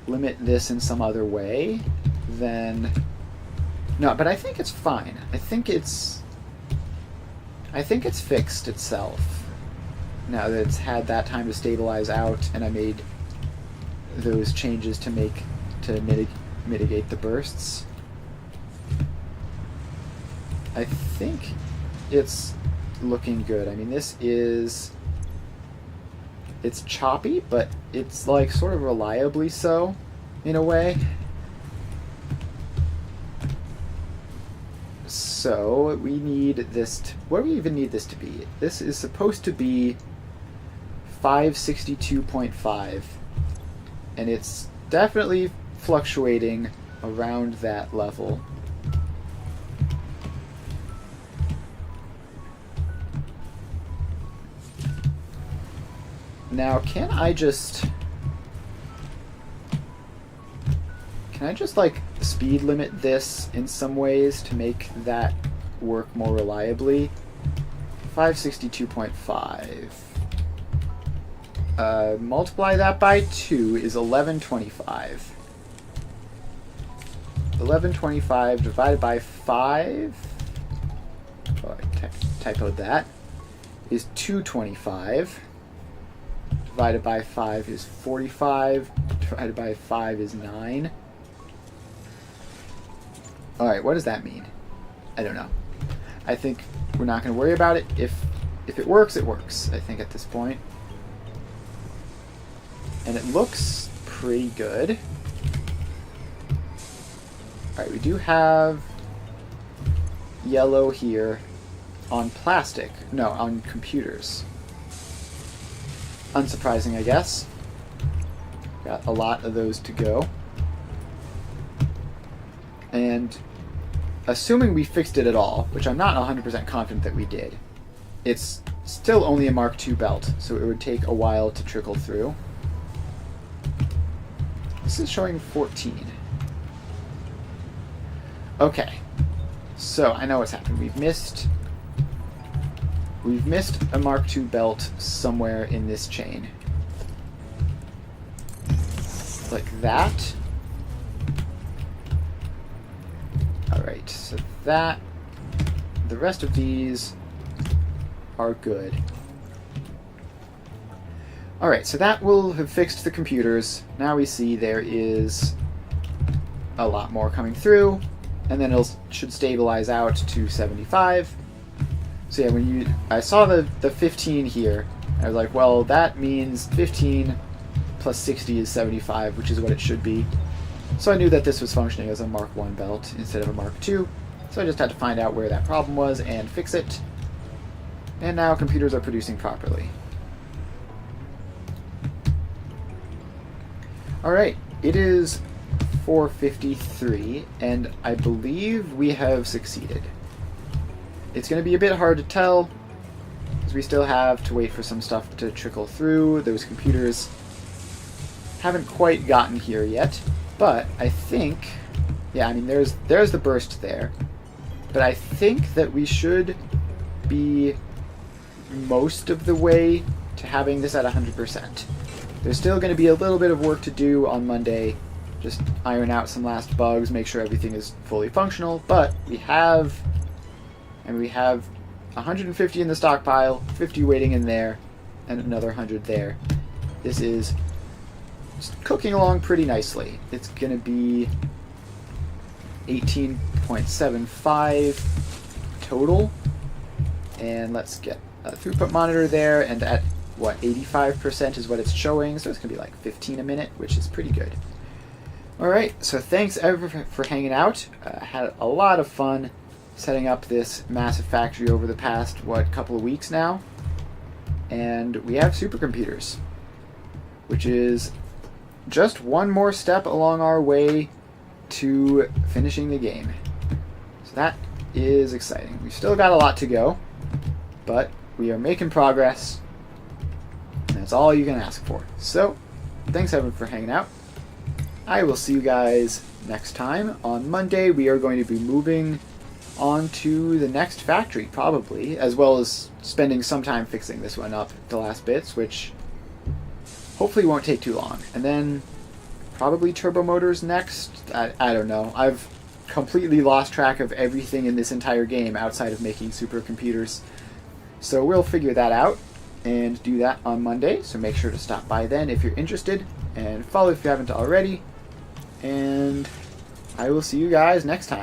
S1: limit this in some other way, then No, but I think it's fine. I think it's fixed itself. Now that it's had that time to stabilize out, and I made those changes to mitigate the bursts. I think it's looking good. I mean, it's choppy, but it's like sort of reliably so, in a way. So we need this. What do we even need this to be? This is supposed to be 562.5, and it's definitely fluctuating around that level. Now, can I just like speed limit this in some ways to make that work more reliably? 562.5. Multiply that by 2 is 1125. 1125 divided by 5. Oh, I typoed that. Is 225. Divided by 5 is 45. Divided by 5 is 9. Alright, what does that mean? I don't know. I think we're not going to worry about it. If it works, it works, I think, at this point. And it looks pretty good. Alright, we do have yellow here on plastic. No, on computers. Unsurprising, I guess. Got a lot of those to go. And assuming we fixed it at all, which I'm not 100% confident that we did, it's still only a Mark II belt, so it would take a while to trickle through. This is showing 14. Okay. So, I know what's happened. We've missed a Mark II belt somewhere in this chain. Like that. Alright, so that... The rest of these are good. Alright, so that will have fixed the computers. Now we see there is a lot more coming through, and then it should stabilize out to 75. So yeah, I saw the 15 here, I was like, well, that means 15 plus 60 is 75, which is what it should be. So I knew that this was functioning as a Mark I belt instead of a Mark II, so I just had to find out where that problem was and fix it. And now computers are producing properly. Alright, it is 4:53, and I believe we have succeeded. It's going to be a bit hard to tell, because we still have to wait for some stuff to trickle through. Those computers haven't quite gotten here yet, but I think, yeah, I mean, there's the burst there, but I think that we should be most of the way to having this at 100%. There's still going to be a little bit of work to do on Monday, just iron out some last bugs, make sure everything is fully functional, but we have 150 in the stockpile, 50 waiting in there, and another 100 there. This is just cooking along pretty nicely. It's going to be 18.75 total, and let's get a throughput monitor there, and at what, 85% is what it's showing, so it's going to be like 15 a minute, which is pretty good. Alright, so thanks everyone for hanging out. Had a lot of fun setting up this massive factory over the past, couple of weeks now. And we have supercomputers, which is just one more step along our way to finishing the game. So that is exciting. We've still got a lot to go, but we are making progress, and that's all you can ask for. So, thanks everyone for hanging out. I will see you guys next time. On Monday, we are going to be moving on to the next factory, probably, as well as spending some time fixing this one up, the last bits, which hopefully won't take too long. And then probably turbo motors next. I don't know. I've completely lost track of everything in this entire game outside of making supercomputers. So we'll figure that out and do that on Monday. So make sure to stop by then if you're interested, and follow if you haven't already. And I will see you guys next time.